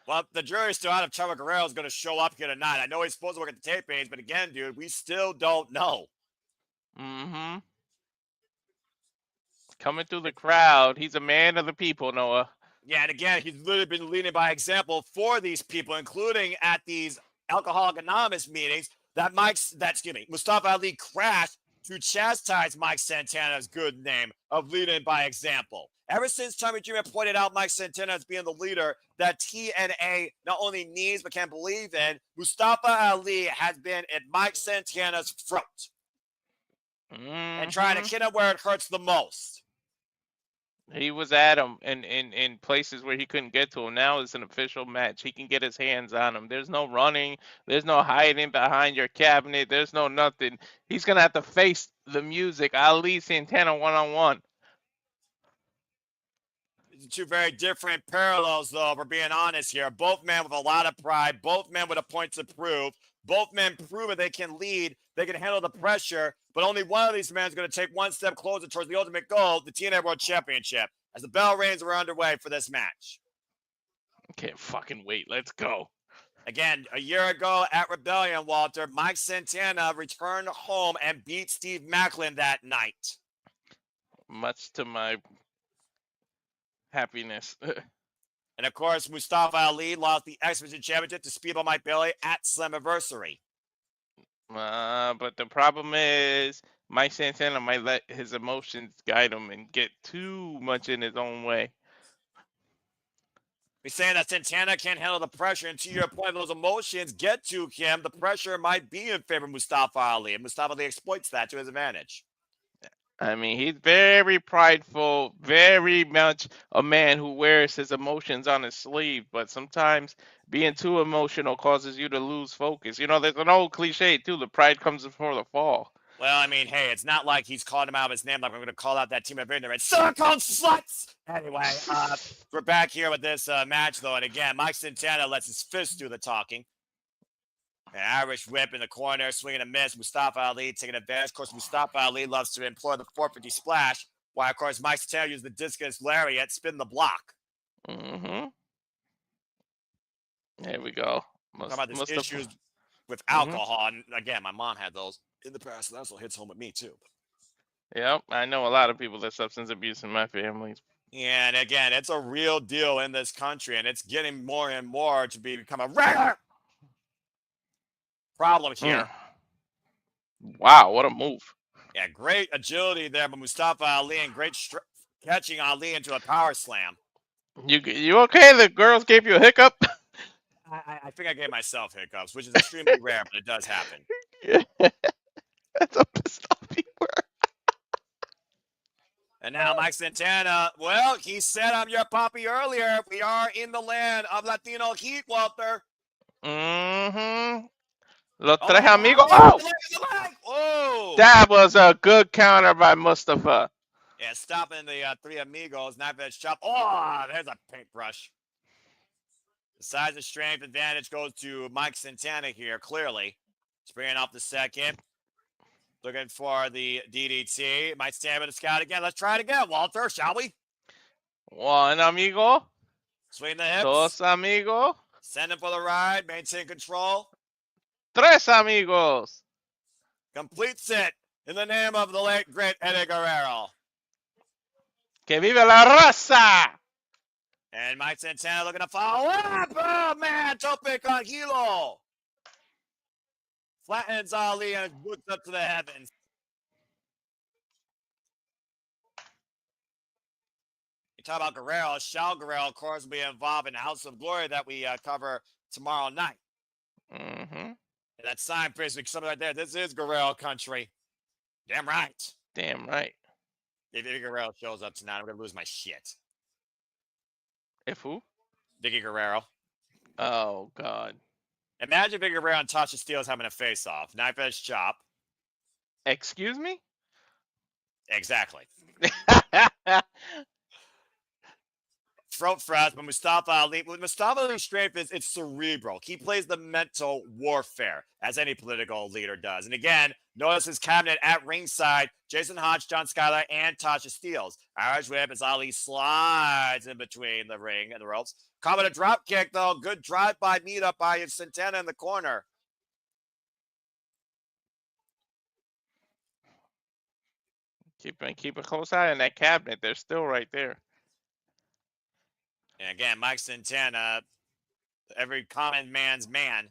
B: Well, the jury's still out if Chavo Guerrero is going to show up here tonight. I know he's supposed to work at the tapings, but again, dude, we still don't know.
A: Mm-hmm. Coming through the crowd. He's a man of the people, Noah.
B: Yeah, and again, he's literally been leading by example for these people, including at these Alcoholic Anonymous meetings that Mustafa Ali crashed to chastise Mike Santana's good name of leading by example. Ever since Tommy Dreamer pointed out Mike Santana as being the leader that TNA not only needs but can believe in, Mustafa Ali has been at Mike Santana's throat and trying to hit him where it hurts the most.
A: He was at him in places where he couldn't get to him. Now it's an official match. He can get his hands on him. There's no running. There's no hiding behind your cabinet. There's no nothing. He's going to have to face the music. Ali Santana one-on-one.
B: Two very different parallels, though, if we're being honest here. Both men with a lot of pride. Both men with a point to prove. Both men prove that they can lead. They can handle the pressure. But only one of these men is going to take one step closer towards the ultimate goal, the TNA World Championship, as the bell rings are underway for this match.
A: I can't fucking wait. Let's go.
B: Again, a year ago at Rebellion, Walter, Mike Santana returned home and beat Steve Macklin that night.
A: Much to my happiness.
B: And, of course, Mustafa Ali lost the X Division Championship to Speedball Mike Bailey at Slammiversary.
A: But the problem is Mike Santana might let his emotions guide him and get too much in his own way.
B: He's saying that Santana can't handle the pressure, and to your point, those emotions get to him. The pressure might be in favor of Mustafa Ali, and Mustafa Ali exploits that to his advantage.
A: I mean, he's very prideful, very much a man who wears his emotions on his sleeve, but sometimes being too emotional causes you to lose focus. You know, there's an old cliche too, the pride comes before the fall.
B: Well, I mean, hey, it's not like he's called him out of his name like I'm going to call out that team of ignorance. So-called sluts! Anyway, we're back here with this match, though, and again, Mike Santana lets his fist do the talking. An Irish whip in the corner, swinging a miss. Mustafa Ali taking advantage. Of course, Mustafa Ali loves to employ the 450 splash, while, of course, Mike Santana uses the discus lariat, spin the block.
A: Mm-hmm. There we go.
B: Talking about this
A: Mustafa.
B: issues with alcohol, and again, my mom had those in the past, and that also hits home with me, too.
A: Yep, I know a lot of people that substance abuse in my family.
B: Yeah, and again, it's a real deal in this country, and it's getting more and more to become a rare problem here.
A: Wow, what a move.
B: Yeah, great agility there by Mustafa Ali, and great catching Ali into a power slam.
A: You okay? The girls gave you a hiccup?
B: I think I gave myself hiccups, which is extremely rare, but it does happen.
A: Yeah. That's a pissed off you were.
B: And now Mike Santana, well, he said I'm your poppy earlier. We are in the land of Latino heat, Walter.
A: Mm-hmm. Los tres amigos.
B: Oh!
A: That was a good counter by Mustafa.
B: Yeah, stopping the three amigos. Knife edge chop. Oh, there's a paintbrush. The size of strength advantage goes to Mike Santana here, clearly. Spraying off the second. Looking for the DDT. Might stand with the scout again. Let's try it again, Walter, shall we?
A: One amigo.
B: Swing the hips.
A: Dos amigos.
B: Send him for the ride. Maintain control.
A: Tres amigos.
B: Completes it in the name of the late, great Eddie Guerrero.
A: Que vive la raza.
B: And Mike Santana looking to follow up. Oh, man. Topic on Hilo. Flattens Ali and boots up to the heavens. You talk about Guerrero. Shao Guerrero, of course, will be involved in House of Glory that we cover tomorrow night.
A: Mm-hmm.
B: That sign basically something right there. This is Guerrero country. Damn right.
A: Damn right.
B: If Guerrero shows up tonight, I'm going to lose my shit.
A: If who?
B: Vicky Guerrero.
A: Oh, God.
B: Imagine Vicky Guerrero and Tasha Steelz having a face-off. Knife edge chop.
A: Excuse me?
B: Exactly. Throat thrust, but Mustafa Ali. With Mustafa Ali's strength is it's cerebral. He plays the mental warfare, as any political leader does. And again, notice his cabinet at ringside: Jason Hodge, John Skyler, and Tasha Steelz. Irish whip as Ali slides in between the ring and the ropes. Caught with a drop kick, though. Good drive-by meet-up by Santana in the corner.
A: Keep a close eye on that cabinet. They're still right there.
B: And again, Mike Santana, every common man's man,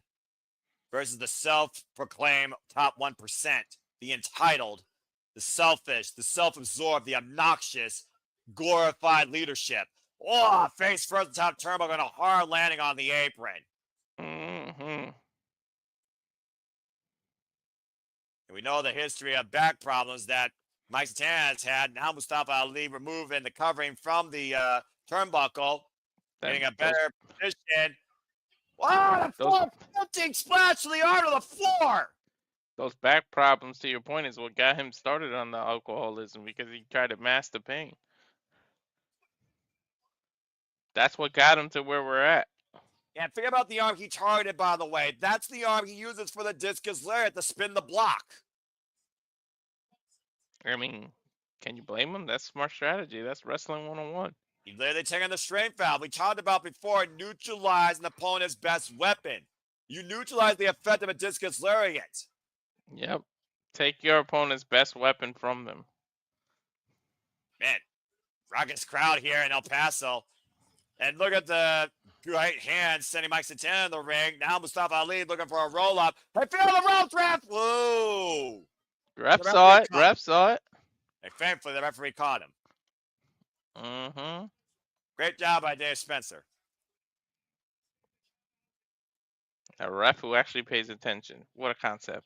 B: versus the self-proclaimed top 1%, the entitled, the selfish, the self-absorbed, the obnoxious, glorified leadership. Oh, face first, top turnbuckle, and a hard landing on the apron.
A: Mm-hmm.
B: And we know the history of back problems that Mike Santana has had. Now Mustafa Ali removing the covering from the turnbuckle, getting a better position. Wow, the floating splash to the arm of the floor.
A: Those back problems, to your point, is what got him started on the alcoholism, because he tried to mask the pain. That's what got him to where we're at.
B: Yeah, think about the arm he targeted, by the way. That's the arm he uses for the discus lariat to spin the block.
A: I mean, can you blame him? That's smart strategy. That's wrestling 101.
B: He literally taking the strength valve. We talked about before, neutralize an opponent's best weapon. You neutralize the effect of a discus lariat.
A: Yep. Take your opponent's best weapon from them.
B: Man, raucous crowd here in El Paso. And look at the right hand sending Mike Santana in the ring. Now Mustafa Ali looking for a roll-up. Hey, feel the rope, ref! Whoa!
A: Ref saw it. Ref saw it.
B: And thankfully, the referee caught him.
A: Mm-hmm.
B: Great job by Dave Spencer.
A: A ref who actually pays attention. What a concept.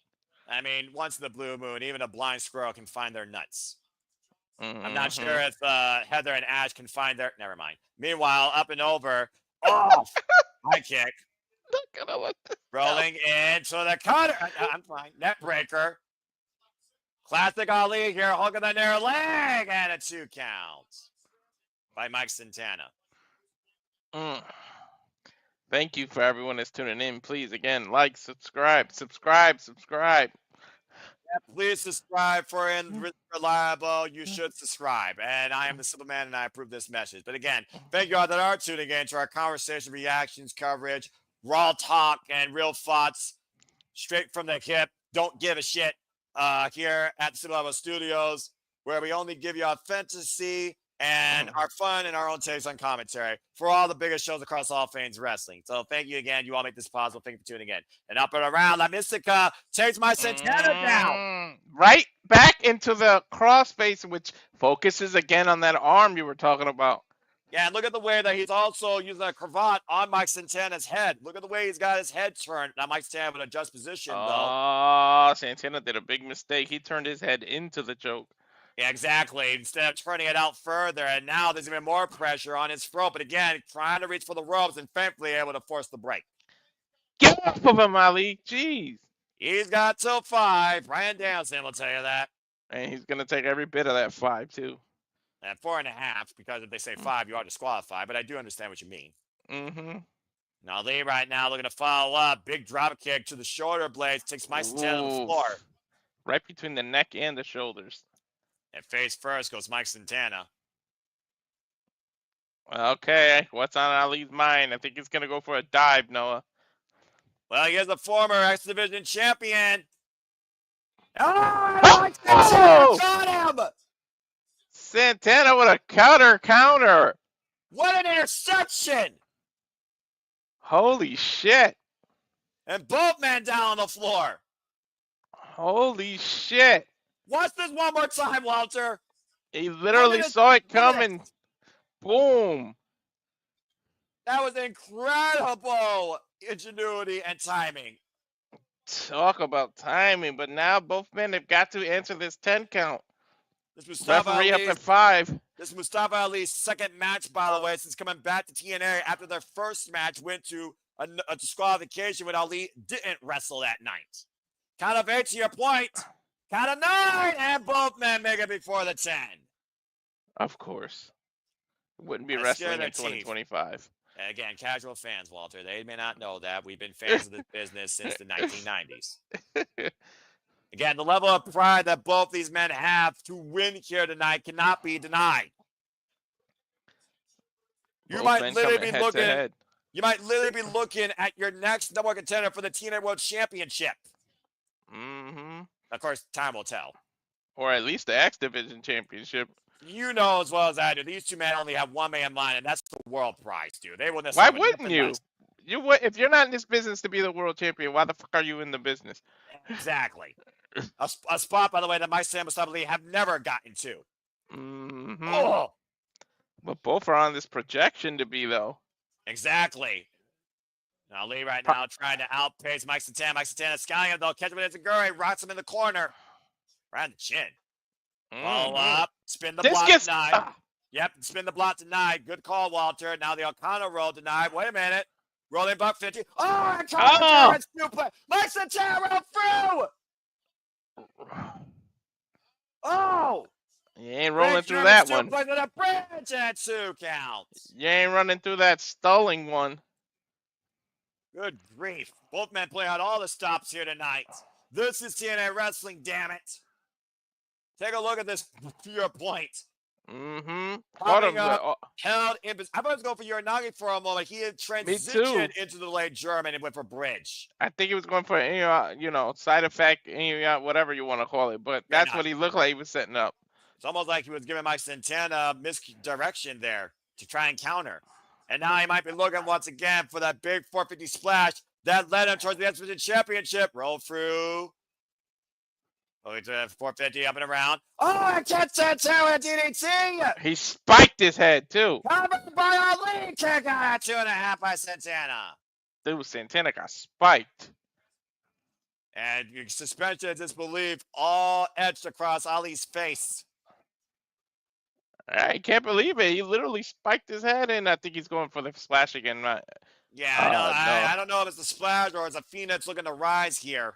B: I mean, once in the blue moon, even a blind squirrel can find their nuts. I'm not
A: Mm-hmm.
B: sure if Heather and Ash can find their. Never mind. Meanwhile, up and over, off. High kick.
A: Not gonna let this
B: Rolling into the cutter. I'm fine. Net breaker. Classic Ali here, hooking the near leg, and a 2 count by Mike Santana.
A: Mm. Thank you for everyone that's tuning in. Please, again, like, subscribe, subscribe, subscribe.
B: Please subscribe for Reliable. You should subscribe. And I am the Simple Man, and I approve this message. But again, thank you all that are tuning in to our conversation, reactions, coverage, raw talk, and real thoughts straight from the hip. Don't give a shit here at the Simple Level Studios, where we only give you authenticity and our fun and our own takes on commentary for all the biggest shows across all things wrestling. So thank you again. You all make this possible. Thank you for tuning in. And up and around, La Mystica takes my Santana down.
A: Right back into the crossface, which focuses again on that arm you were talking about.
B: Yeah, and look at the way that he's also using a cravat on Mike Santana's head. Look at the way he's got his head turned. Now Mike Santana would adjust position, though.
A: Oh, Santana did a big mistake. He turned his head into the choke.
B: Yeah, exactly. Instead of turning it out further, and now there's even more pressure on his throat. But again, trying to reach for the ropes and thankfully able to force the break.
A: Get off of him, Ali. Jeez.
B: He's got till 5. Brian Danielson will tell you that.
A: And he's going to take every bit of that 5, too.
B: And 4.5, because if they say 5, you are disqualified. But I do understand what you mean.
A: Mm-hmm.
B: Now Lee right now looking to follow up. Big drop kick to the shoulder blades. Takes Mike Santana to the floor.
A: Right between the neck and the shoulders.
B: And face first goes Mike Santana.
A: Okay, what's on Ali's mind? I think he's going to go for a dive, Noah.
B: Well, he is the former X Division champion. Oh, Mike Santana got him!
A: Santana with a counter.
B: What an interception!
A: Holy shit.
B: And both men down on the floor.
A: Holy shit.
B: Watch this one more time, Walter.
A: He literally saw it coming. Boom.
B: That was incredible ingenuity and timing.
A: Talk about timing, but now both men have got to answer this 10 count.
B: This Mustafa
A: Referee up at 5.
B: This is Mustafa Ali's second match, by the way, since coming back to TNA after their first match went to a disqualification when Ali didn't wrestle that night. Count of 8 to your point. Count of 9, and both men make it before the 10.
A: Of course. Wouldn't be wrestling in 2025.
B: Again, casual fans, Walter. They may not know that. We've been fans of this business since the 1990s. Again, the level of pride that both these men have to win here tonight cannot be denied. You might literally be looking at your next number one contender for the TNA World Championship.
A: Mm-hmm.
B: Of course, time will tell.
A: Or at least the X Division Championship.
B: You know as well as I do, these two men only have one man in mind, and that's the world prize, dude. They will
A: Why wouldn't you? If you're not in this business to be the world champion, why the fuck are you in the business?
B: Exactly. a spot, by the way, that my Sam Mustafa Lee have never gotten to.
A: Mm-hmm.
B: Oh.
A: But both are on this projection to be, though.
B: Exactly. Now Lee right now trying to outpace Mike Santana. Mike Santana scouting him, though. Catch him with Igwe, rocks him in the corner. Right on the chin. Follow up. Spin the block denied. Yep, spin the block denied. Good call, Walter. Now the O'Connor roll denied. Wait a minute. Rolling buck 50. Oh, stupid. Mike Santana through. Oh.
A: You ain't rolling through that one.
B: The bridge at 2 counts.
A: You ain't running through that stalling one.
B: Good grief. Both men play out all the stops here tonight. This is TNA Wrestling, damn it. Take a look at this to your point.
A: Mm-hmm.
B: Held in. I thought I was going for Uranagi for a moment. He had transitioned into the late German and went for bridge.
A: I think he was going for side effect, whatever you want to call it. But that's what he looked like he was setting up.
B: It's almost like he was giving Mike Santana misdirection there to try and counter. And now he might be looking once again for that big 450 splash that led him towards the X Division Championship. Roll through. Going to 450 up and around. Oh, I can't Santana DDT.
A: He spiked his head too.
B: Covered by Ali. Kick out at 2.5 by Santana.
A: Dude, Santana got spiked.
B: And suspension of disbelief all etched across Ali's face.
A: I can't believe it. He literally spiked his head, and I think he's going for the splash again.
B: Yeah,
A: No.
B: I don't know if it's the splash or it's a Phoenix looking to rise here.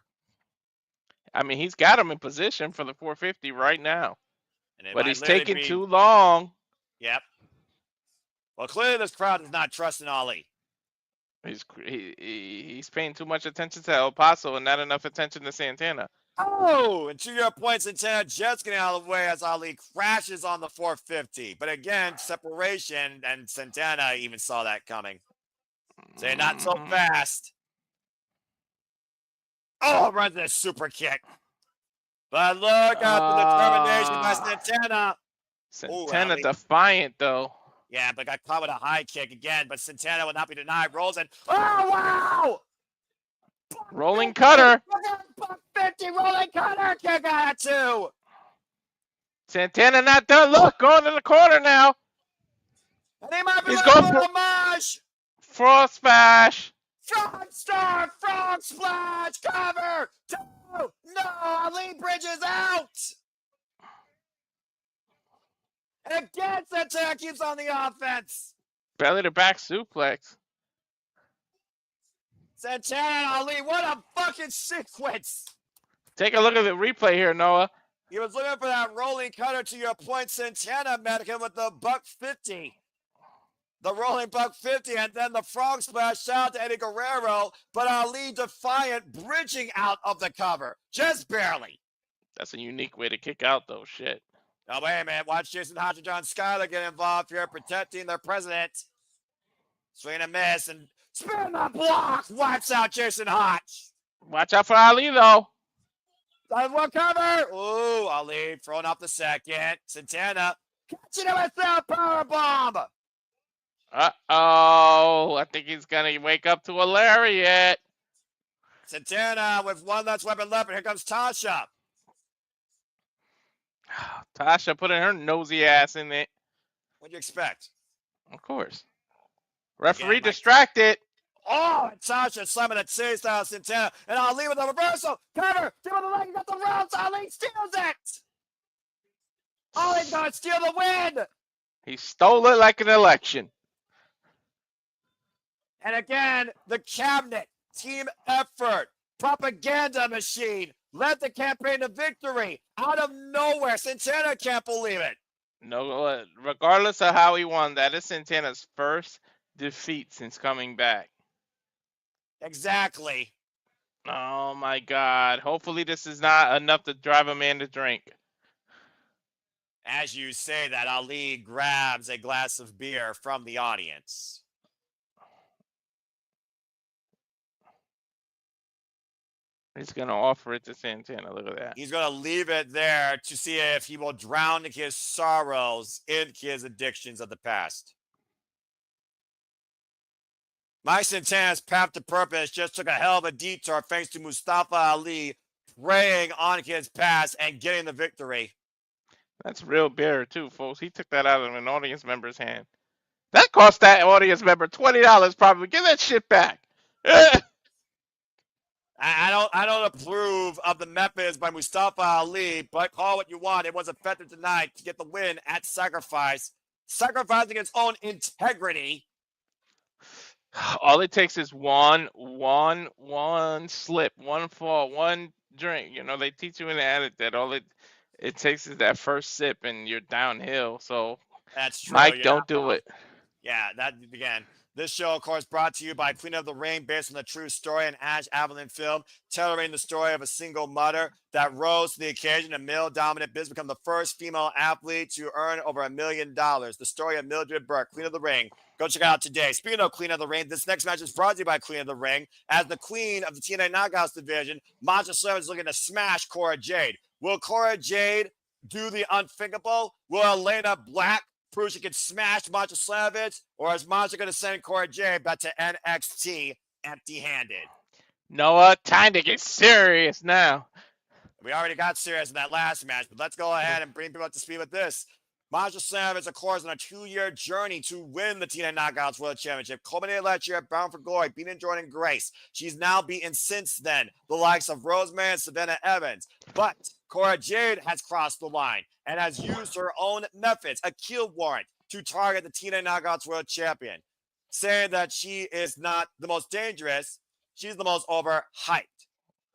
A: I mean, he's got him in position for the 450 right now. But he's taking
B: be...
A: too long.
B: Yep. Well, clearly this crowd is not trusting Ali.
A: He's paying too much attention to El Paso and not enough attention to Santana.
B: Oh, and to your point, Santana just getting out of the way as Ali crashes on the 450. But again, separation, and Santana even saw that coming. Say not so fast. Oh, runs a super kick. But look at the determination by Santana.
A: Santana defiant, though.
B: Yeah, but got caught with a high kick again. But Santana will not be denied. Rolls and oh, wow!
A: Rolling cutter.
B: 50 rolling cutter kick out of 2.
A: Santana not done. Look, going to the corner now.
B: And he might be
A: He's going for
B: homage.
A: Frog splash.
B: Frog star, frog splash, cover. 2. No, Ali bridges out. And again, Santana keeps on the offense.
A: Belly to back suplex.
B: Santana and Ali, what a fucking sequence.
A: Take a look at the replay here, Noah.
B: He was looking for that rolling cutter, to your point. Santana met him with the $150. The rolling $150, and then the frog splash. Shout out to Eddie Guerrero, but Ali defiant, bridging out of the cover. Just barely.
A: That's a unique way to kick out, though. Shit.
B: Oh, wait a minute. Watch Jason Hodge and John Skyler get involved here, protecting their president. Swing and miss, and spin the block. Wipes out Jason Hodge.
A: Watch out for Ali, though.
B: One cover. Ooh, Ali throwing off the second. Santana catching him with the powerbomb.
A: Uh-oh. I think he's going to wake up to a lariat.
B: Santana with one less weapon left, and here comes Tasha.
A: Tasha putting her nosy ass in it.
B: What do you expect?
A: Of course. Referee distracted.
B: Oh, and Tasha slamming a chase out of Santana. And Ali with a reversal. Cover. Give him the leg. He got the rounds. Ali steals it. Ali's going to steal the win.
A: He stole it like an election.
B: And again, the cabinet, team effort, propaganda machine led the campaign to victory out of nowhere. Santana can't believe it.
A: No, regardless of how he won, that is Santana's first defeat since coming back.
B: Exactly.
A: Oh my God. Hopefully this is not enough to drive a man to drink.
B: As you say that, Ali grabs a glass of beer from the audience.
A: He's going to offer it to Santana. Look at that.
B: He's going to leave it there to see if he will drown his sorrows in his addictions of the past. Mike Santana's path to purpose just took a hell of a detour thanks to Mustafa Ali preying on his past and getting the victory.
A: That's real beer, too, folks. He took that out of an audience member's hand. That cost that audience member $20 probably. Give that shit back.
B: I don't approve of the methods by Mustafa Ali, but call what you want. It was effective tonight to get the win at sacrifice. Sacrificing its own integrity.
A: All it takes is one slip, one fall, one drink. You know, they teach you in the attic that all it takes is that first sip and you're downhill. So
B: that's true.
A: Mike, don't do it.
B: Yeah, that again. This show, of course, brought to you by Queen of the Ring, based on the true story and Ash Avalon film, tailoring the story of a single mother that rose to the occasion in male-dominant business, become the first female athlete to earn over $1 million. The story of Mildred Burke, Queen of the Ring. Go check it out today. Speaking of Queen of the Ring, this next match is brought to you by Queen of the Ring. As the queen of the TNA Knockouts division, Masha is looking to smash Cora Jade. Will Cora Jade do the unthinkable? Will Elena Black prove she can smash Masha Slamovich, or is Masha going to send Cora Jade back to NXT empty-handed?
A: Noah, time to get serious now.
B: We already got serious in that last match, but let's go ahead and bring people up to speed with this. Masha Slamovich, of course, on a 2-year journey to win the TNA Knockouts World Championship. Culminated last year at Bound for Glory, beating Jordan Grace. She's now beaten since then the likes of Rosemary and Savannah Evans. But Cora Jade has crossed the line and has used her own methods, a kill warrant, to target the TNA Knockouts World Champion, saying that she is not the most dangerous, she's the most overhyped.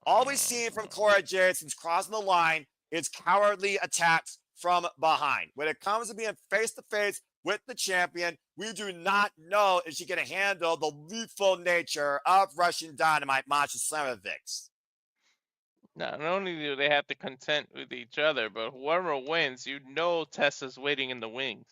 B: All we've seen from Cora Jade since crossing the line is cowardly attacks from behind. When it comes to being face-to-face with the champion, we do not know if she can handle the lethal nature of Russian Dynamite Masha Slamovich.
A: Not only do they have to contend with each other, but whoever wins, you know Tessa's waiting in the wings.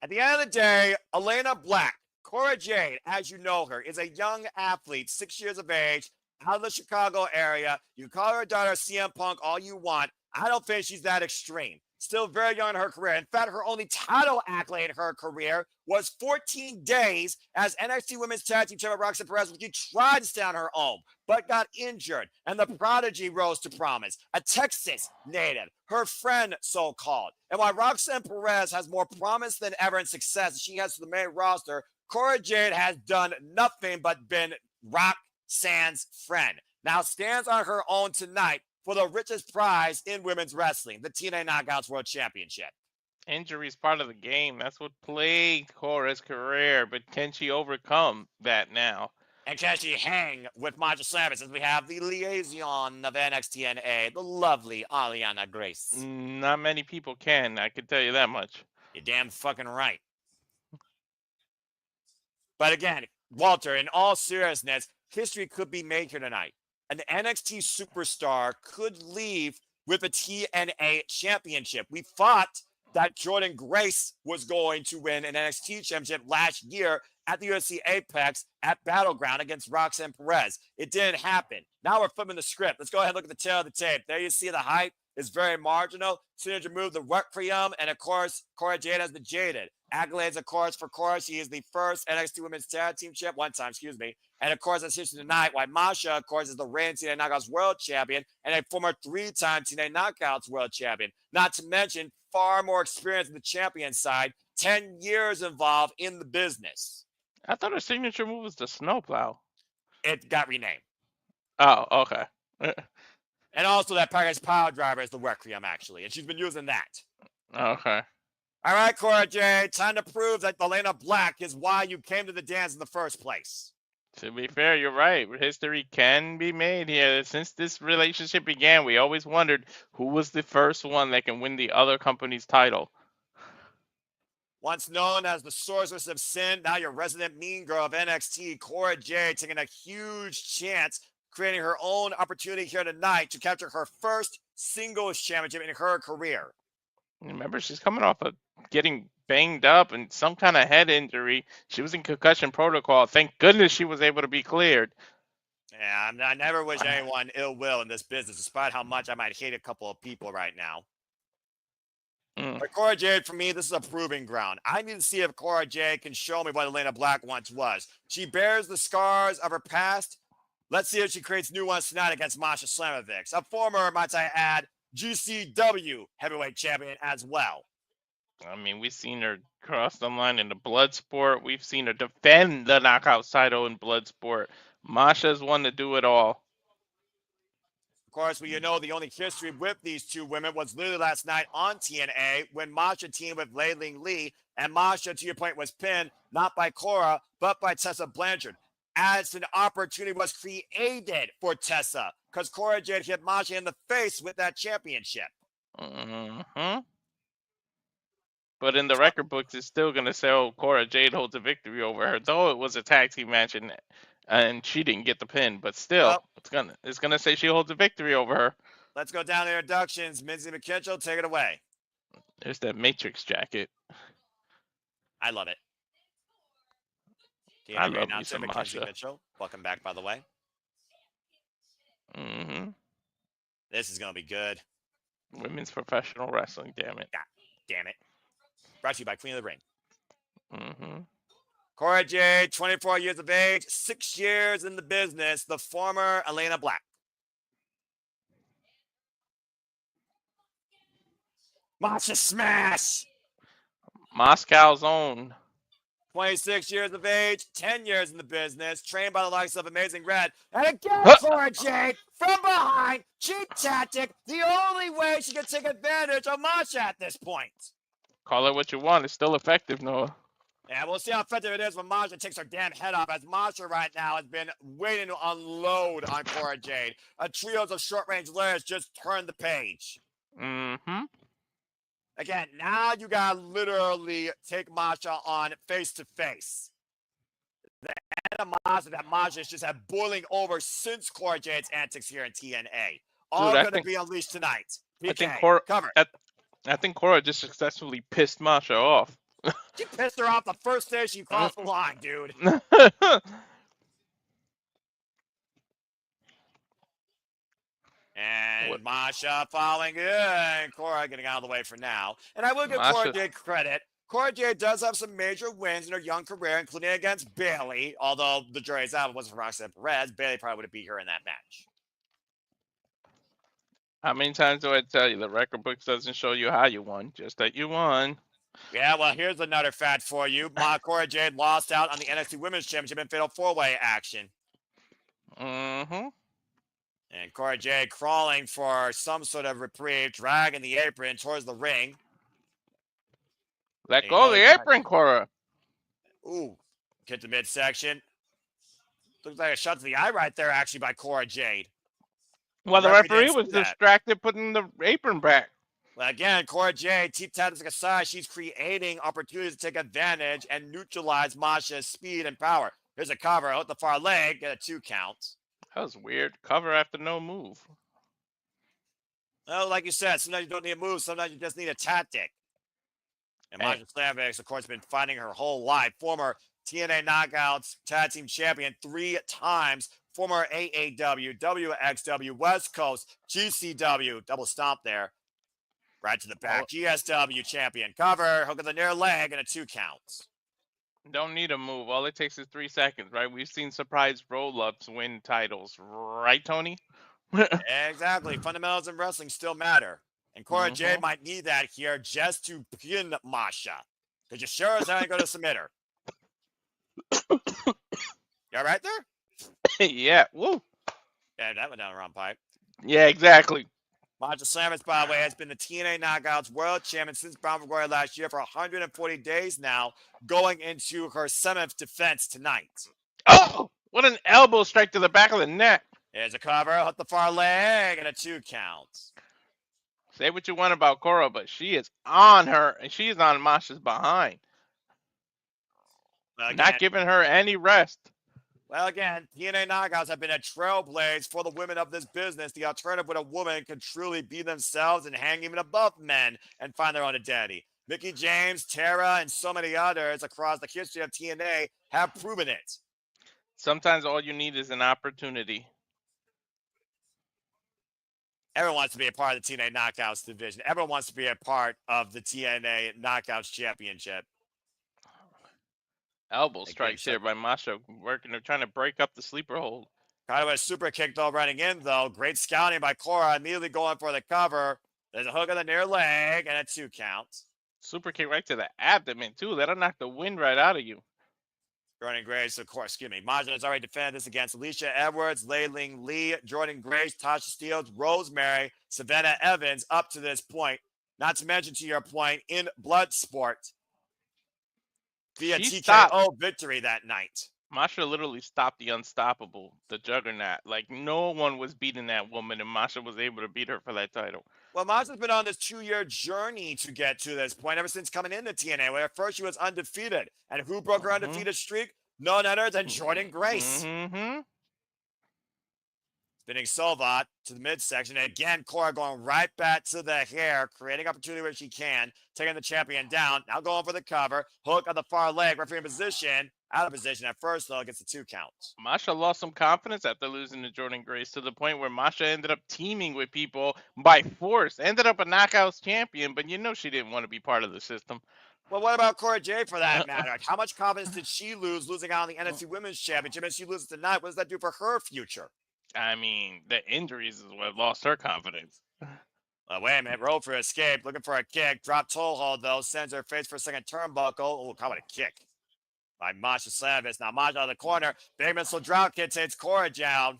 B: At the end of the day, Elena Black, Cora Jade, as you know her, is a young athlete, 6 years of age, out of the Chicago area. You call her daughter CM Punk all you want. I don't think she's that extreme. Still very young in her career. In fact, her only title accolade in her career was 14 days as NXT Women's Tag Team Champion Roxanne Perez, when she tried to stay on her own, but got injured. And the prodigy rose to promise. A Texas native, her friend so-called. And while Roxanne Perez has more promise than ever in success she has to the main roster, Cora Jade has done nothing but been Roxanne's friend. Now stands on her own tonight for the richest prize in women's wrestling, the TNA Knockouts World Championship.
A: Injury is part of the game. That's what plagued Cora's career, but can she overcome that now?
B: And can she hang with Masha Slamovich as we have the liaison of NXT, the lovely Aliana Grace?
A: Not many people can, I can tell you that much.
B: You're damn fucking right. But again, Walter, in all seriousness, history could be made here tonight. An NXT superstar could leave with a TNA championship. We thought that Jordan Grace was going to win an NXT championship last year at the UFC Apex at Battleground against Roxanne Perez. It didn't happen. Now we're flipping the script. Let's go ahead and look at the tail of the tape. There you see the height is very marginal. Signature move, the Requiem, and of course, Cora Jade has the Jaded. Accolades, of course, for Cora. She is the first NXT Women's Tag Team Champ, And of course, that's history tonight. Why Masha, of course, is the reigning TNA Knockouts World Champion and a former 3-time TNA Knockouts World Champion. Not to mention, far more experience in the champion side, 10 years involved in the business.
A: I thought her signature move was the snowplow.
B: It got renamed.
A: Oh, okay.
B: And also that package power driver is the Requiem, actually. And she's been using that.
A: Okay.
B: All right, Cora Jade, time to prove that Elena Black is why you came to the dance in the first place.
A: To be fair, you're right. History can be made here. Since this relationship began, we always wondered who was the first one that can win the other company's title.
B: Once known as the Sorceress of Sin, now your resident mean girl of NXT, Cora Jade, taking a huge chance, creating her own opportunity here tonight to capture her first singles championship in her career.
A: Remember, she's coming off of getting banged up and some kind of head injury. She was in concussion protocol. Thank goodness she was able to be cleared.
B: Yeah, I never wish anyone ill will in this business, despite how much I might hate a couple of people right now. But Cora Jade, for me, this is a proving ground. I need to see if Cora Jade can show me what Elena Black once was. She bears the scars of her past. Let's see if she creates new ones tonight against Masha Slamovich, a former, might I add, GCW heavyweight champion as well.
A: I mean, we've seen her cross the line in the blood sport. We've seen her defend the knockout title in blood sport. Masha's one to do it all.
B: Of course, well, you know, the only history with these two women was literally last night on TNA when Masha teamed with Lei Ling Lee, and Masha, to your point, was pinned not by Cora, but by Tessa Blanchard. As an opportunity was created for Tessa, because Cora Jade hit Masha in the face with that championship.
A: Mm-hmm. But in the record books, it's still going to say, oh, Cora Jade holds a victory over her, though it was a tag team match and she didn't get the pin. But still, it's gonna say she holds a victory over her.
B: Let's go down to introductions. Minzy McKinchell, take it away.
A: There's that Matrix jacket.
B: I love it.
A: I love me some
B: Mackenzie
A: Masha.
B: Mitchell. Welcome back, by the way.
A: Mm-hmm.
B: This is going to be good.
A: Women's professional wrestling, damn it.
B: God damn it. Brought to you by Queen of the Ring.
A: Mm-hmm.
B: Cora Jade, 24 years of age, 6 years in the business, the former Elena Black. Masha smash.
A: Moscow's own.
B: 26 years of age, 10 years in the business, trained by the likes of Amazing Red. And again,
A: Huh!
B: Cora Jade from behind. Cheap tactic. The only way she can take advantage of Masha at this point.
A: Call it what you want. It's still effective, Noah.
B: Yeah, we'll see how effective it is when Masha takes her damn head off, as Masha right now has been waiting to unload on Cora Jade. A trio of short-range layers just turned the page.
A: Mm-hmm.
B: Again, now you gotta literally take Masha on face-to-face. The end of Masha that Masha has just had boiling over since Cora Jade's antics here in TNA. All
A: Dude,
B: gonna be unleashed tonight.
A: I think
B: PK,
A: Cora.
B: cover.
A: I think Cora just successfully pissed Masha off.
B: She pissed her off the first day she crossed the line, dude. And
A: What?
B: Masha following it, and Cora getting out of the way for now. And I will give
A: Masha-
B: Cora Jade credit. Cora Jade does have some major wins in her young career, including against Bayley. Although the jury's out, if it wasn't for Roxanne Perez, Bayley probably would have beat her in that match.
A: How many times do I tell you the record books doesn't show you how you won, just that you won?
B: Yeah, well, here's another fact for you. Cora Jade lost out on the NXT Women's Championship in Fatal 4-Way action.
A: Mm-hmm.
B: And Cora Jade crawling for some sort of reprieve, dragging the apron towards the ring.
A: Let go of the apron, Cora.
B: Ooh, hit the midsection. Looks like a shot to the eye right there, actually, by Cora Jade.
A: Well, the referee was
B: that.
A: distracted putting the apron back.
B: Well, again, Cora Jade, team tactics aside, she's creating opportunities to take advantage and neutralize Masha's speed and power. Here's a cover, out the far leg, get a 2 count.
A: That was weird. Cover after no move.
B: Well, like you said, sometimes you don't need a move, sometimes you just need a tactic. And
A: Hey.
B: Masha Slamovich, of course, been fighting her whole life. Former TNA Knockouts Tag Team Champion 3 times. Former AAW, WXW, West Coast, GCW, double stomp there. Right to the back. GSW champion. Cover, hook of the near leg, and a 2 counts.
A: Don't need a move. All it takes is 3 seconds, right? We've seen surprise roll-ups win titles, right, Tony?
B: Exactly. Fundamentals in wrestling still matter. And Cora Jade might need that here just to pin Masha. Because you sure as hell ain't going to submit her. You all right there?
A: Yeah. Woo.
B: Yeah, that went down the wrong pipe.
A: Yeah, exactly.
B: Masha Slamovich, by the way, has been the TNA Knockouts World Champion since Bound for Glory last year for 140 days now, going into her 7th defense tonight.
A: Oh, what an elbow strike to the back of the neck.
B: Here's a cover, hook the far leg, and a 2 counts.
A: Say what you want about Cora, but she is on her, and she is on Masha's behind.
B: Again,
A: not giving her any rest.
B: Well, again, TNA Knockouts have been a trailblaze for the women of this business. The alternative when a woman can truly be themselves and hang even above men and find their own identity. Mickie James, Tara, and so many others across the history of TNA have proven it.
A: Sometimes all you need is an opportunity.
B: Everyone wants to be a part of the TNA Knockouts division. Everyone wants to be a part of the TNA Knockouts Championship.
A: Elbow strikes here by Masha, trying to break up the sleeper hold.
B: Kind of a super kick, though, running in, though. Great scouting by Cora, immediately going for the cover. There's a hook on the near leg, and a 2 counts.
A: Super kick right to the abdomen, too. That'll knock the wind right out of you.
B: Jordan Grace, of course, Masha has already defended this against Alicia Edwards, Ling Lee, Jordan Grace, Tasha Steelz, Rosemary, Savannah Evans up to this point. Not to mention, to your point, in Bloodsport via TKO victory that night.
A: Masha literally stopped the unstoppable, the juggernaut. Like, no one was beating that woman, and Masha was able to beat her for that title.
B: Well, Masha's been on this 2-year journey to get to this point ever since coming into TNA, where at first she was undefeated. And who broke her undefeated streak? None other than Jordan Grace. Spinning Solvat to the midsection. And again, Cora going right back to the hair, creating opportunity where she can, taking the champion down. Now going for the cover. Hook on the far leg, referee in position. Out of position at first, though, gets the 2 counts.
A: Masha lost some confidence after losing to Jordan Grace to the point where Masha ended up teaming with people by force. Ended up a Knockouts champion, but you know she didn't want to be part of the system.
B: Well, what about Cora Jade for that matter? How much confidence did she lose losing out on the NXT Women's Championship? And she loses tonight. What does that do for her future?
A: I mean, the injuries is what lost her confidence.
B: Wait a minute. Roll for escape. Looking for a kick. Drop toe hold, though. Sends her face for a second turnbuckle. Oh, how about a kick by Masha Slamovich. Now Masha out of the corner. Big missile drop kick takes Cora down.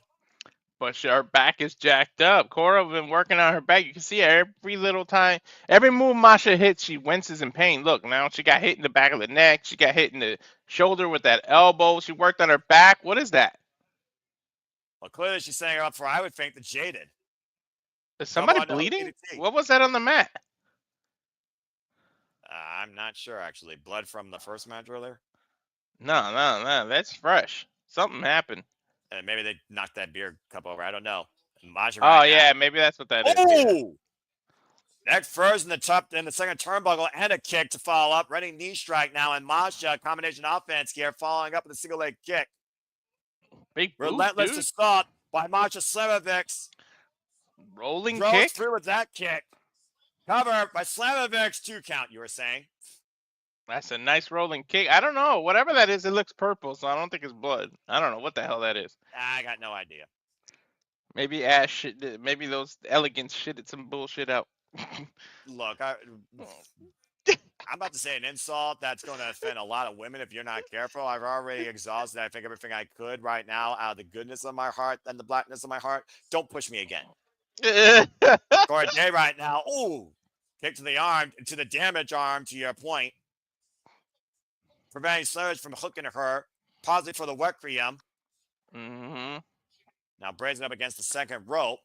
A: But her back is jacked up. Cora been working on her back. You can see every little time, every move Masha hits, she winces in pain. Look, now she got hit in the back of the neck. She got hit in the shoulder with that elbow. She worked on her back. What is that?
B: Well, clearly she's setting her up for, I would think, the Jaded.
A: Is somebody bleeding? What was that on the mat?
B: I'm not sure, actually. Blood from the first match earlier?
A: No. That's fresh. Something happened.
B: Maybe they knocked that beer cup over. I don't know. Masha
A: yeah, maybe that's what that is.
B: Oh! Neck first in the second turnbuckle and a kick to follow up. Running knee strike now, and Masha combination offense here, following up with a single leg kick.
A: Big boot,
B: Relentless
A: dude.
B: assault by Masha Slamovich.
A: Rolling
B: Throws
A: kick.
B: through with that kick. Cover by Slamovich. 2 count, you were saying.
A: That's a nice rolling kick. I don't know. Whatever that is, it looks purple, so I don't think it's blood. I don't know what the hell that is.
B: I got no idea.
A: Maybe Ash shit. Maybe those elegants shitted some bullshit out.
B: Look, I'm about to say an insult that's going to offend a lot of women if you're not careful. I've already exhausted, I think, everything I could right now out of the goodness of my heart and the blackness of my heart. Don't push me again. Cora Jade right now. Ooh, kick to the arm, to the damage arm, to your point. Preventing Slater from hooking her. Positive for the Requiem.
A: Mm-hmm.
B: Now brazen up against the second rope.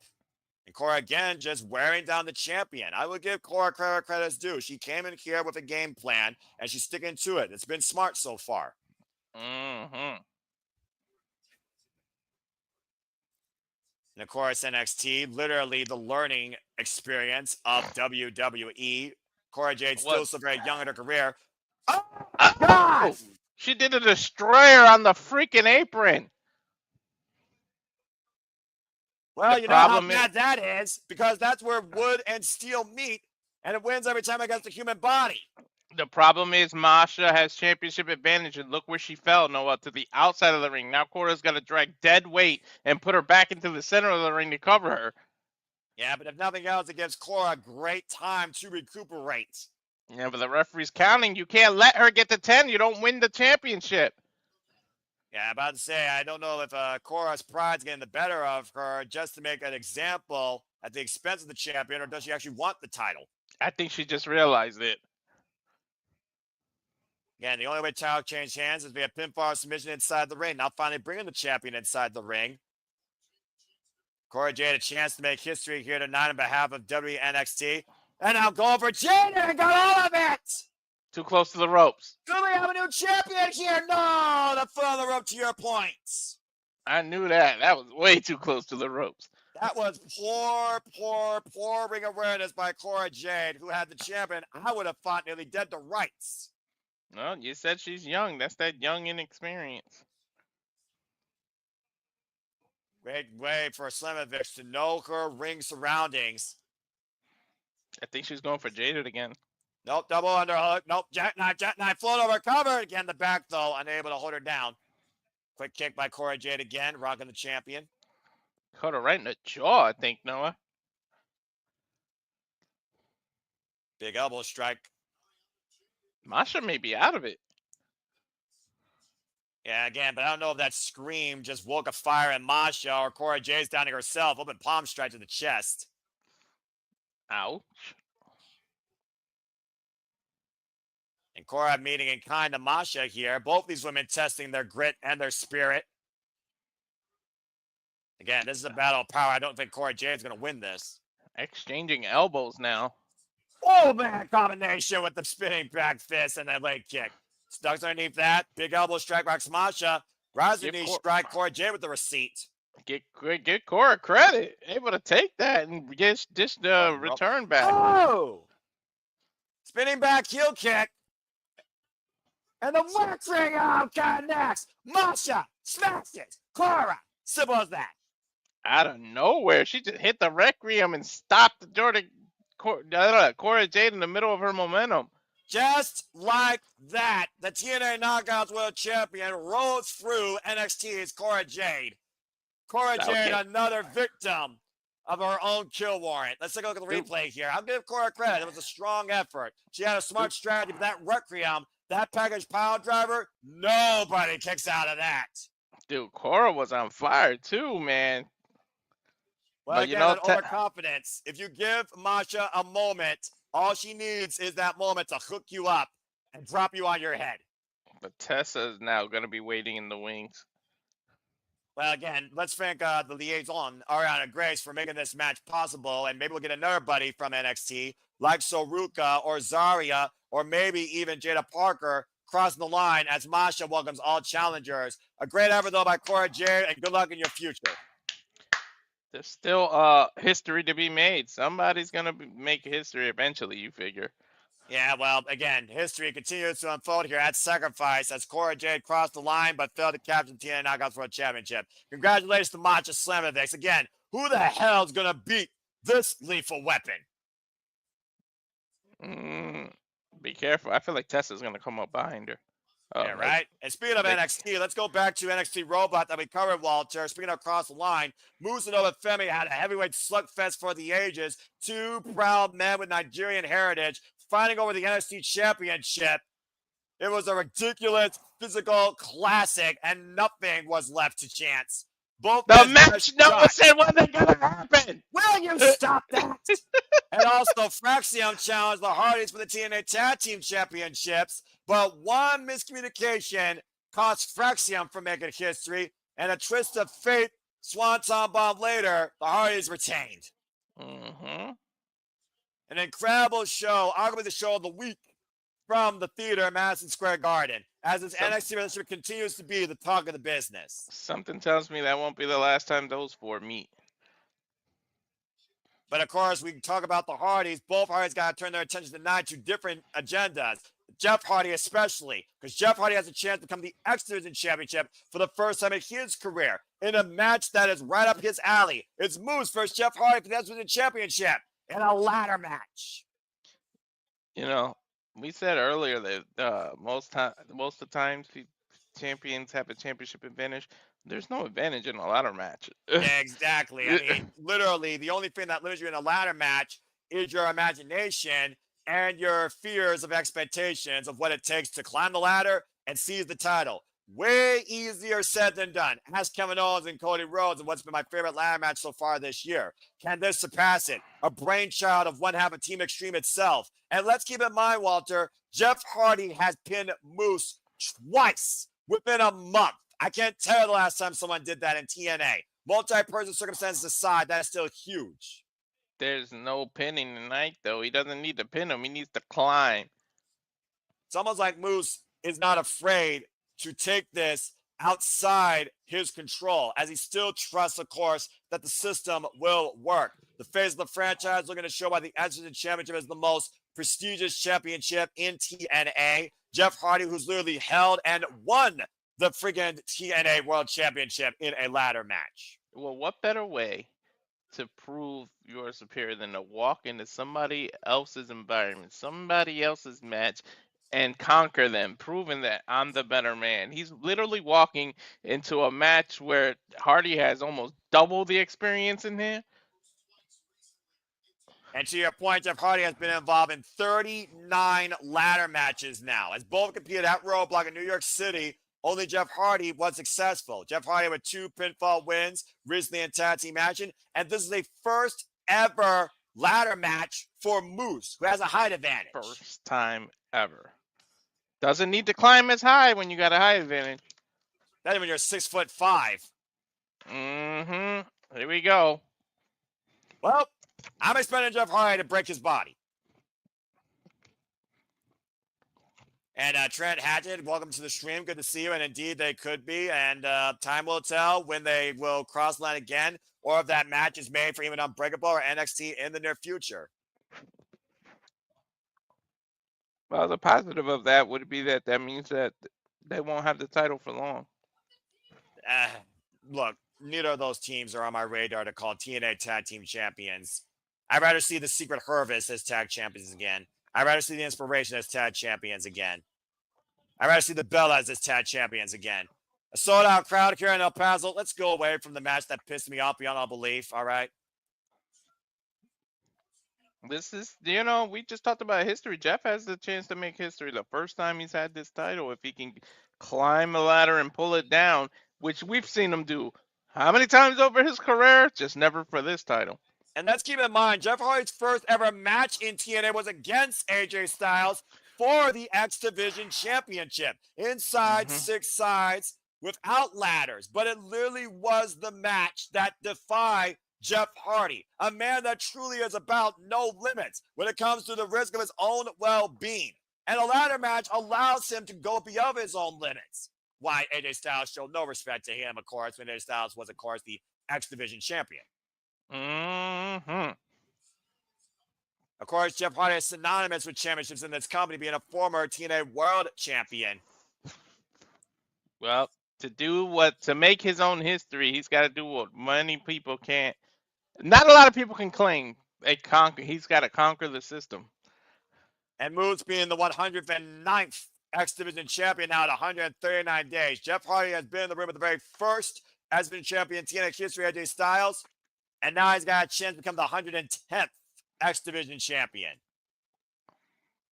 B: And Cora again just wearing down the champion. I would give Cora credit's due. She came in here with a game plan, and she's sticking to it. It's been smart so far.
A: Mm-hmm.
B: And of course, NXT, literally the learning experience of WWE. Cora Jade still so very young in her career. Oh, God!
A: She did a destroyer on the freaking apron.
B: Well, you know how bad that is, because that's where wood and steel meet, and it wins every time against the human body.
A: The problem is Masha has championship advantage, and look where she fell, Noah, to the outside of the ring. Now Cora's got to drag dead weight and put her back into the center of the ring to cover her.
B: Yeah, but if nothing else, it gives Cora a great time to recuperate.
A: Yeah, but the referee's counting. You can't let her get to 10. You don't win the championship.
B: Yeah, I'm about to say, I don't know if Cora's pride's getting the better of her just to make an example at the expense of the champion, or does she actually want the title?
A: I think she just realized it.
B: Again, the only way title changed hands is via pinfall submission inside the ring. Now finally bringing the champion inside the ring. Cora Jade a chance to make history here tonight on behalf of WNXT. And now going for Jade and got all of it!
A: Too close to the ropes.
B: Do we have a new champion here? No! The foot on the rope to your points.
A: I knew that. That was way too close to the ropes.
B: That was poor ring awareness by Cora Jade, who had the champion, I would have thought, nearly dead to rights.
A: No, you said she's young. That's that young inexperience.
B: Great way for Slamovich to know her ring surroundings.
A: I think she's going for Jaded again.
B: Nope, double underhook. Nope, jackknife, float over, cover. Again, the back, though, unable to hold her down. Quick kick by Cora Jade again, rocking the champion.
A: Caught her right in the jaw, I think, Noah.
B: Big elbow strike.
A: Masha may be out of it.
B: Yeah, again, but I don't know if that scream just woke a fire in Masha or Cora Jade's downing herself. Open palm strike to the chest.
A: Ouch.
B: And Cora meeting in kind to Masha here. Both these women testing their grit and their spirit. Again, this is a battle of power. I don't think Cora Jade's going to win this.
A: Exchanging elbows now.
B: Oh, man, combination with the spinning back fist and that leg kick. Stuck underneath that. Big elbow strike rocks Masha. Rising knee strike. Cora Jade with the receipt.
A: Get Cora credit. Able to take that and get this return back.
B: Oh! Spinning back heel kick. And the waxing out connects. Masha smashes Cora. Simple as that.
A: Out of nowhere, she just hit the Requiem and stopped Cora Jade in the middle of her momentum.
B: Just like that, the TNA Knockouts World Champion rolls through NXT's Cora Jade. Cora Jade, another victim of her own kill warrant. Let's take a look at the replay here. I'll give Cora credit. It was a strong effort. She had a smart strategy, but that Requiem, that package pile driver, nobody kicks out of that.
A: Dude, Cora was on fire too, man.
B: Well,
A: but
B: again, that overconfidence. If you give Masha a moment, all she needs is that moment to hook you up and drop you on your head.
A: But Tessa is now going to be waiting in the wings.
B: Well, again, let's thank the liaison, Ariana Grace, for making this match possible. And maybe we'll get another buddy from NXT, like Soruka or Zarya, or maybe even Jada Parker, crossing the line as Masha welcomes all challengers. A great effort, though, by Cora Jade, and good luck in your future.
A: There's still history to be made. Somebody's going to make history eventually, you figure.
B: Yeah, well, again, history continues to unfold here at Sacrifice as Cora Jade crossed the line but failed to capture the TNA Knockouts World Championship. Congratulations to Masha Slamovich. Again, who the hell's going to beat this lethal weapon?
A: Be careful. I feel like Tessa's going to come up behind her.
B: Yeah, right? And speaking of NXT, let's go back to NXT Robot that we covered, Walter. Speaking of across the line, Musanova Femi had a heavyweight slugfest for the ages. Two proud men with Nigerian heritage fighting over the NXT Championship. It was a ridiculous physical classic, and nothing was left to chance. Both
A: the match never said wasn't going to happen.
B: Will you stop that? And also, Fraxium challenged the Hardys for the TNA Tag Team Championships, but one miscommunication cost Fraxium from making history, and a twist of fate, Swanton Bomb later, the Hardys retained.
A: Mm-hmm.
B: An incredible show, arguably the show of the week from the theater at Madison Square Garden, as this NXT relationship continues to be the talk of the business.
A: Something tells me that won't be the last time those four meet.
B: But of course, we can talk about the Hardys. Both Hardys got to turn their attention tonight to different agendas. Jeff Hardy especially, because Jeff Hardy has a chance to become the X Division Championship for the first time in his career in a match that is right up his alley. It's Moose versus Jeff Hardy for the X Division Championship in a ladder match.
A: You know, we said earlier that most of the times champions have a championship advantage. There's no advantage in a ladder match.
B: Yeah, exactly. I mean, literally, the only thing that limits you in a ladder match is your imagination and your fears of expectations of what it takes to climb the ladder and seize the title. Way easier said than done. Ask Kevin Owens and Cody Rhodes, and what's been my favorite ladder match so far this year. Can this surpass it? A brainchild of one half of Team Extreme itself. And let's keep in mind, Walter, Jeff Hardy has pinned Moose twice within a month. I can't tell you the last time someone did that in TNA. Multi-person circumstances aside, that's still huge.
A: There's no pinning tonight, though. He doesn't need to pin him. He needs to climb.
B: It's almost like Moose is not afraid to take this outside his control, as he still trusts, of course, that the system will work. The face of the franchise looking to show why the X Division Championship is the most prestigious championship in TNA. Jeff Hardy, who's literally held and won the friggin' TNA World Championship in a ladder match.
A: Well, what better way to prove you're superior than to walk into somebody else's environment, somebody else's match, and conquer them, proving that I'm the better man. He's literally walking into a match where Hardy has almost double the experience in here.
B: And to your point, Jeff Hardy has been involved in 39 ladder matches now. As both competed at Roadblock in New York City, only Jeff Hardy was successful. Jeff Hardy with 2 pinfall wins recently in tag team action. And this is a first ever ladder match for Moose, who has a height advantage.
A: First time ever. Doesn't need to climb as high when you got a height advantage.
B: Not even you're 6'5".
A: Mm-hmm. Here we go.
B: Well, I'm expecting Jeff Hardy to break his body. And Trent Hatchett, welcome to the stream. Good to see you. And indeed, they could be. And time will tell when they will cross the line again, or if that match is made for even Unbreakable or NXT in the near future.
A: Well, the positive of that would be that means that they won't have the title for long.
B: Look, neither of those teams are on my radar to call TNA Tag Team Champions. I'd rather see the Secret Harvest as tag champions again. I'd rather see the Inspiration as tag champions again. I'd rather see the Bellas as tag champions again. A sold-out crowd here in El Paso. Let's go away from the match that pissed me off beyond all belief, all right?
A: This is, we just talked about history. Jeff has the chance to make history the first time he's had this title. If he can climb the ladder and pull it down, which we've seen him do how many times over his career, just never for this title.
B: And let's keep in mind, Jeff Hardy's first ever match in TNA was against AJ Styles for the X Division Championship. Inside 6 sides without ladders. But it literally was the match that defied Jeff Hardy, a man that truly is about no limits when it comes to the risk of his own well-being. And a ladder match allows him to go beyond his own limits. Why AJ Styles showed no respect to him, of course, when AJ Styles was, of course, the X Division champion. Of course, Jeff Hardy is synonymous with championships in this company, being a former TNA World Champion.
A: Well, to make his own history, he's got to do what many people can't. Not a lot of people can claim. He's got to conquer the system.
B: And Moose being the 109th X Division champion now at 139 days. Jeff Hardy has been in the ring with the very first X Division champion in TNA history, AJ Styles. And now he's got a chance to become the 110th X Division champion.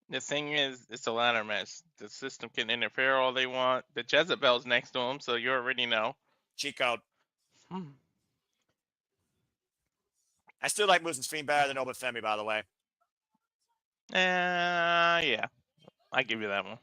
A: The thing is, it's a ladder match. The system can interfere all they want. The Jezebel's next to him, so you already know.
B: Cheat code. I still like Moose's Fiend better than Obafemi, by the way.
A: Yeah. I give you that one.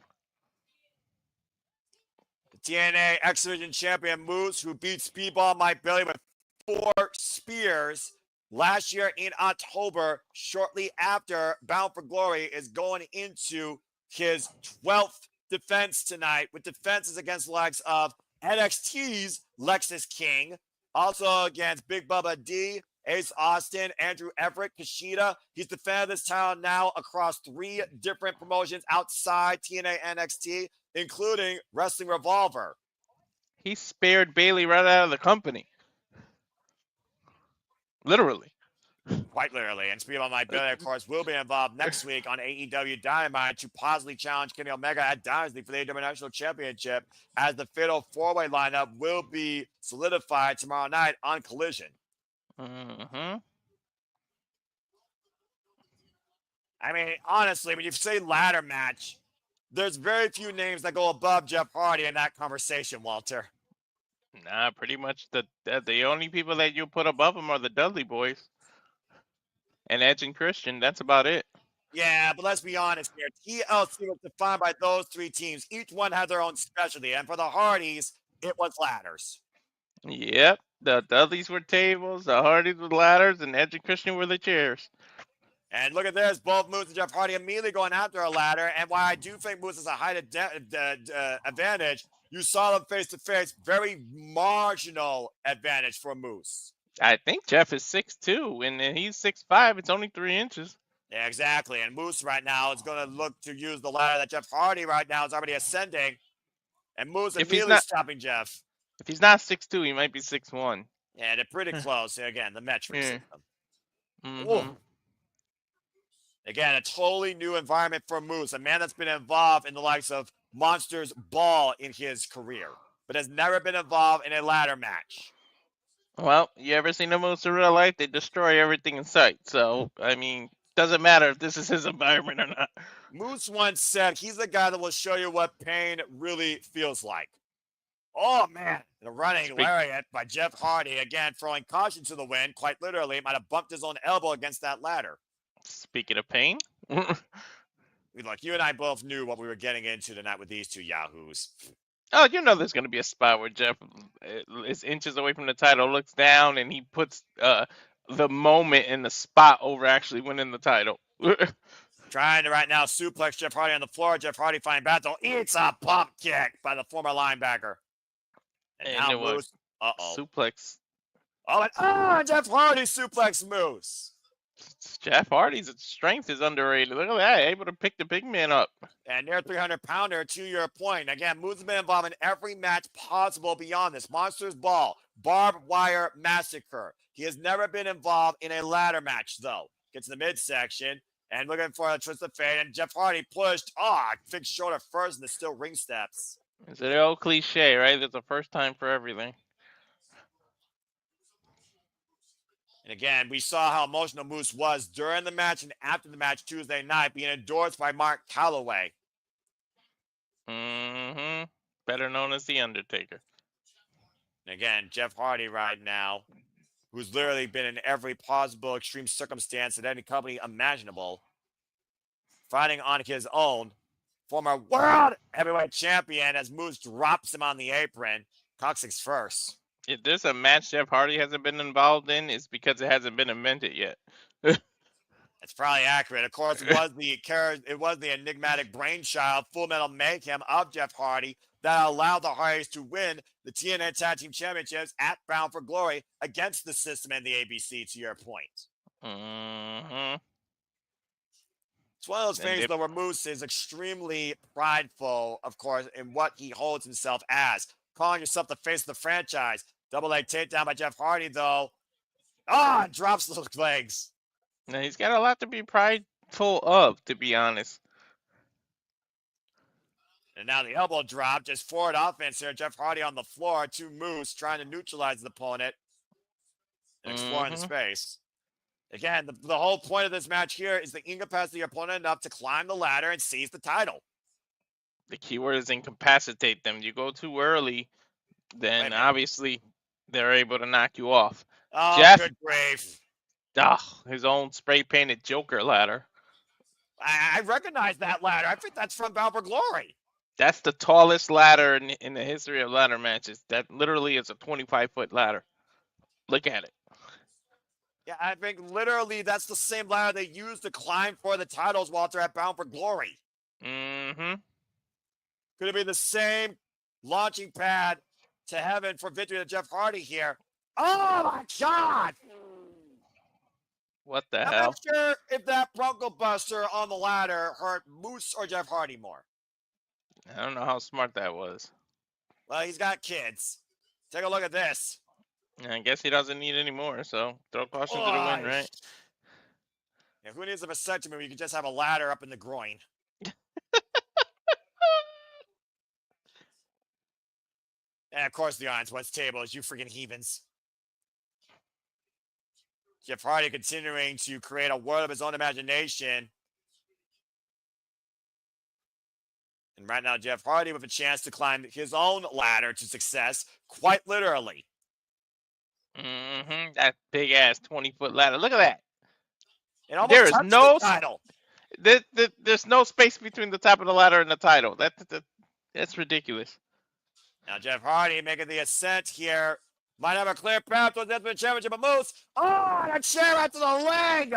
B: The TNA X Division champion Moose, who beat Speedball Mike Bailey with 4 spears last year in October, shortly after Bound for Glory, is going into his 12th defense tonight, with defenses against the likes of NXT's Lexus King, also against Big Bubba D, Ace Austin, Andrew Everett, Kushida. He's defended this title now across 3 different promotions outside TNA NXT, including Wrestling Revolver.
A: He spared Bailey right out of the company. Literally.
B: Quite literally. And Speedball Mike Bailey, of course, will be involved next week on AEW Dynamite to possibly challenge Kenny Omega at Dynasty for the AEW National Championship, as the fatal 4-way lineup will be solidified tomorrow night on Collision. I mean, honestly, when you say ladder match, there's very few names that go above Jeff Hardy in that conversation, Walter.
A: Nah, pretty much the only people that you put above him are the Dudley Boys. And Edge and Christian, that's about it.
B: Yeah, but let's be honest here. TLC was defined by those 3 teams. Each one had their own specialty. And for the Hardys, it was ladders.
A: Yep. The Dudleys were tables, the Hardys were ladders, and Edge and Christian were the chairs.
B: And look at this. Both Moose and Jeff Hardy immediately going after a ladder. And while I do think Moose has a height advantage, you saw them face-to-face. Very marginal advantage for Moose.
A: I think Jeff is 6'2", and he's 6'5". It's only 3 inches.
B: Yeah, exactly. And Moose right now is going to look to use the ladder that Jeff Hardy right now is already ascending. And Moose immediately stopping Jeff.
A: If he's not 6'2", he might be 6'1".
B: Yeah, they're pretty close. Again, the metric system. Again, a totally new environment for Moose, a man that's been involved in the likes of Monsters Ball in his career, but has never been involved in a ladder match.
A: Well, you ever seen the Moose in real life? They destroy everything in sight. So, I mean, doesn't matter if this is his environment or not.
B: Moose once said he's the guy that will show you what pain really feels like. Oh, man. The running lariat by Jeff Hardy, again, throwing caution to the wind. Quite literally, might have bumped his own elbow against that ladder.
A: Speaking of pain.
B: Look, you and I both knew what we were getting into tonight with these 2 yahoos.
A: Oh, you know there's going to be a spot where Jeff is inches away from the title, looks down, and he puts the moment and the spot over actually winning the title.
B: Trying to right now suplex Jeff Hardy on the floor. Jeff Hardy finding battle. Eats a pump kick by the former linebacker. And now Moose.
A: Suplex.
B: Jeff Hardy suplex Moose.
A: Jeff Hardy's strength is underrated. Look at that, able to pick the big man up.
B: And their 300-pounder, to your point. Again, Moose has been involved in every match possible beyond this. Monsters Ball, Barbed Wire Massacre. He has never been involved in a ladder match, though. Gets in the midsection and looking for a twist of fate. And Jeff Hardy pushed. Fixed shoulder first, and there's still ring steps.
A: It's an old cliche, right? There's a first time for everything.
B: And again, we saw how emotional Moose was during the match and after the match Tuesday night, being endorsed by Mark Calloway.
A: Mm-hmm. Better known as The Undertaker.
B: And again, Jeff Hardy right now, who's literally been in every possible extreme circumstance at any company imaginable, fighting on his own. Former World Heavyweight Champion as Moose drops him on the apron. Coccyx first.
A: If there's a match Jeff Hardy hasn't been involved in, it's because it hasn't been invented yet.
B: That's probably accurate. Of course, it was the enigmatic brainchild, Full Metal Mayhem of Jeff Hardy that allowed the Hardys to win the TNA Tag Team Championships at Bound for Glory against the System and the ABC, to your point.
A: Mm-hmm.
B: It's one of those things, though, where Moose is extremely prideful, of course, in what he holds himself as. Calling yourself the face of the franchise. Double leg takedown by Jeff Hardy, though. Drops those legs.
A: Now, he's got a lot to be prideful of, to be honest.
B: And now the elbow drop, just forward offense here. Jeff Hardy on the floor to Moose, trying to neutralize the opponent and exploring the space. Again, the whole point of this match here is to incapacitate your opponent enough to climb the ladder and seize the title.
A: The key word is incapacitate them. You go too early, then obviously they're able to knock you off.
B: Oh,
A: Jeff,
B: good grief.
A: His own spray-painted Joker ladder.
B: I recognize that ladder. I think that's from Bound for Glory.
A: That's the tallest ladder in the history of ladder matches. That literally is a 25-foot ladder. Look at it.
B: Yeah, I think literally that's the same ladder they used to climb for the titles while they're at Bound for Glory.
A: Mm-hmm.
B: Could it be the same launching pad to heaven for victory to Jeff Hardy here? Oh, my God!
A: What the hell?
B: I'm not sure if that Bronco Buster on the ladder hurt Moose or Jeff Hardy more.
A: I don't know how smart that was.
B: Well, he's got kids. Take a look at this.
A: I guess he doesn't need any more, so throw caution to the wind, right?
B: Yeah, who needs a vasectomy when you can just have a ladder up in the groin? And of course the Irons West tables, you freaking heathens. Jeff Hardy continuing to create a world of his own imagination. And right now, Jeff Hardy with a chance to climb his own ladder to success, quite literally.
A: Mm-hmm. That big-ass 20-foot ladder. Look at that.
B: It almost
A: there is no
B: the title.
A: There's no space between the top of the ladder and the title. That's ridiculous.
B: Now Jeff Hardy making the ascent here. Might have a clear path towards the Ultimate Championship of Moose. Oh, and a chair out to the leg.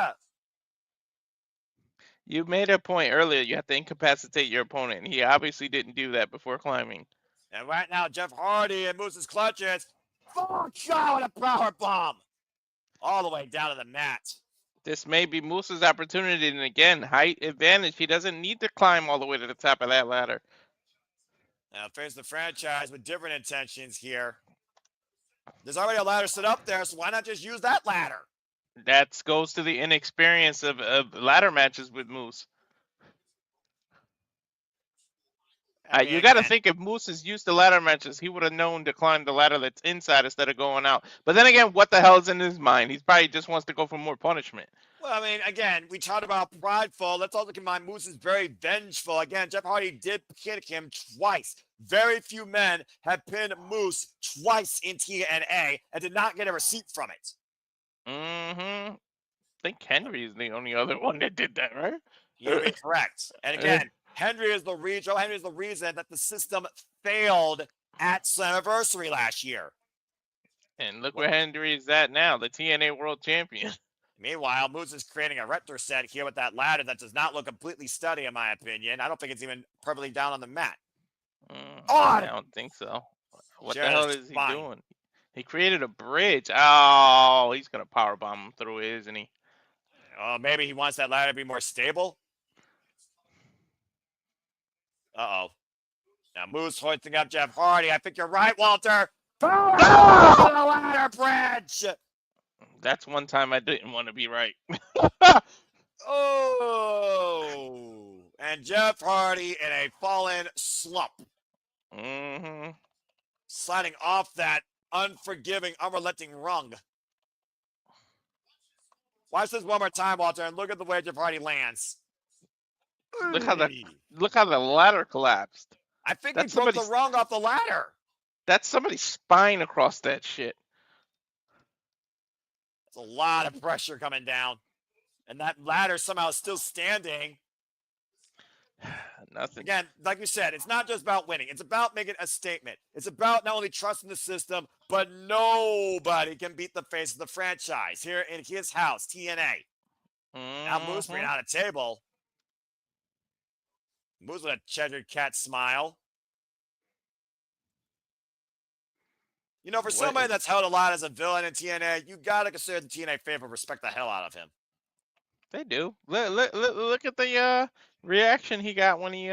A: You made a point earlier. You have to incapacitate your opponent. He obviously didn't do that before climbing.
B: And right now, Jeff Hardy in Moose's clutches. Oh, God, what a power bomb. All the way down to the mat.
A: This may be Moose's opportunity. And again, height advantage. He doesn't need to climb all the way to the top of that ladder.
B: Now, face the franchise with different intentions here. There's already a ladder set up there, so why not just use that ladder?
A: That goes to the inexperience of ladder matches with Moose. You got to think if Moose is used to ladder matches, he would have known to climb the ladder that's inside instead of going out. But then again, what the hell is in his mind? He probably just wants to go for more punishment.
B: Well, I mean, again, we talked about prideful. Let's also keep in mind Moose is very vengeful. Again, Jeff Hardy did pin him twice. Very few men have pinned Moose twice in TNA and did not get a receipt from it.
A: Mm-hmm. I think Hendry is the only other one that did that, right?
B: You'd be correct. And again, Hendry is the reason that the system failed at Slammiversary last year.
A: And look where Hendry is at now, the TNA World Champion.
B: Meanwhile, Moose is creating a retro set here with that ladder that does not look completely steady, in my opinion. I don't think it's even perfectly down on the mat.
A: I don't think so. What the hell is he doing? He created a bridge. Oh, he's going to powerbomb him through it, isn't he?
B: Oh, maybe he wants that ladder to be more stable. Uh-oh. Now Moose hoisting up Jeff Hardy. I think you're right, Walter. Oh, the ladder bridge.
A: That's one time I didn't want to be right.
B: Oh, and Jeff Hardy in a fallen slump.
A: Mm-hmm.
B: Sliding off that unforgiving, unrelenting rung. Watch this one more time, Walter, and look at the way Jeff Hardy lands.
A: Look how the ladder collapsed.
B: I think
A: That's
B: he broke the
A: somebody's
B: rung off the ladder.
A: That's somebody's spine across that shit.
B: It's a lot of pressure coming down. And that ladder somehow is still standing.
A: Nothing.
B: Again, like you said, it's not just about winning. It's about making a statement. It's about not only trusting the system, but nobody can beat the face of the franchise here in his house, TNA. Now Moose bringing out a table. Moose with a cheddar cat smile. You know, for somebody that's held a lot as a villain in TNA, you got to consider the TNA favorite respect the hell out of him.
A: They do. Look at the reaction he got when he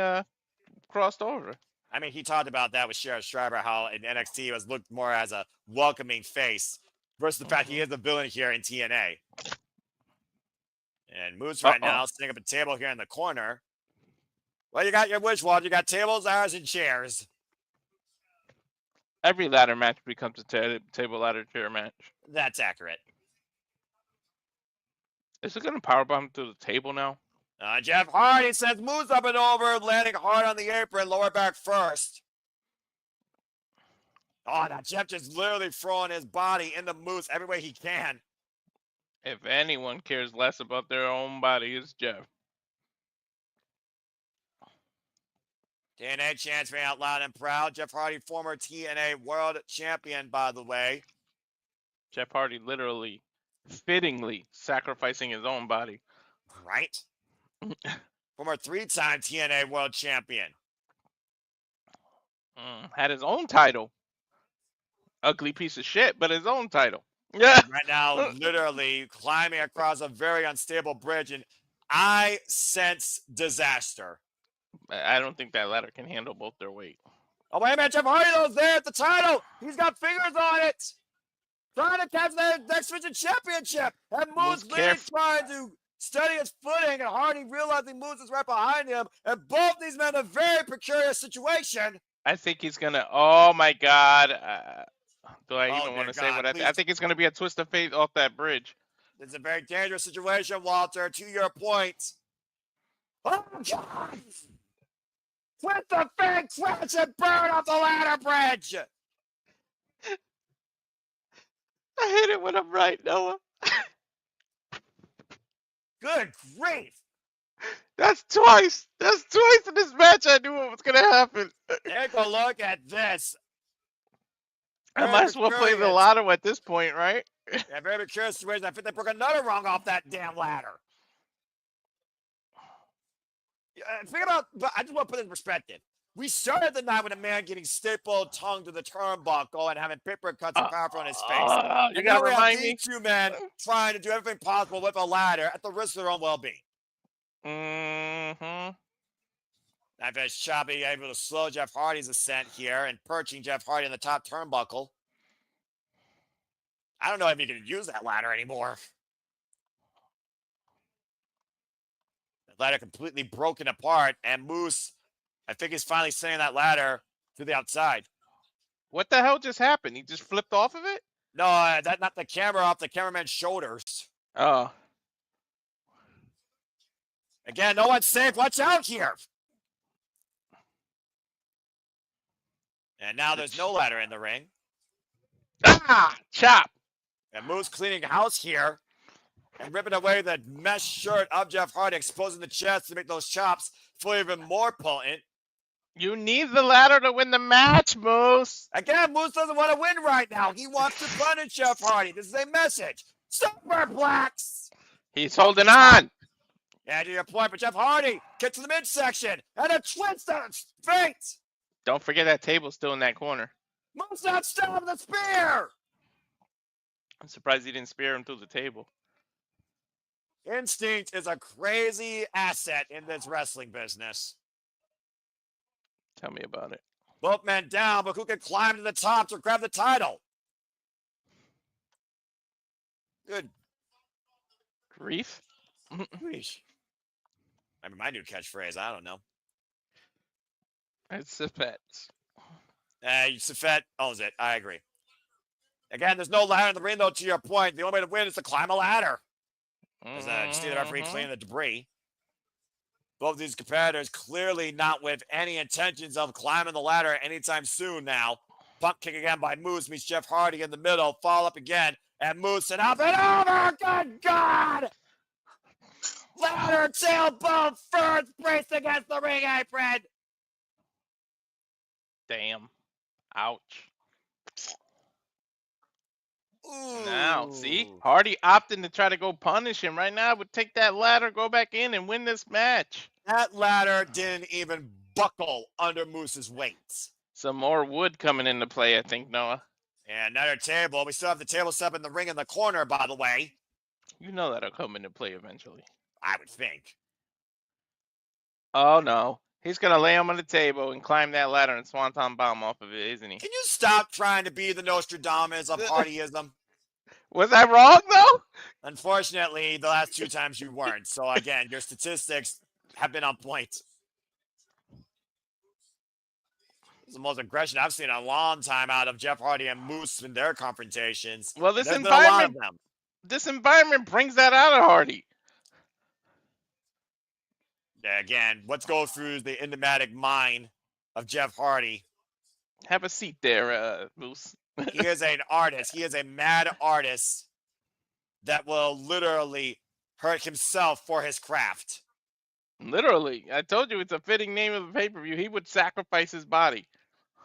A: crossed over.
B: I mean, he talked about that with Sheriff Schreiber, how in NXT he was looked more as a welcoming face versus the fact he is a villain here in TNA. And Moose right now setting up a table here in the corner. Well, you got your wish, Walter. You got tables, hours, and chairs.
A: Every ladder match becomes a table ladder chair match.
B: That's accurate.
A: Is it going to powerbomb through the table now?
B: Jeff Hardy says Moose up and over, landing hard on the apron, lower back first. Oh, now Jeff just literally throwing his body into Moose every way he can.
A: If anyone cares less about their own body, it's Jeff.
B: TNA chants me out loud and proud. Jeff Hardy, former TNA World Champion, by the way.
A: Jeff Hardy literally, fittingly sacrificing his own body.
B: Right? Former 3-time TNA World Champion.
A: Had his own title. Ugly piece of shit, but his own title. Yeah.
B: Right now, literally climbing across a very unstable bridge, and I sense disaster.
A: I don't think that ladder can handle both their weight.
B: Oh, wait a minute. Jeff Hardy's there at the title. He's got fingers on it. Trying to catch the next division championship. And Moose really trying to steady his footing, and Hardy realizing Moose is right behind him. And both these men in a very precarious situation.
A: I think he's going to, oh my God. Do I even want to say what I think it's going to be a twist of fate off that bridge.
B: It's a very dangerous situation, Walter, to your point. Oh, God! With the fake crash and burn off the ladder bridge!
A: I hate it when I'm right, Noah.
B: Good grief!
A: That's twice in this match I knew what was going to happen.
B: Take a look at this.
A: I might as well play the lotto at this point, right?
B: Yeah, very curious situation. I think they broke another rung off that damn ladder. Think about, but I just want to put it in perspective. We started the night with a man getting stapled tongue to the turnbuckle and having paper cuts and power on his face.
A: You got to remind me.
B: Two men trying to do everything possible with a ladder at the risk of their own well-being. I've Choppy able to slow Jeff Hardy's ascent here and perching Jeff Hardy in the top turnbuckle. I don't know if he can use that ladder anymore. The ladder completely broken apart, and Moose, I think he's finally sending that ladder to the outside.
A: What the hell just happened? He just flipped off of it?
B: No, that's not the camera off the cameraman's shoulders.
A: Oh.
B: Again, no one's safe. Watch out here. And now there's no ladder in the ring.
A: Ah! Chop!
B: And Moose cleaning house here and ripping away the mesh shirt of Jeff Hardy, exposing the chest to make those chops feel even more potent.
A: You need the ladder to win the match, Moose.
B: Again, Moose doesn't want to win right now. He wants to punish Jeff Hardy. This is a message. Superplex!
A: He's holding on.
B: Yeah, to your point, but Jeff Hardy gets to the midsection and a twist on his face.
A: Don't forget that table's still in that corner.
B: Moose not stopping the spear.
A: I'm surprised he didn't spear him through the table.
B: Instinct is a crazy asset in this wrestling business.
A: Tell me about it.
B: Both men down, but who can climb to the top to grab the title? Good
A: grief.
B: Maybe my new catchphrase. I don't know.
A: It's Safet.
B: Safet owns it. I agree. Again, there's no ladder in the ring, though, to your point. The only way to win is to climb a ladder. As you see the referee
A: Mm-hmm.
B: cleaning the debris. Both these competitors clearly not with any intentions of climbing the ladder anytime soon now. Pump kick again by Moose meets Jeff Hardy in the middle. Fall up again. And Moose and up and over. Good God! Ladder tailbone first brace against the ring apron.
A: Damn. Ouch.
B: Ooh.
A: Now, see? Hardy opting to try to go punish him. Right now, I would take that ladder, go back in, and win this match.
B: That ladder didn't even buckle under Moose's weight.
A: Some more wood coming into play, I think, Noah.
B: And another table. We still have the table set up in the ring in the corner, by the way.
A: You know that'll come into play eventually.
B: I would think.
A: Oh, no. He's going to lay him on the table and climb that ladder and swanton bomb off of it, isn't he?
B: Can you stop trying to be the Nostradamus of Hardyism?
A: Was I wrong, though?
B: Unfortunately, the last 2 times you weren't. So, again, your statistics have been on point. This is the most aggression I've seen in a long time out of Jeff Hardy and Moose in their confrontations.
A: Well,
B: There's been a lot of them.
A: This environment brings that out of Hardy.
B: Yeah, again, let's go through the enigmatic mind of Jeff Hardy.
A: Have a seat there, Moose.
B: He is an artist. He is a mad artist that will literally hurt himself for his craft.
A: Literally. I told you it's a fitting name of the pay-per-view. He would sacrifice his body.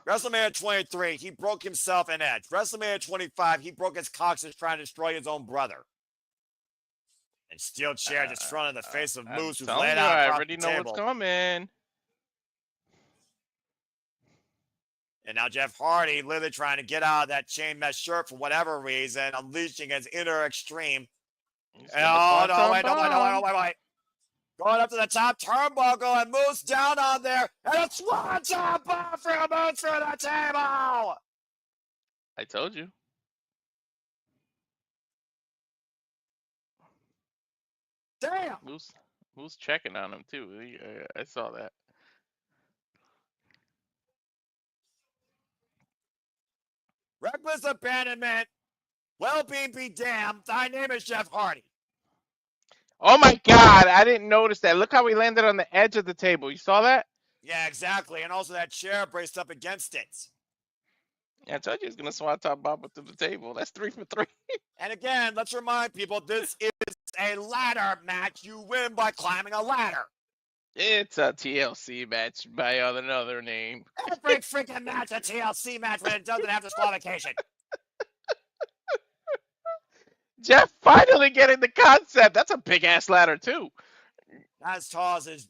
B: WrestleMania 23, he broke himself an edge. WrestleMania 25, he broke his coccyx trying to destroy his own brother. And steel chair just thrown in the face of Moose, who's laid out
A: I
B: across
A: already
B: the
A: know
B: table.
A: what's coming.
B: And now Jeff Hardy literally trying to get out of that chain mesh shirt for whatever reason, unleashing his inner extreme. Oh, no, wait. Going up to the top turnbuckle and Moose down on there. And a swanton bomb for Moose through the table.
A: I told you.
B: Damn.
A: Moose checking on him, too. I saw that.
B: Reckless abandonment. Well-being be damned. Thy name is Jeff Hardy.
A: Oh, my God. I didn't notice that. Look how he landed on the edge of the table. You saw that?
B: Yeah, exactly. And also that chair braced up against it.
A: Yeah, I told you he was going to swanton bomb it to the table. That's 3 for 3.
B: And again, let's remind people, this is a ladder match. You win by climbing a ladder.
A: It's a TLC match by another name.
B: Every freaking match a TLC match when it doesn't have disqualification.
A: Jeff finally getting the concept. That's a big-ass ladder, too.
B: Not as tall as his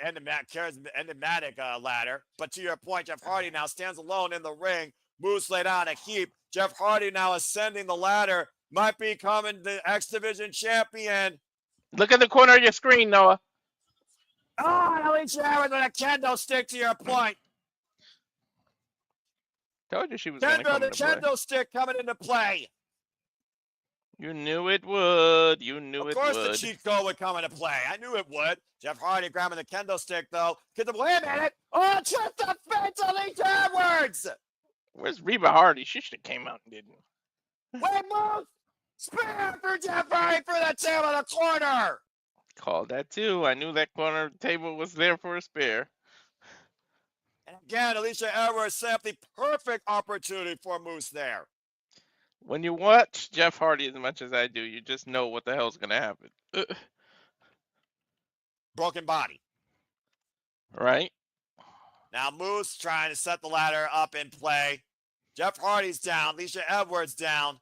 B: enigmatic ladder. But to your point, Jeff Hardy now stands alone in the ring. Moose laid on a heap. Jeff Hardy now ascending the ladder. Might be becoming the X Division champion.
A: Look at the corner of your screen, Noah.
B: Oh, and Alicia Harris with a kendo stick to your point.
A: Told you she was going to come into play.
B: The kendo stick coming into play.
A: You knew it would. You knew it would.
B: Of course the cheat code would come into play. I knew it would. Jeff Hardy grabbing the kendo stick, though. Wait a minute. Oh, just the fence of Alicia Edwards.
A: Where's Reba Hardy? She should have came out and didn't.
B: Wait, Moose. Spear for Jeff Hardy for the table in the corner.
A: Called that, too. I knew that corner table was there for a spare.
B: And again, Alicia Edwards set up the perfect opportunity for Moose there.
A: When you watch Jeff Hardy as much as I do, you just know what the hell's going to happen.
B: Broken body.
A: Right?
B: Now Moose trying to set the ladder up in play. Jeff Hardy's down. Alicia Edwards down.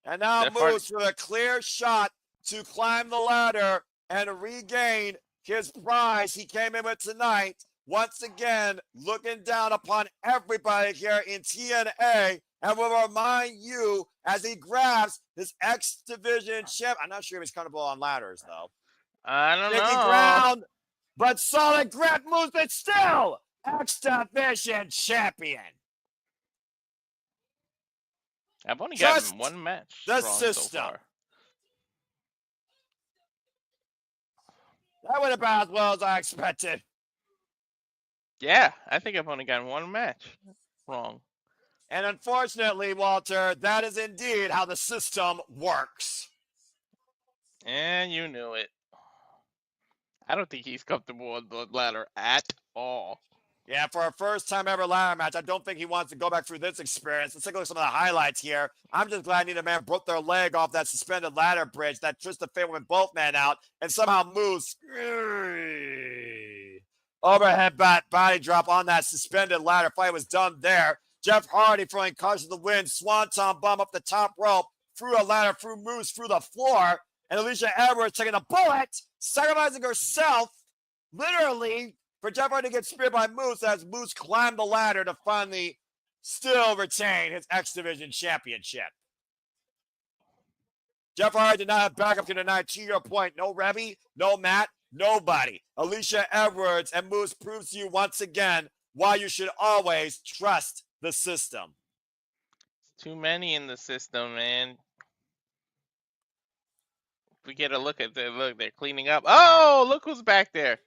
B: And now
A: Jeff
B: Moose with a clear shot to climb the ladder and regain his prize he came in with tonight. Once again, looking down upon everybody here in TNA, and will remind you as he grabs his X Division champ. I'm not sure if he's comfortable on ladders, though.
A: I don't
B: Taking
A: know.
B: ground, but solid grip moves, but still X Division champion.
A: I've only gotten
B: Just
A: one match
B: the
A: wrong
B: system.
A: so far.
B: That went about as well as I expected.
A: Yeah, I think I've only gotten one match wrong.
B: And unfortunately, Walter, that is indeed how the system works.
A: And you knew it. I don't think he's comfortable on the ladder at all.
B: Yeah, for a first time ever ladder match, I don't think he wants to go back through this experience. Let's take a look at some of the highlights here. I'm just glad neither man broke their leg off that suspended ladder bridge that twisted the favor with both men out and somehow moves. Overhead body drop on that suspended ladder. Fight was done there. Jeff Hardy throwing caution to the wind. Swanton bomb up the top rope. Through a ladder, through moves, through the floor. And Alicia Edwards taking a bullet, sacrificing herself, literally, for Jeff Hardy to get speared by Moose as Moose climbed the ladder to finally still retain his X Division championship. Jeff Hardy did not have backup to tonight. To your point, no Reby, no Matt, nobody. Alicia Edwards and Moose proves to you once again why you should always trust the system.
A: Too many in the system, man. If we get a look at them, look, they're cleaning up. Oh, look who's back there.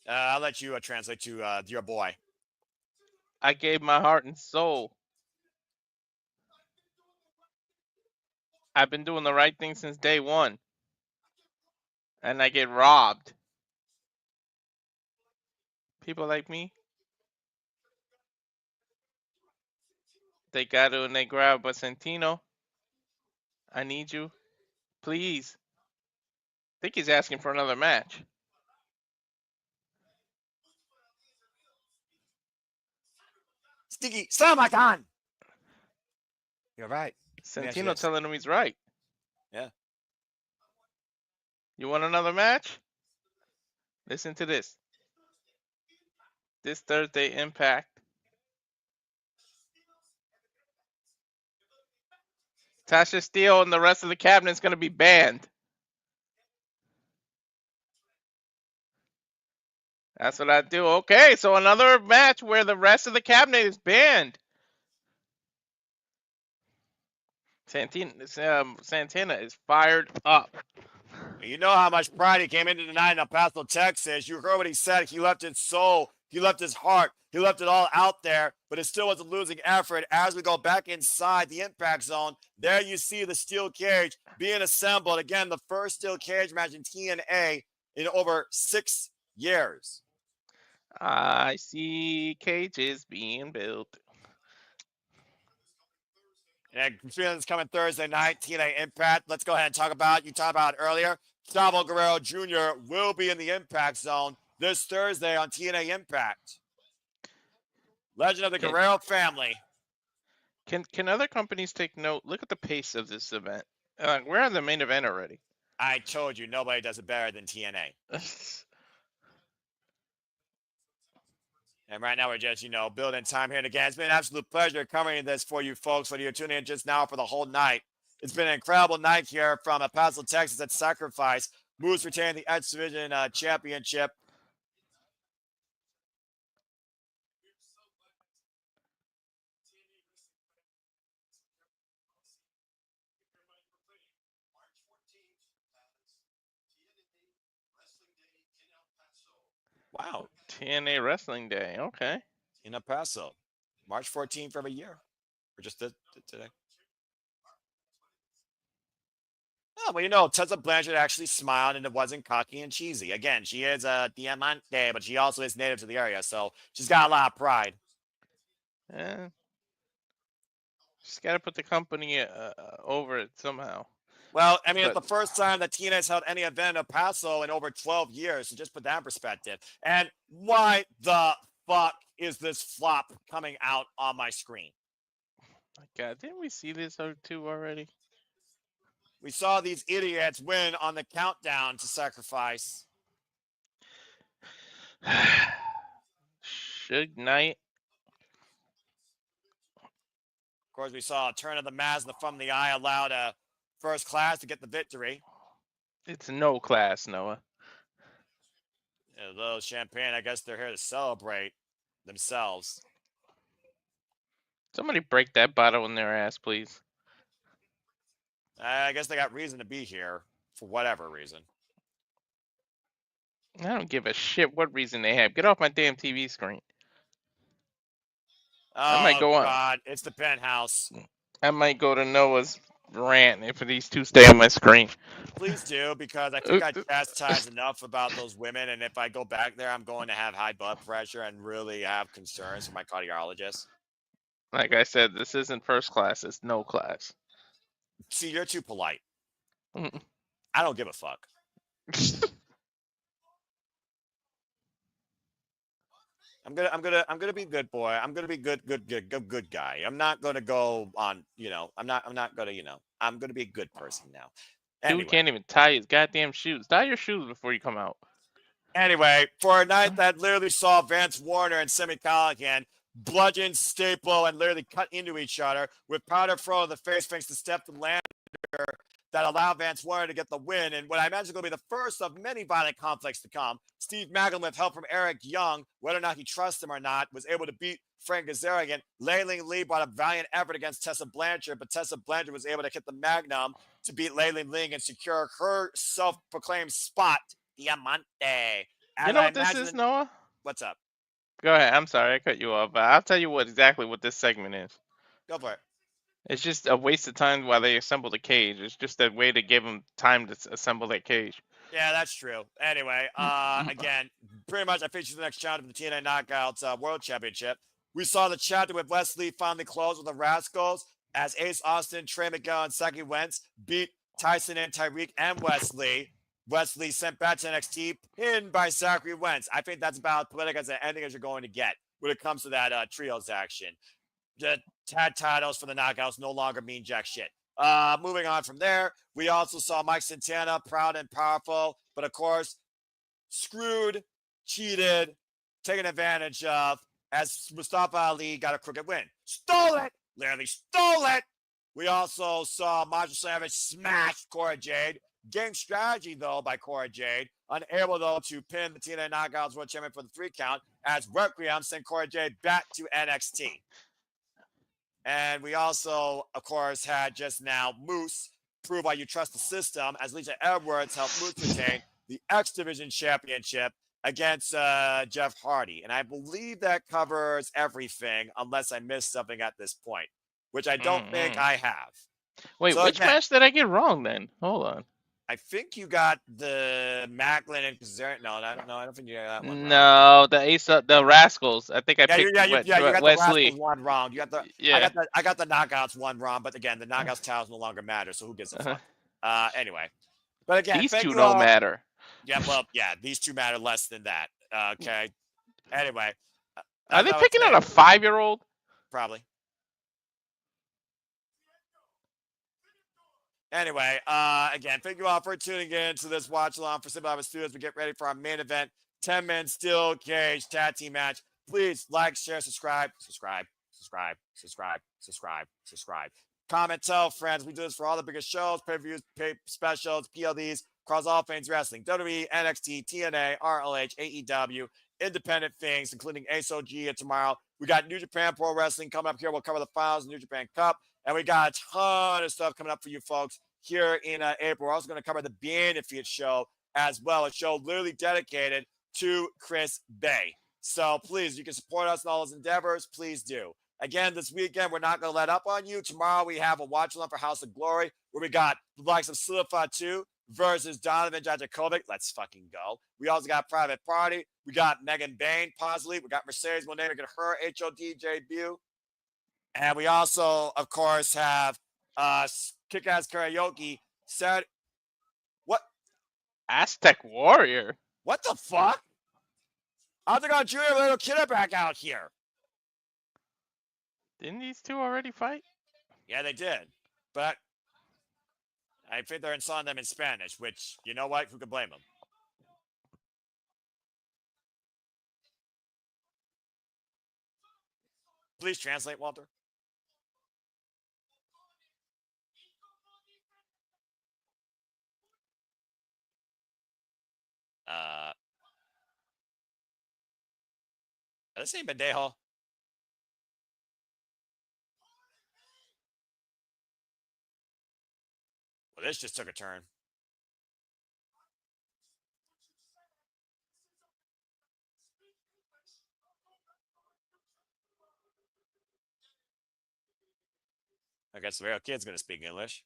B: I'll let you translate to your boy.
A: I gave my heart and soul. I've been doing the right thing since day one. And I get robbed. People like me, they got to and they grab a Santino. I need you. Please. I think he's asking for another match.
B: Sticky, Slamakan! You're right.
A: Santino telling him he's right.
B: Yeah.
A: You want another match? Listen to this. This Thursday, Impact. Tasha Steelz and the rest of the cabinet is going to be banned. That's what I do. Okay, so another match where the rest of the cabinet is banned. Santana is fired up.
B: You know how much pride he came into tonight in El Paso, Texas. You heard what he said. He left his soul. He left his heart. He left it all out there, but it still was a losing effort. As we go back inside the impact zone, there you see the steel cage being assembled. Again, the first steel cage match in TNA in over 6 years.
A: I see cages being built.
B: And feelings coming Thursday night, TNA Impact. Let's go ahead and talk about, you talked about it earlier, Chavo Guerrero Jr. will be in the Impact Zone this Thursday on TNA Impact. Legend of the Guerrero family.
A: Can other companies take note? Look at the pace of this event. We're on the main event already.
B: I told you, nobody does it better than TNA. And right now we're just, building time here. And again, it's been an absolute pleasure covering this for you folks, whether you're tuning in just now for the whole night. It's been an incredible night here from El Paso, Texas at Sacrifice. Moose retaining the X Division championship. Wow.
A: TNA Wrestling Day. Okay.
B: In El Paso. March 14th of every year. Or just today. Oh, well, Tessa Blanchard actually smiled and it wasn't cocky and cheesy. Again, she is a Diamante, but she also is native to the area, so she's got a lot of pride.
A: Yeah. She's got to put the company over it somehow.
B: Well, I mean, it's the first time that TNA has held any event in El Paso in over 12 years, so just put that in perspective. And why the fuck is this flop coming out on my screen?
A: My God, didn't we see this too already?
B: We saw these idiots win on the countdown to Sacrifice.
A: Suge Knight.
B: Of course, we saw a turn of the mask from the eye allowed First Class to get the victory.
A: It's no class, Noah.
B: A little champagne. I guess they're here to celebrate themselves.
A: Somebody break that bottle in their ass, please.
B: I guess they got reason to be here for whatever reason.
A: I don't give a shit what reason they have. Get off my damn TV screen.
B: Oh, I might go God, it's the penthouse.
A: I might go to Noah's rant if these two stay on my screen.
B: Please do, because I think I chastised enough about those women, and if I go back there, I'm going to have high blood pressure and really have concerns for my cardiologist.
A: Like I said, this isn't first class; it's no class.
B: See, you're too polite. I don't give a fuck. I'm gonna be good boy. I'm gonna be good guy. I'm not gonna go on, I'm not gonna, I'm gonna be a good person now.
A: Dude
B: Anyway.
A: can't even tie his goddamn shoes. Tie your shoes before you come out.
B: Anyway, for a night that literally saw Vance Warner and Sami Callihan bludgeon, staple, and literally cut into each other with powder throw in the face thanks to Steph and Lander that allowed Vance Warner to get the win. And what I imagine is going to be the first of many violent conflicts to come. Steve Macklin, with help from Eric Young, whether or not he trusts him or not, was able to beat Frank Kazarian. Leiling Lee brought a valiant effort against Tessa Blanchard, but Tessa Blanchard was able to hit the Magnum to beat Leiling Lee and secure her self-proclaimed spot, Diamante.
A: You know what this is, Noah?
B: What's up?
A: Go ahead. I'm sorry I cut you off, but I'll tell you exactly what this segment is.
B: Go for it.
A: It's just a waste of time while they assemble the cage. It's just a way to give them time to assemble that cage.
B: Yeah, that's true. Anyway, again, pretty much I featured the next chapter of the TNA Knockouts World Championship. We saw the chapter with Wesley finally close with the Rascalz as Ace Austin, Trey Miguel, and Saki Wentz beat Tyson and Tyriek and Wesley. Wesley sent back to NXT, pinned by Zachary Wentz. I think that's about politic as an ending as you're going to get when it comes to that trios action. The tag titles for the Knockouts no longer mean jack shit. Moving on from there, we also saw Mike Santana, proud and powerful, but of course, screwed, cheated, taken advantage of, as Mustafa Ali got a crooked win. Stole it! Literally stole it! We also saw Masha Slamovich smash Cora Jade. Game strategy, though, by Cora Jade. Unable, though, to pin the TNA Knockouts World Champion for the 3 count, as Requiem sent Cora Jade back to NXT. And we also, of course, had just now Moose prove why you trust the system, as Lisa Edwards helped Moose retain the X Division Championship against Jeff Hardy. And I believe that covers everything, unless I missed something at this point, which I don't think I have.
A: Wait, so which match did I get wrong then? Hold on.
B: I think you got the Macklin and Kazarian. No, I don't know. I don't think you got that one wrong.
A: No, the Rascalz. I think I picked
B: you got
A: Wesley.
B: The Rascalz one wrong. You got the I got the Knockouts one wrong. But again, the Knockouts titles no longer matter. So who gives a fuck? Anyway, but again,
A: these two don't matter.
B: Yeah, well, yeah, these two matter less than that. Okay. Anyway,
A: are they picking on a 5-year-old?
B: Probably. Anyway, again, thank you all for tuning in to this watch along for Simple Studios. We get ready for our main event, 10-man steel cage tag team match. Please like, share, subscribe. Comment, tell friends. We do this for all the biggest shows, pay-per-views, specials, PLDs, across all things wrestling. WWE, NXT, TNA, RLH, AEW, independent things, including ASOG. And tomorrow, we got New Japan Pro Wrestling coming up here. We'll cover the finals of New Japan Cup. And we got a ton of stuff coming up for you folks here in April. We're also going to cover the Benefit show as well, a show literally dedicated to Chris Bay. So please, you can support us in all those endeavors. Please do. Again, this weekend, we're not going to let up on you. Tomorrow, we have a watch along for House of Glory, where we got the likes of Solidify 2 versus Donovan Jajakovic. Let's fucking go. We also got Private Party. We got Megan Bain, possibly. We got Mercedes Monet making her HOD debut. And we also, of course, have Kick-Ass Karaoke Saturday. What?
A: Aztec Warrior?
B: What the fuck? Octagon Junior Little Kidder back out here.
A: Didn't these two already fight?
B: Yeah, they did. But I think they're installing them in Spanish, which, you know what? Who could blame them? Please translate, Walter. This ain't Pendejo. Well, this just took a turn. I guess the real kid's going to speak English.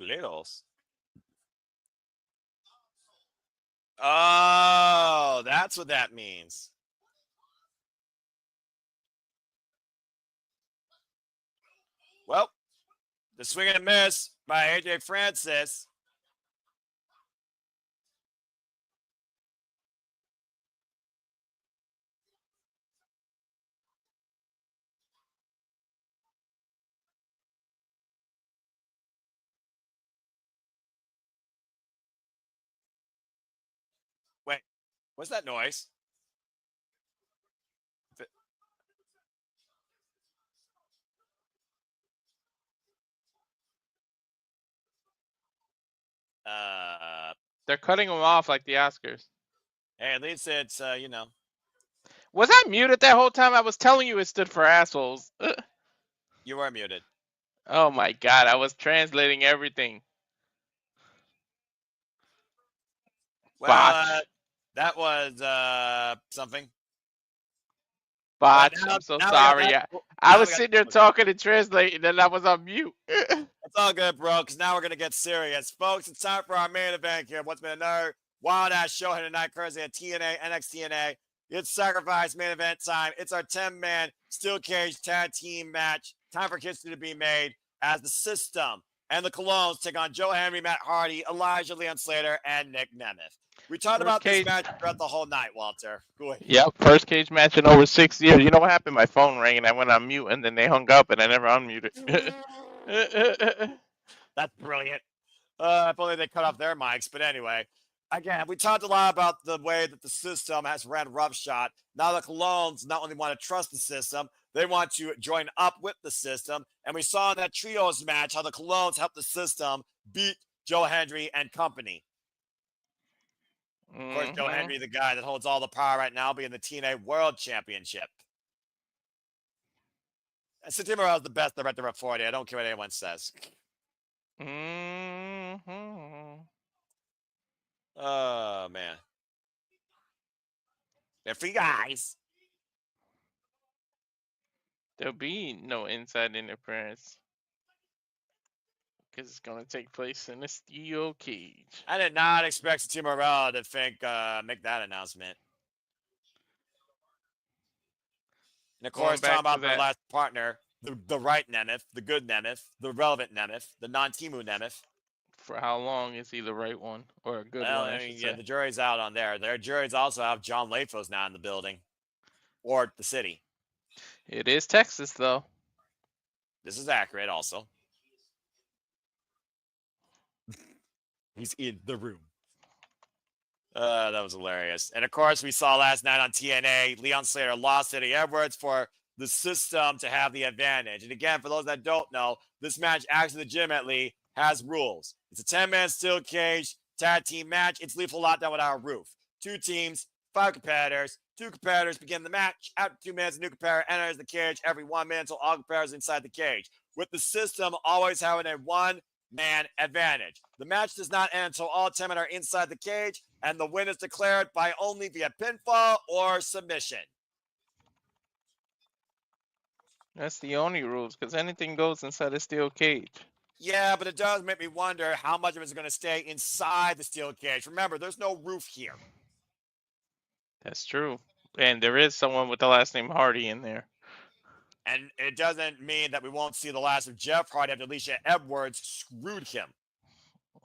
B: Culeros. Oh, that's what that means. Well, the swing and a miss by AJ Francis. Wait, what's that noise?
A: They're cutting him off like the Oscars.
B: Hey, at least it's you know.
A: Was I muted that whole time? I was telling you it stood for assholes.
B: You were muted.
A: Oh my god, I was translating everything.
B: Well, that was something.
A: Botch.
B: Now,
A: I'm so
B: now
A: sorry. I was sitting there talking and translating, and I was on mute.
B: It's all good, bro, because now we're going to get serious. Folks, it's time for our main event here. What's been another wild-ass show here tonight, courtesy of TNA, NXT-TNA. It's sacrifice main event time. It's our 10-man steel cage tag team match. Time for history to be made as the System and the Colognes take on Joe Hendry, Matt Hardy, Elijah Leon Slater, and Nick Nemeth. We talked about this match throughout the whole night, Walter. Go ahead.
A: Yep, first cage match in over 6 years. You know what happened? My phone rang and I went on mute, and then they hung up, and I never unmuted.
B: That's brilliant. If only they cut off their mics. But anyway, again, we talked a lot about the way that the System has ran roughshod. Now the Colognes not only want to trust the System, they want to join up with the System. And we saw in that trios match how the Colognes helped the System beat Joe Hendry and company. Of course, Joe Hendry, the guy that holds all the power right now, being the TNA World Championship. And Santana World is the best they're at the 40. I don't care what anyone says. Oh, man. They're free guys.
A: There'll be no inside interference because it's going to take place in a steel cage.
B: I did not expect Santana World to make that announcement. And of course, talking about their last partner, the right Nemeth, the good Nemeth, the relevant Nemeth, the non-Timu Nemeth.
A: For how long is he the right one or a good one? I mean,
B: yeah, the jury's out on there. Their juries also have John Lafos now in the building, or the city.
A: It is Texas, though.
B: This is accurate, also. He's in the room. That was hilarious. And of course, we saw last night on TNA, Leon Slater lost to Eddie Edwards for the System to have the advantage. And again, for those that don't know, this match actually legitimately has rules. It's a 10-man steel cage tag team match. It's lethal lockdown without a roof. 2 teams, 5 competitors. 2 competitors begin the match. After 2 minutes, a new competitor enters the cage every 1 minute until all competitors inside the cage. With the System always having a 1-man advantage. The match does not end until all 10 men are inside the cage, and the win is declared by only via pinfall or submission.
A: That's the only rules, because anything goes inside a steel cage.
B: Yeah, but it does make me wonder how much of it is going to stay inside the steel cage. Remember, there's no roof here.
A: That's true. And there is someone with the last name Hardy in there.
B: And it doesn't mean that we won't see the last of Jeff Hardy after Alicia Edwards screwed him.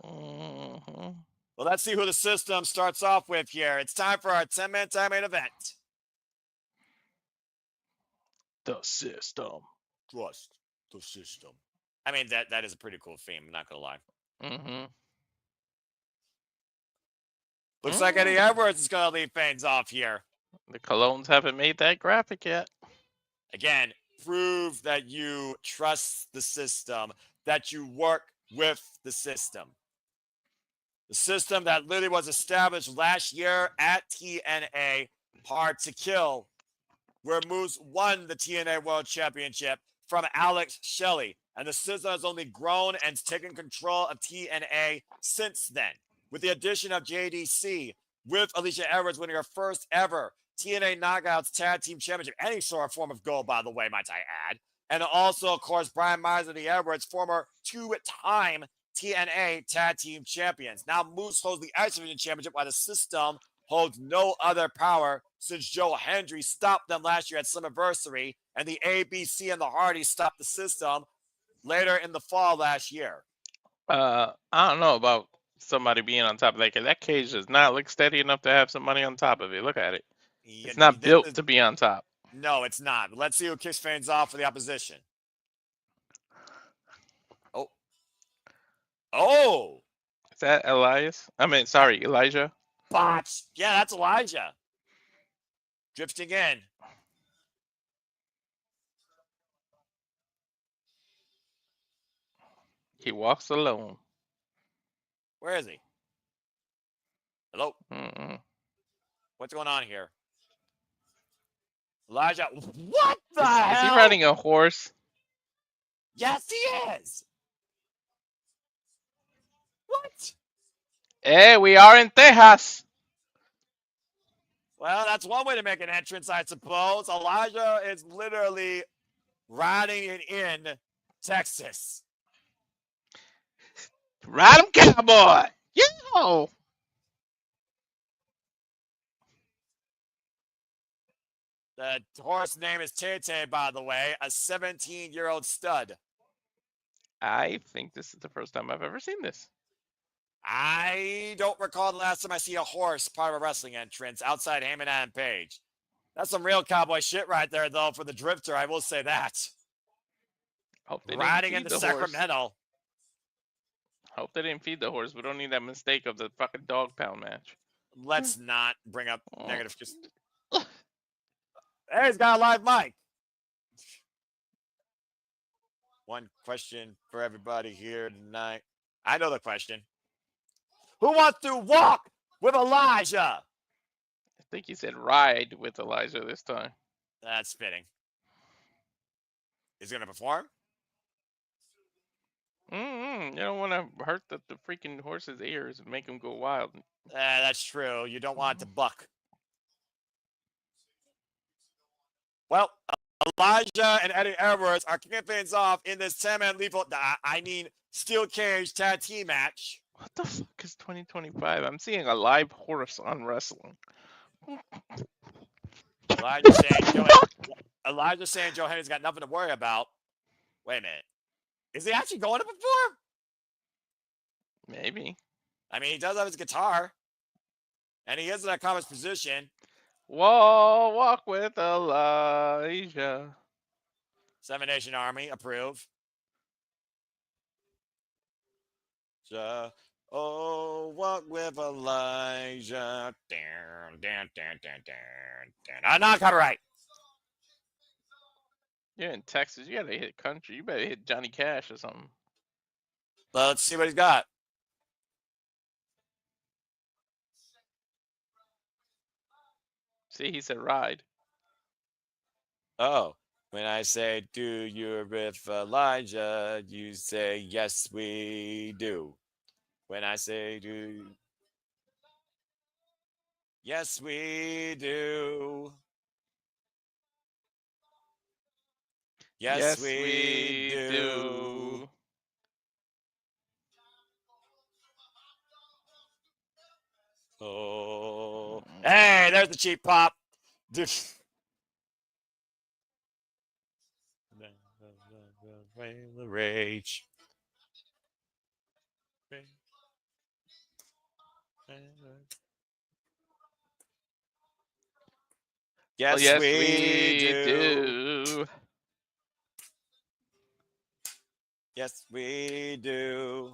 B: Well, let's see who the System starts off with here. It's time for our 10-man time main event.
A: The System.
B: Trust the System. I mean, that is a pretty cool theme. I'm not going to lie. Looks like Eddie Edwards is going to lead things off here.
A: The Colognes haven't made that graphic yet.
B: Again, prove that you trust the System, that you work with the System. The System that literally was established last year at TNA, Hard to Kill, where Moose won the TNA World Championship from Alex Shelley. And the System has only grown and taken control of TNA since then. With the addition of JDC, with Alicia Edwards winning her first ever TNA Knockouts Tag Team Championship, any sort of form of gold, by the way, might I add. And also, of course, Brian Myers and the Edwards, former 2-time TNA Tag Team Champions. Now Moose holds the X Division Championship while the system holds no other power since Joe Hendry stopped them last year at Slammiversary, and the ABC and the Hardys stopped the system later in the fall last year.
A: I don't know about somebody being on top of that, 'cause that cage does not look steady enough to have somebody on top of it. Look at it. It's not built to be on top.
B: No, it's not. But let's see who kicks fans off for the opposition. Oh. Oh!
A: Is that Elias? I mean, sorry, Elijah.
B: Botch. Yeah, that's Elijah. Drifting in.
A: He walks alone.
B: Where is he? Hello?
A: Mm-mm.
B: What's going on here? Elijah. What the hell?
A: Is he riding a horse?
B: Yes, he is. What?
A: Hey, we are in Texas.
B: Well, that's one way to make an entrance, I suppose. Elijah is literally riding it in Texas.
A: Ride him, cowboy. Yo!
B: The horse name is Tete, by the way, a 17-year-old stud.
A: I think this is the first time I've ever seen this.
B: I don't recall the last time I see a horse part of a wrestling entrance outside Heyman and Page. That's some real cowboy shit right there, though, for the drifter. I will say that.
A: Hope they
B: Riding
A: didn't feed
B: into
A: the
B: Sacramento.
A: Horse. Hope they didn't feed the horse. We don't need that mistake of the fucking dog pound match.
B: Let's not bring up negative. Hey, he's got a live mic. One question for everybody here tonight. I know the question. Who wants to walk with Elijah?
A: I think he said ride with Elijah this time.
B: That's fitting. Is he going to perform?
A: You don't want to hurt the freaking horse's ears and make him go wild.
B: That's true. You don't want it to buck. Well, Elijah and Eddie Edwards are kicking things off in this 10-man steel cage tag team match.
A: What the fuck is 2025? I'm seeing a live horse on wrestling.
B: Elijah saying Joe Henry's got nothing to worry about. Wait a minute. Is he actually going to perform?
A: Maybe.
B: I mean, he does have his guitar. And he is in a accomplished position.
A: Whoa, walk with Elijah.
B: Seven Nation Army, approve. Oh, walk with Elijah. Not copyright.
A: You're in Texas. You gotta hit country. You better hit Johnny Cash or something.
B: Let's see what he's got.
A: See, he said ride.
B: Oh, when I say, do you with Elijah, you say, yes, we do. When I say, do, yes, we do. Yes, we do. Oh, hey, there's the cheap pop. Rage. Yes,
A: yes
B: we do. Yes, we do.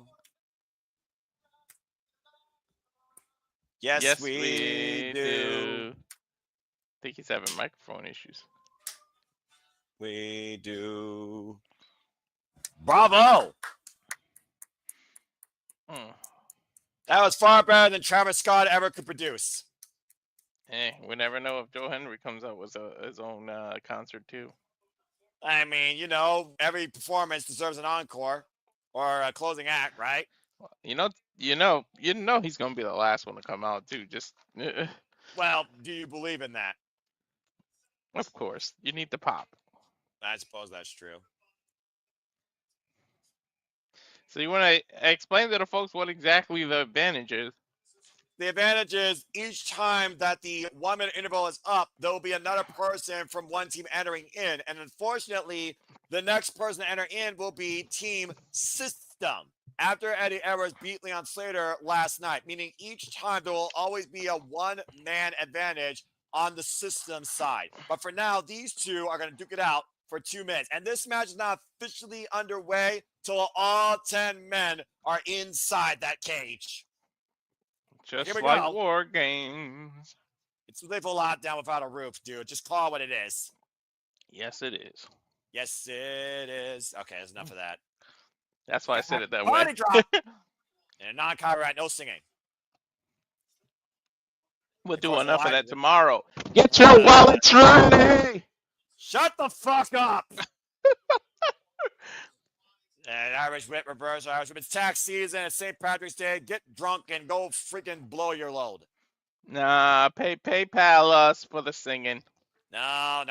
B: Yes, we do.
A: I think he's having microphone issues.
B: We do. Bravo! That was far better than Travis Scott ever could produce.
A: We never know if Joe Hendry comes out with his own concert too.
B: I mean, you know, every performance deserves an encore or a closing act, right?
A: You know, he's gonna be the last one to come out too. Just
B: well, do you believe in that?
A: Of course, you need the pop.
B: I suppose that's true.
A: So you want to explain to the folks what exactly the advantage is?
B: The advantage is each time that the 1 minute interval is up, there will be another person from one team entering in. And unfortunately, the next person to enter in will be Team System after Eddie Edwards beat Leon Slater last night, meaning each time there will always be a one-man advantage on the System side. But for now, these two are going to duke it out for 2 minutes. And this match is not officially underway till all 10 men are inside that cage.
A: Just like War Games.
B: It's live a lot down without a roof, dude. Just call it what it is.
A: Yes, it is.
B: Yes, it is. Okay, that's enough of that.
A: That's why I said it that
B: Party
A: way.
B: drop. And a non-copyright, no singing.
A: We'll do enough of that tomorrow. Get your wallets ready!
B: Shut the fuck up! And Irish Whip reverse Irish Whip. It's tax season. It's St. Patrick's Day. Get drunk and go freaking blow your load.
A: Nah, PayPal us for the singing.
B: No.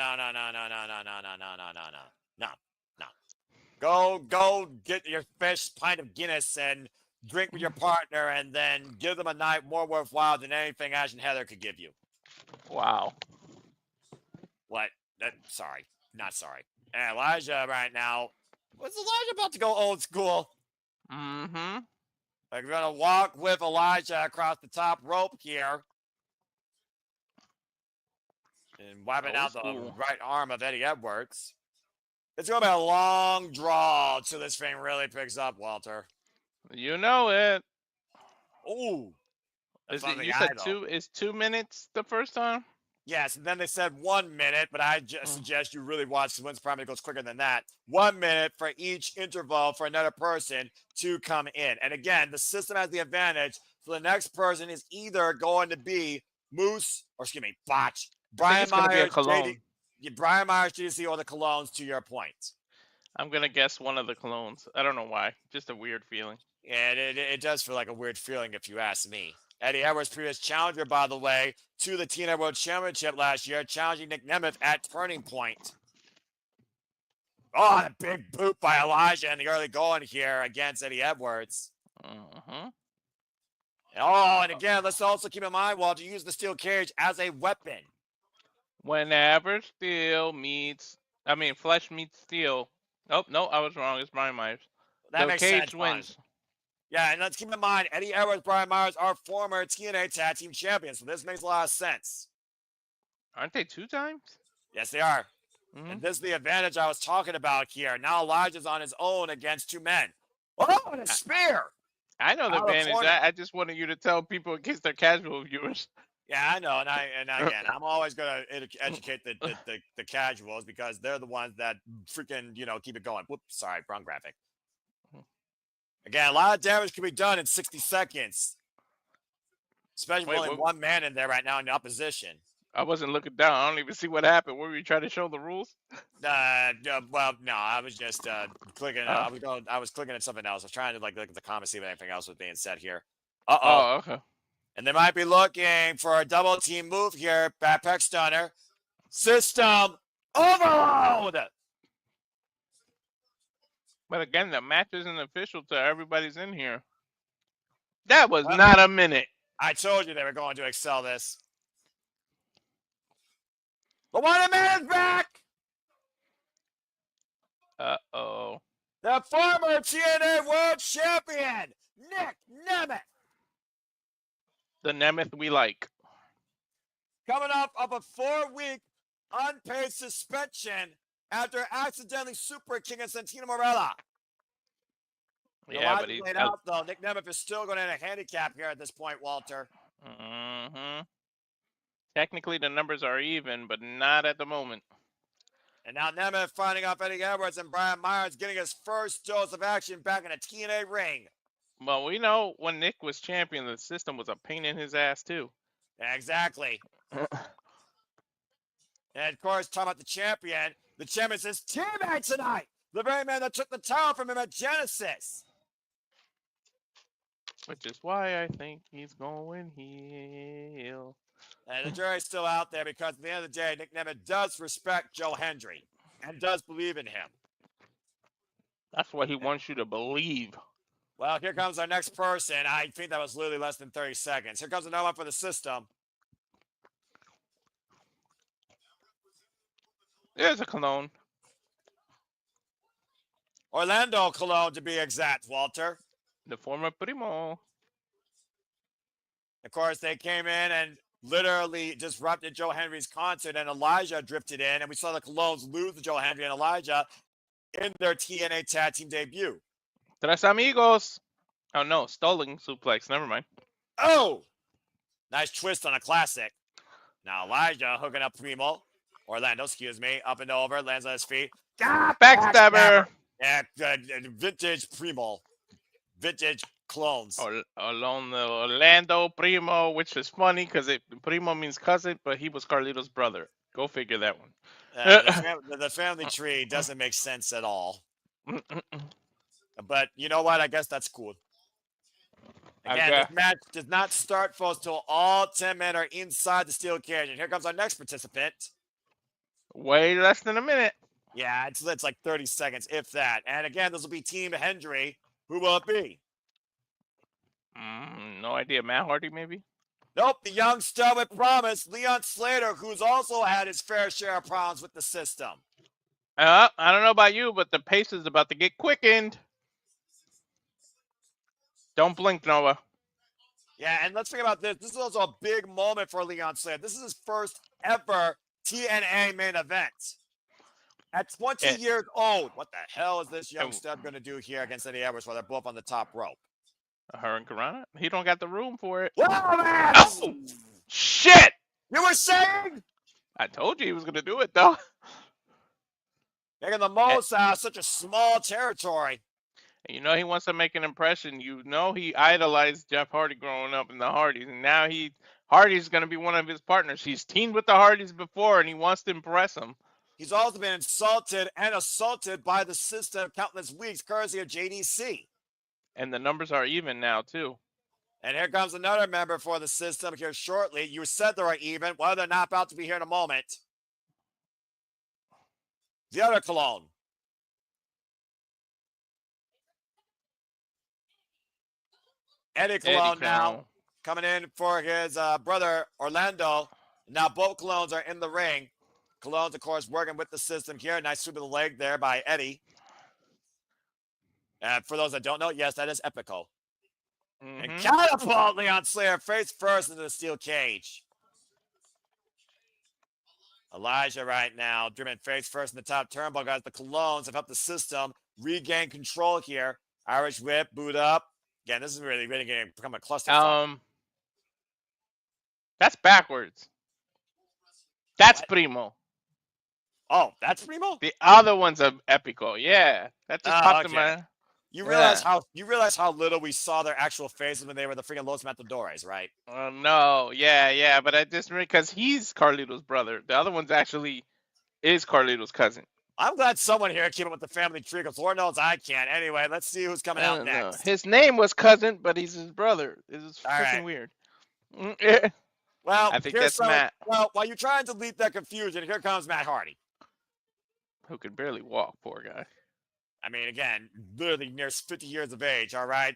B: Go get your first pint of Guinness and drink with your partner, and then give them a night more worthwhile than anything Ash and Heather could give you.
A: Wow.
B: What? Sorry. Not sorry. And Elijah right now. What's Elijah about to go old school?
A: Mm-hmm.
B: We're going to walk with Elijah across the top rope here. And wiping out the right arm of Eddie Edwards. It's going to be a long draw till this thing really picks up, Walter.
A: You know it.
B: Ooh.
A: You said 2 minutes the first time?
B: Yes, and then they said 1 minute, but I just suggest you really watch the wins primary goes quicker than that. 1 minute for each interval for another person to come in. And again, the System has the advantage. So the next person is either going to be Botch, Brian Myers, Brian Myers, GC, or the Colognes, to your point.
A: I'm going to guess one of the Colognes. I don't know why. Just a weird feeling.
B: And it does feel like a weird feeling if you ask me. Eddie Edwards, previous challenger, by the way, to the TNA World Championship last year, challenging Nick Nemeth at Turning Point. Oh, a big boot by Elijah in the early going here against Eddie Edwards.
A: Mm-hmm.
B: Oh, and again, let's also keep in mind, Walter, use the steel cage as a weapon.
A: Whenever flesh meets steel. Oh, no, I was wrong. It's Brian Myers.
B: That makes sense.
A: Cage wins.
B: Yeah, and let's keep in mind, Eddie Edwards, Brian Myers are former TNA Tag Team Champions, so this makes a lot of sense.
A: Aren't they 2 times?
B: Yes, they are.
A: Mm-hmm.
B: And this is the advantage I was talking about here. Now Elijah's on his own against 2 men. Oh, and a spear!
A: I know the advantage. I just wanted you to tell people in case they're casual viewers.
B: Yeah, I know, and again, I'm always going to educate the casuals because they're the ones that freaking, keep it going. Whoops, sorry, wrong graphic. Again, a lot of damage can be done in 60 seconds. Especially with only 1 man in there right now in the opposition.
A: I wasn't looking down. I don't even see what happened. Were you trying to show the rules?
B: Well, no, I was just clicking. I was clicking at something else. I was trying to look at the comments, see if anything else was being said here.
A: Oh, okay.
B: And they might be looking for a double team move here. Backpack stunner. System overload.
A: But again, the match isn't official till everybody's in here. That was not a minute.
B: I told you they were going to excel this. But 1 minute back.
A: Uh-oh.
B: The former TNA World Champion, Nick Nemeth.
A: The Nemeth we like.
B: Coming up of a 4-week unpaid suspension after accidentally super kicking Santino Marella.
A: Yeah, but he's
B: laid out, though. Nick Nemeth is still going to have a handicap here at this point, Walter.
A: Mm-hmm. Technically, the numbers are even, but not at the moment.
B: And now Nemeth finding off Eddie Edwards and Brian Myers getting his first dose of action back in a TNA ring.
A: Well, we know when Nick was champion, the System was a pain in his ass, too.
B: Exactly. And, of course, talking about the champion says teammate tonight. The very man that took the title from him at Genesis.
A: Which is why I think he's going heel.
B: And the jury's still out there because at the end of the day, Nick Nemeth does respect Joe Hendry. and does believe in him.
A: That's what he wants you to believe.
B: Well, here comes our next person. I think that was literally less than 30 seconds. Here comes another one for the system.
A: There's a cologne.
B: Orlando Cologne, to be exact, Walter.
A: The former Primo.
B: Of course, they came in and literally disrupted Joe Hendry's concert, and Elijah drifted in, and we saw the Colognes lose to Joe Hendry and Elijah in their TNA Tag Team debut.
A: Tres amigos. Oh no, stolen suplex. Never mind.
B: Oh! Nice twist on a classic. Now Elijah hooking up Primo. Orlando, excuse me. Up and over. Lands on his feet.
A: Ah, backstabber.
B: Yeah, vintage Primo. Vintage clones.
A: Orlando Primo, which is funny because Primo means cousin, but he was Carlito's brother. Go figure that one.
B: The family tree doesn't make sense at all. But you know what? I guess that's cool. Again, this match does not start, folks, till all 10 men are inside the steel cage. And here comes our next participant.
A: Way less than a minute.
B: Yeah, it's like 30 seconds, if that. And again, this will be Team Hendry. Who will it be?
A: No idea. Matt Hardy, maybe?
B: Nope, the young star with promise, Leon Slater, who's also had his fair share of problems with the system.
A: I don't know about you, but the pace is about to get quickened. Don't blink, Noah.
B: Yeah, and let's think about this. This is also a big moment for Leon Slater. This is his first ever TNA main event. At 20 years old, what the hell is this young stud going to do here against Eddie Edwards while they're both on the top rope?
A: Hurricane? He don't got the room for it.
B: Whoa, man!
A: Oh, shit!
B: You were saying?
A: I told you he was going to do it, though.
B: Making the most out of such a small territory.
A: You know he wants to make an impression. You know he idolized Jeff Hardy growing up in the Hardys, and now Hardy's going to be one of his partners. He's teamed with the Hardys before, and he wants to impress them.
B: He's also been insulted and assaulted by the system countless weeks, courtesy of JDC.
A: And the numbers are even now, too.
B: And here comes another member for the system here shortly. You said they were even. Well, they're not about to be here in a moment. The other Cologne. Eddie Cologne now coming in for his brother, Orlando. Now both Colognes are in the ring. Colognes, of course, working with the system here. Nice sweep of the leg there by Eddie. And for those that don't know, yes, that is Epico. And catapult Leon Slater face first into the steel cage. Elijah right now, driven face first in the top turnbuckle. Guys, the Colognes have helped the system regain control here. Irish whip, boot up. Again, this is really going to become a cluster.
A: That's backwards. That's what? Primo.
B: Oh, that's Primo?
A: The other one's a Epico. Yeah, that just popped in my.
B: You realize how little we saw their actual faces when they were the freaking Los Matadores, right?
A: No, yeah, but I just because he's Carlito's brother. The other one's actually is Carlito's cousin.
B: I'm glad someone here came up with the family tree, because Lord knows I can't. Anyway, let's see who's coming out next.
A: His name was cousin, but he's his brother. This is freaking weird.
B: Well,
A: I think that's Matt.
B: Well, while you're trying to delete that confusion, here comes Matt Hardy.
A: Who can barely walk, poor guy.
B: I mean, again, literally near 50 years of age, all right?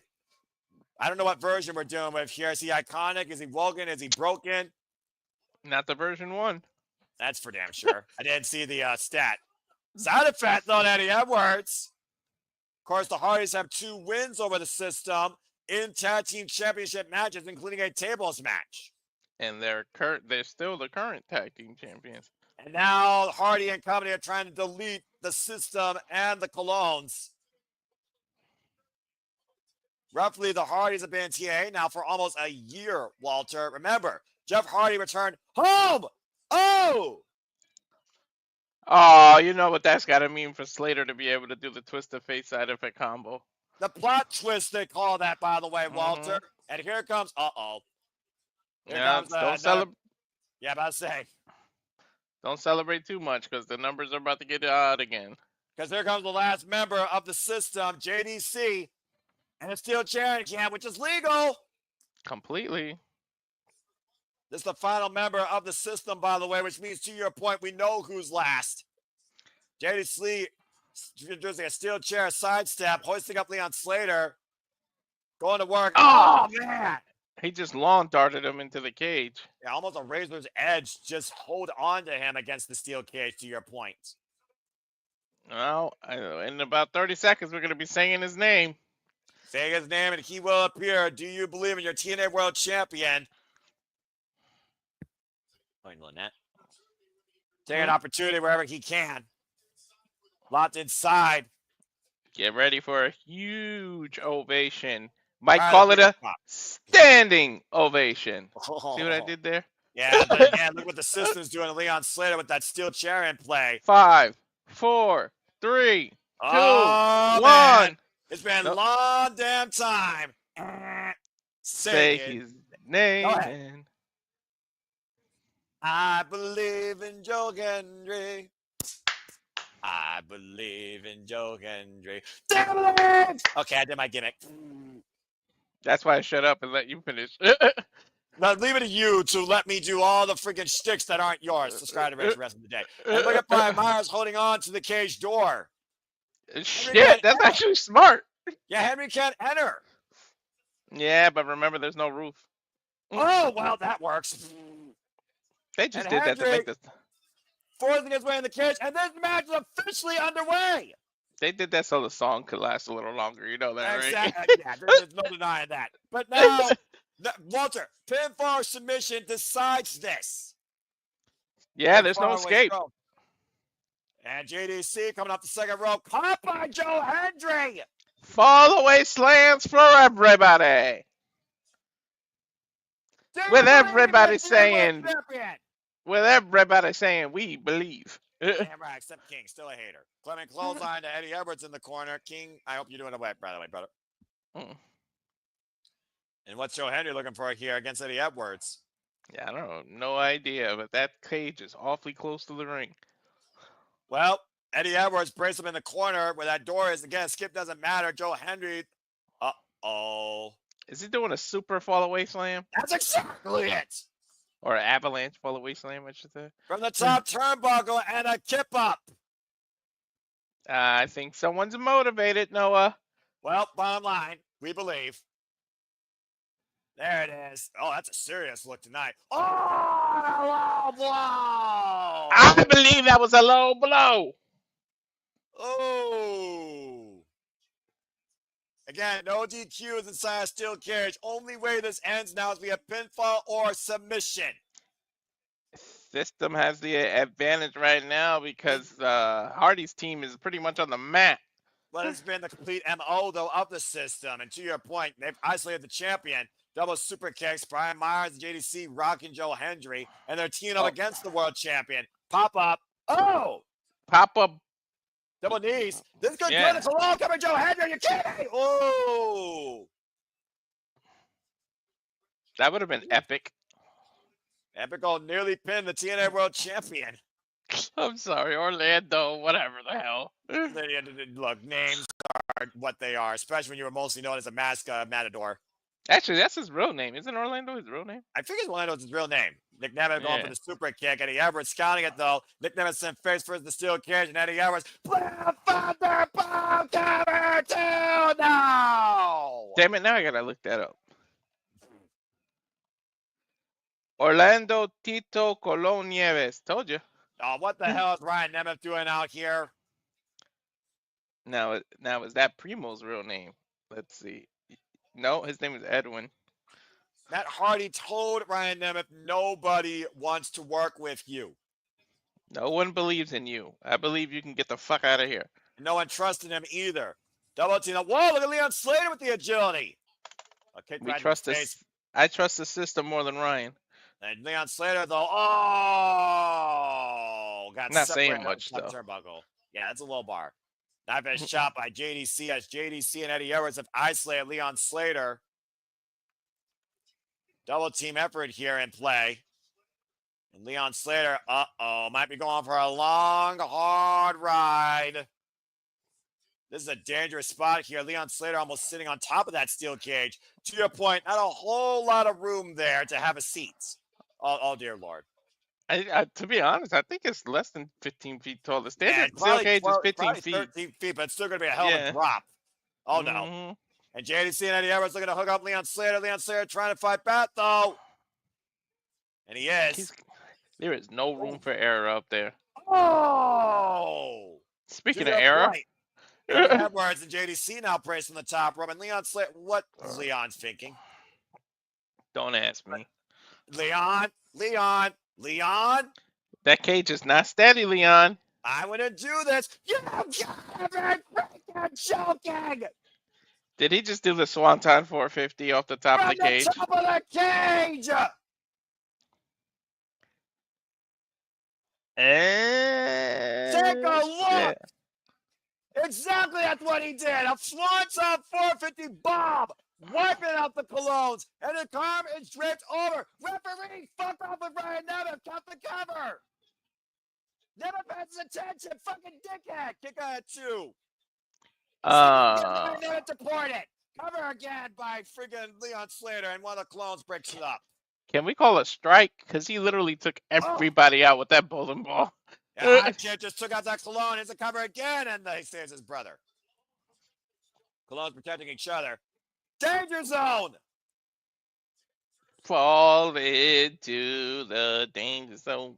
B: I don't know what version we're doing with here. Is he iconic? Is he Wogan? Is he broken?
A: Not the version 1.
B: That's for damn sure. I didn't see the stat. Side effect, though, Eddie Edwards. Of course, the Hardys have 2 wins over the system in tag team championship matches, including a tables match.
A: And they're still the current tag team champions.
B: And now Hardy and company are trying to delete the system and the Colognes. Roughly, the Hardys have been in TNA now for almost a year, Walter. Remember, Jeff Hardy returned home.
A: Oh, you know what that's got to mean for Slater to be able to do the twist of fate side effect combo.
B: The plot twist, they call that, by the way, Walter. And here comes,
A: don't celebrate.
B: Yeah, about to say.
A: Don't celebrate too much, because the numbers are about to get out again.
B: Because here comes the last member of the system, JDC, and a steel chair camp, which is legal.
A: Completely.
B: This is the final member of the system, by the way, which means, to your point, we know who's last. JDC introducing a steel chair sidestep, hoisting up Leon Slater. Going to work.
A: Oh!
B: Oh, man.
A: He just lawn darted him into the cage.
B: Yeah, almost a razor's edge. Just hold on to him against the steel cage, to your point.
A: Well, in about 30 seconds, we're going to be saying his name.
B: Say his name and he will appear. Do you believe in your TNA World Champion? Lynette. Take an opportunity wherever he can. Locked inside.
A: Get ready for a huge ovation. Might
B: Right,
A: call it a standing ovation.
B: Oh.
A: See what I did there?
B: Yeah, but again, look what the system's doing to Leon Slater with that steel chair in play.
A: 5, 4, 3, 2,
B: Oh,
A: 1.
B: Man. It's been a long damn time.
A: Say his name.
B: Go ahead. I believe in Joe Hendry. I believe in Joe Hendry. Okay, I did my gimmick.
A: That's why I shut up and let you finish.
B: Now leave it to you to let me do all the freaking shticks that aren't yours. Subscribe to Rich the rest of the day. And look at Brian Myers holding on to the cage door.
A: Shit, that's actually smart.
B: Yeah, Henry can't enter.
A: Yeah, but remember, there's no roof.
B: Oh, well, that works.
A: They just did that to make this.
B: Forcing his way in the cage, and this match is officially underway.
A: They did that so the song could last a little longer. You know that, right?
B: Exactly. Yeah, there's no denying that. But now, Walter, pinfall submission decides this.
A: Yeah, there's no escape.
B: And JDC coming off the second rope. Caught by Joe Hendry.
A: Fall away slams for everybody. With everybody saying, we believe.
B: Damn right, except King, still a hater. Clement clothesline to Eddie Edwards in the corner. King, I hope you're doing it right, by the way, brother. And what's Joe Hendry looking for here against Eddie Edwards?
A: Yeah, I don't know. No idea, but that cage is awfully close to the ring.
B: Well, Eddie Edwards braced him in the corner where that door is. Again, skip doesn't matter. Joe Hendry. Uh-oh.
A: Is he doing a super fall away slam?
B: That's exactly it.
A: Or an avalanche fall away slam, I should say.
B: From the top turnbuckle and a kip up.
A: I think someone's motivated, Noah.
B: Well, bottom line, we believe. There it is. Oh, that's a serious look tonight. Oh, a low blow.
A: I believe that was a low blow.
B: Oh. Again, no DQs inside a steel cage. Only way this ends now is via pinfall or submission.
A: System has the advantage right now because Hardy's team is pretty much on the mat.
B: But it's been the complete MO, though, of the system. And to your point, they've isolated the champion. Double super kicks. Brian Myers and JDC rocking Joe Hendry. And they're teaming up against the world champion. Pop up. Oh!
A: Pop up.
B: Double knees. This is good. Yeah. It's a long coming Joe Hendry. Are you kidding? Oh!
A: That would have been epic.
B: Epico nearly pinned the TNA World Champion.
A: I'm sorry, Orlando, whatever the hell.
B: Look, names are what they are, especially when you were mostly known as a matador.
A: Actually, that's his real name. Isn't Orlando his real name?
B: I think Orlando's his real name. Nick Nemeth going for the super kick. Eddie Edwards scouting it, though. Nick Nemeth sent face first the steel cage, and Eddie Edwards. Thunderbolt cover 2 now!
A: Damn it, now I gotta look that up. Orlando Tito Colon Nieves. Told you.
B: Oh, what the hell is Ryan Nemeth doing out here?
A: Now is that Primo's real name? Let's see. No, his name is Edwin.
B: Matt Hardy told Ryan Nemeth, nobody wants to work with you.
A: No one believes in you. I believe you can get the fuck out of here.
B: No one trusted him either. Double team. Whoa, look at Leon Slater with the agility. Okay,
A: we trust this. I trust the system more than Ryan.
B: And Leon Slater, though, got
A: not saying much, though.
B: Turnbuckle. Yeah, that's a low bar. Nice shot by JDC as JDC and Eddie Edwards have isolated Leon Slater. Double team effort here in play. And Leon Slater, might be going for a long, hard ride. This is a dangerous spot here. Leon Slater almost sitting on top of that steel cage. To your point, not a whole lot of room there to have a seat. Oh dear Lord.
A: To be honest, I think it's less than 15 feet tall. The standard steel cage is 15 feet.
B: 13 feet, but it's still going to be a hell of a drop. Oh, no. And JDC and Eddie Edwards looking to hook up Leon Slater. Leon Slater trying to fight back, though. And he is.
A: There is no room for error up there.
B: Oh!
A: Speaking of error.
B: Eddie Edwards and JDC now brace on the top rope. And Leon Slater, what is Leon thinking?
A: Don't ask me.
B: Leon.
A: That cage is not steady, Leon.
B: I want to do this. You gotta be freaking joking.
A: Did he just do the Swanton 450 off the top of the cage?
B: Top of the cage. Take a look. Exactly, that's what he did. A Swanton 450 bomb. Wiping out the colognes. And the arm is draped over. Referee, fuck off with Brian Nemeth. Cut the cover. Nemeth pays his attention. Fucking dickhead. Kick out at 2. Nemeth deported. Cover again by friggin' Leon Slater. And one of the clones breaks it up.
A: Can we call a strike? Because he literally took everybody out with that bowling ball.
B: Yeah, Hot Chip just took out that Cologne. It's a cover again. And he saves his brother. Cologne's protecting each other. Danger zone.
A: Fall into the danger zone.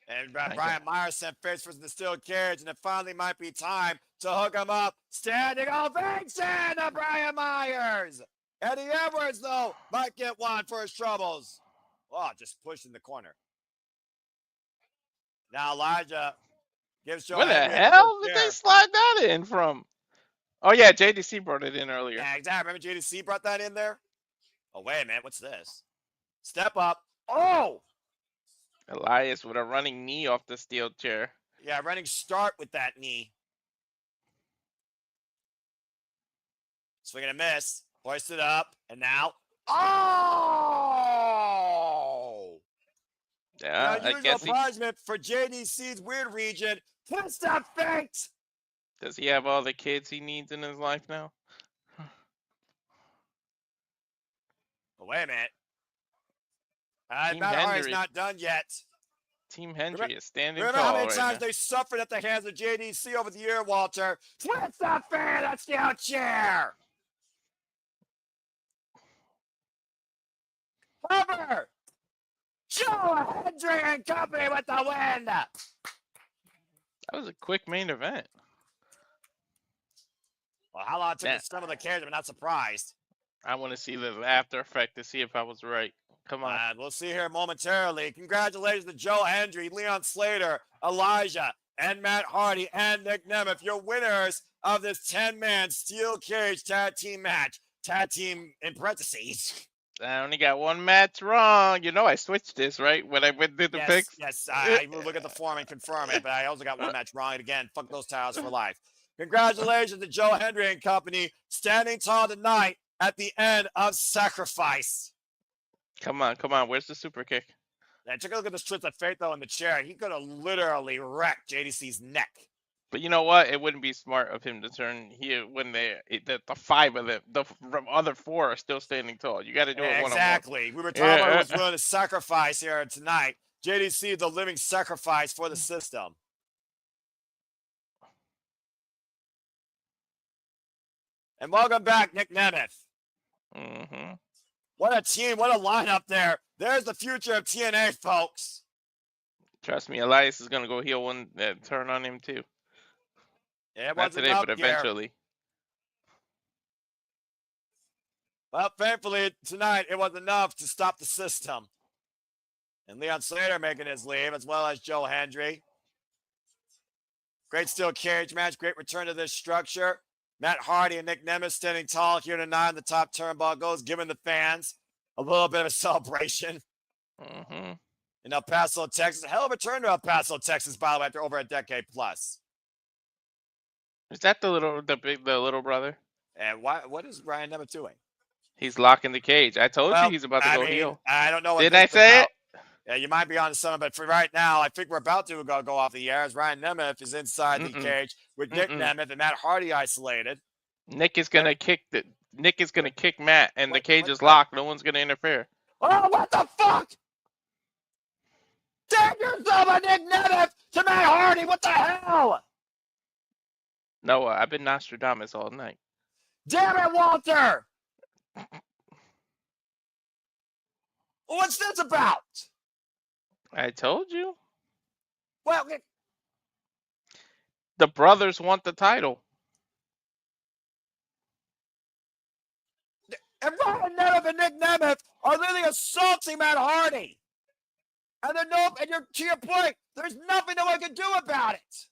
B: And Brian Myers sent face first in the steel cage, and it finally might be time to hook him up. Standing ovation to Brian Myers. Eddie Edwards, though, might get one for his troubles. Oh, just pushed in the corner. Now Elijah gives Joe.
A: Where the hell did they slide that in from? Oh, yeah, JDC brought it in earlier.
B: Yeah, exactly. Remember JDC brought that in there? Oh, wait a minute. What's this? Step up. Oh!
A: Elias with a running knee off the steel chair.
B: Yeah, running start with that knee. Swing and a miss. Hoisted up. And now. Oh!
A: Yeah, I guess
B: punishment for JDC's weird region. Twist that fate!
A: Does he have all the kids he needs in his life now?
B: Oh, wait a minute. Matt Hardy's not done yet.
A: Team Hendry is standing
B: tall.
A: Remember
B: how many times they suffered at the hands of JDC over the year, Walter? Twist that fan, that's the out chair. Cover. Joe Hendry and company with the win.
A: That was a quick main event.
B: Well, how long it took some of the cage? I'm not surprised.
A: I want to see the after effect to see if I was right. Come on.
B: We'll see here momentarily. Congratulations to Joe Hendry, Leon Slater, Elijah, and Matt Hardy, and Nick Nemeth, your winners of this 10-man steel cage tag team match. Tag team in parentheses.
A: I only got one match wrong. You know I switched this, right? When I did the picks?
B: Yes, I will look at the form and confirm it, but I also got one match wrong. And again, fuck those titles for life. Congratulations to Joe Hendry and company, standing tall tonight at the end of Sacrifice.
A: Come on. Where's the super kick?
B: And take a look at the twist of fate, though, in the chair. He could have literally wrecked JDC's neck.
A: But you know what? It wouldn't be smart of him to turn here when the five of them, the other four are still standing tall. You got to do it one-on-one.
B: Exactly. We were talking about who was willing to sacrifice here tonight. JDC, the living sacrifice for the system. And welcome back, Nick Nemeth.
A: Mm-hmm.
B: What a team. What a lineup there. There's the future of TNA, folks.
A: Trust me, Elias is going to go heel one turn on him, too.
B: Yeah, it
A: not today, but eventually.
B: Well, thankfully, tonight, it was enough to stop the system. And Leon Slater making his leave, as well as Joe Hendry. Great steel cage match. Great return to this structure. Matt Hardy and Nick Nemeth standing tall here tonight on the top turnbuckles, giving the fans a little bit of a celebration.
A: Mm-hmm.
B: In El Paso, Texas. A hell of a turn to El Paso, Texas, by the way, after over a decade plus.
A: Is that the little brother?
B: And what is Brian Nemeth doing?
A: He's locking the cage. I told you he's about to go heel.
B: I don't know what
A: Did I say it?
B: Yeah, you might be on to something, but for right now, I think we're about to go off the air as Ryan Nemeth is inside the cage with Nick Nemeth and Matt Hardy isolated.
A: Nick is gonna kick Matt, and the cage is locked. No one's gonna interfere.
B: Oh, what the fuck! Take yourself, Nick Nemeth to Matt Hardy. What the hell?
A: No, I've been Nostradamus all night.
B: Damn it, Walter! What's this about?
A: I told you.
B: Well,
A: The brothers want the title.
B: and Ryan Nemeth and Nick Nemeth are literally assaulting Matt Hardy. And then no, and to your point, there's nothing no one can do about it.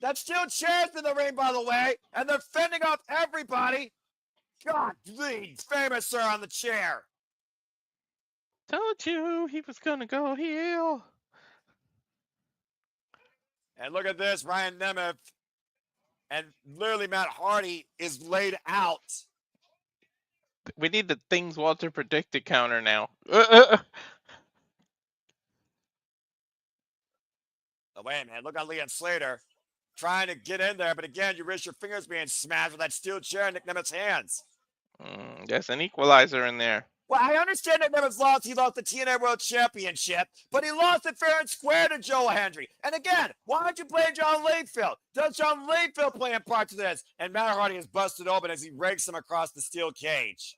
B: That's still chairs in the ring, by the way, and they're fending off everybody. God, please, famous sir on the chair.
A: Told you he was gonna go heel.
B: And look at this, Ryan Nemeth. And literally Matt Hardy is laid out.
A: We need the things Walter predicted counter now.
B: Oh, wait, man, look at Leon Slater trying to get in there, but again, you risk your fingers being smashed with that steel chair in Nick Nemeth's hands.
A: There's an equalizer in there.
B: Well, I understand Nick Nemeth's loss. He lost the TNA World Championship, but he lost it fair and square to Joe Hendry. And again, why don't you play John Layfield? Does John Layfield play a part to this? And Matt Hardy is busted open as he rakes him across the steel cage.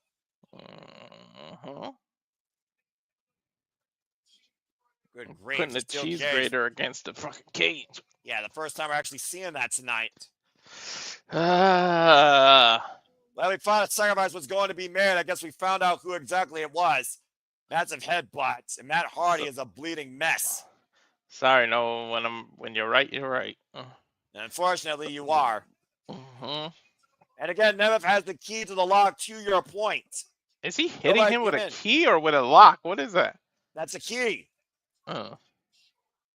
B: Good grief.
A: Putting the cheese grater against the fucking cage.
B: Yeah, the first time we're actually seeing that tonight. Well, we thought a sacrifice was going to be made. I guess we found out who exactly it was. Massive headbutts, and Matt Hardy is a bleeding mess.
A: Sorry, no. When you're right, you're right.
B: And unfortunately, you are.
A: And
B: again, Nemeth has the key to the lock. To your point,
A: is he hitting him with a key or with a lock? What is that?
B: That's a key.
A: Oh.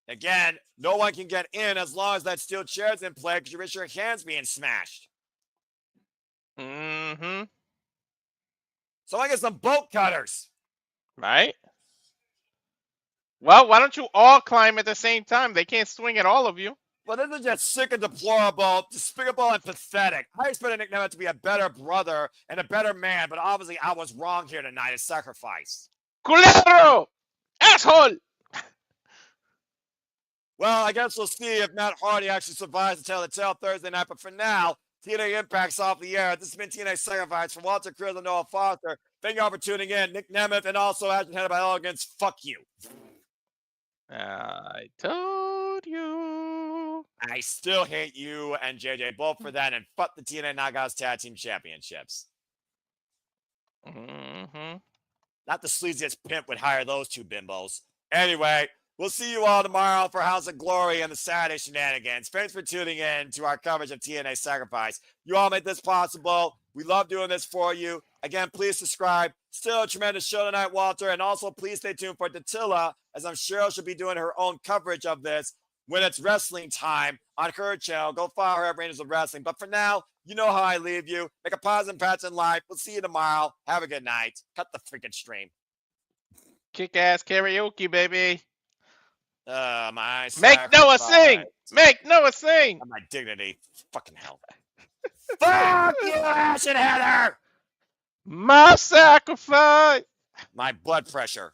B: Again, no one can get in as long as that steel chair's in play because you risk your hands being smashed. So I get some bolt cutters.
A: Right? Well, why don't you all climb at the same time? They can't swing at all of you.
B: Well, this is just sick and deplorable, despicable and pathetic. I expected Nick Nemeth to be a better brother and a better man, but obviously I was wrong here tonight at Sacrifice.
A: Culero! Asshole!
B: Well, I guess we'll see if Matt Hardy actually survives to tell the tale Thursday night, but for now, TNA Impact's off the air. This has been TNA Sacrifice from Walter Cruz and Noah Foster. Thank you all for tuning in. Nick Nemeth and also Agitated by Elegance. Fuck you.
A: I told you.
B: I still hate you and JJ both for that, and fuck the TNA Knockouts Tag Team Championships. Not the sleaziest pimp would hire those two bimbos. Anyway, we'll see you all tomorrow for House of Glory and the Saturday shenanigans. Thanks for tuning in to our coverage of TNA Sacrifice. You all made this possible. We love doing this for you. Again, please subscribe. Still a tremendous show tonight, Walter. And also, please stay tuned for Datilla, as I'm sure she'll be doing her own coverage of this when it's wrestling time on her channel. Go follow her at Rangers of Wrestling. But for now, you know how I leave you. Make a positive patch in life. We'll see you tomorrow. Have a good night. Cut the freaking stream.
A: Kick-ass karaoke, baby.
B: Make
A: Noah sing! Make Noah sing!
B: My dignity. Fucking hell. Fuck you, Ash and Heather!
A: My sacrifice!
B: My blood pressure.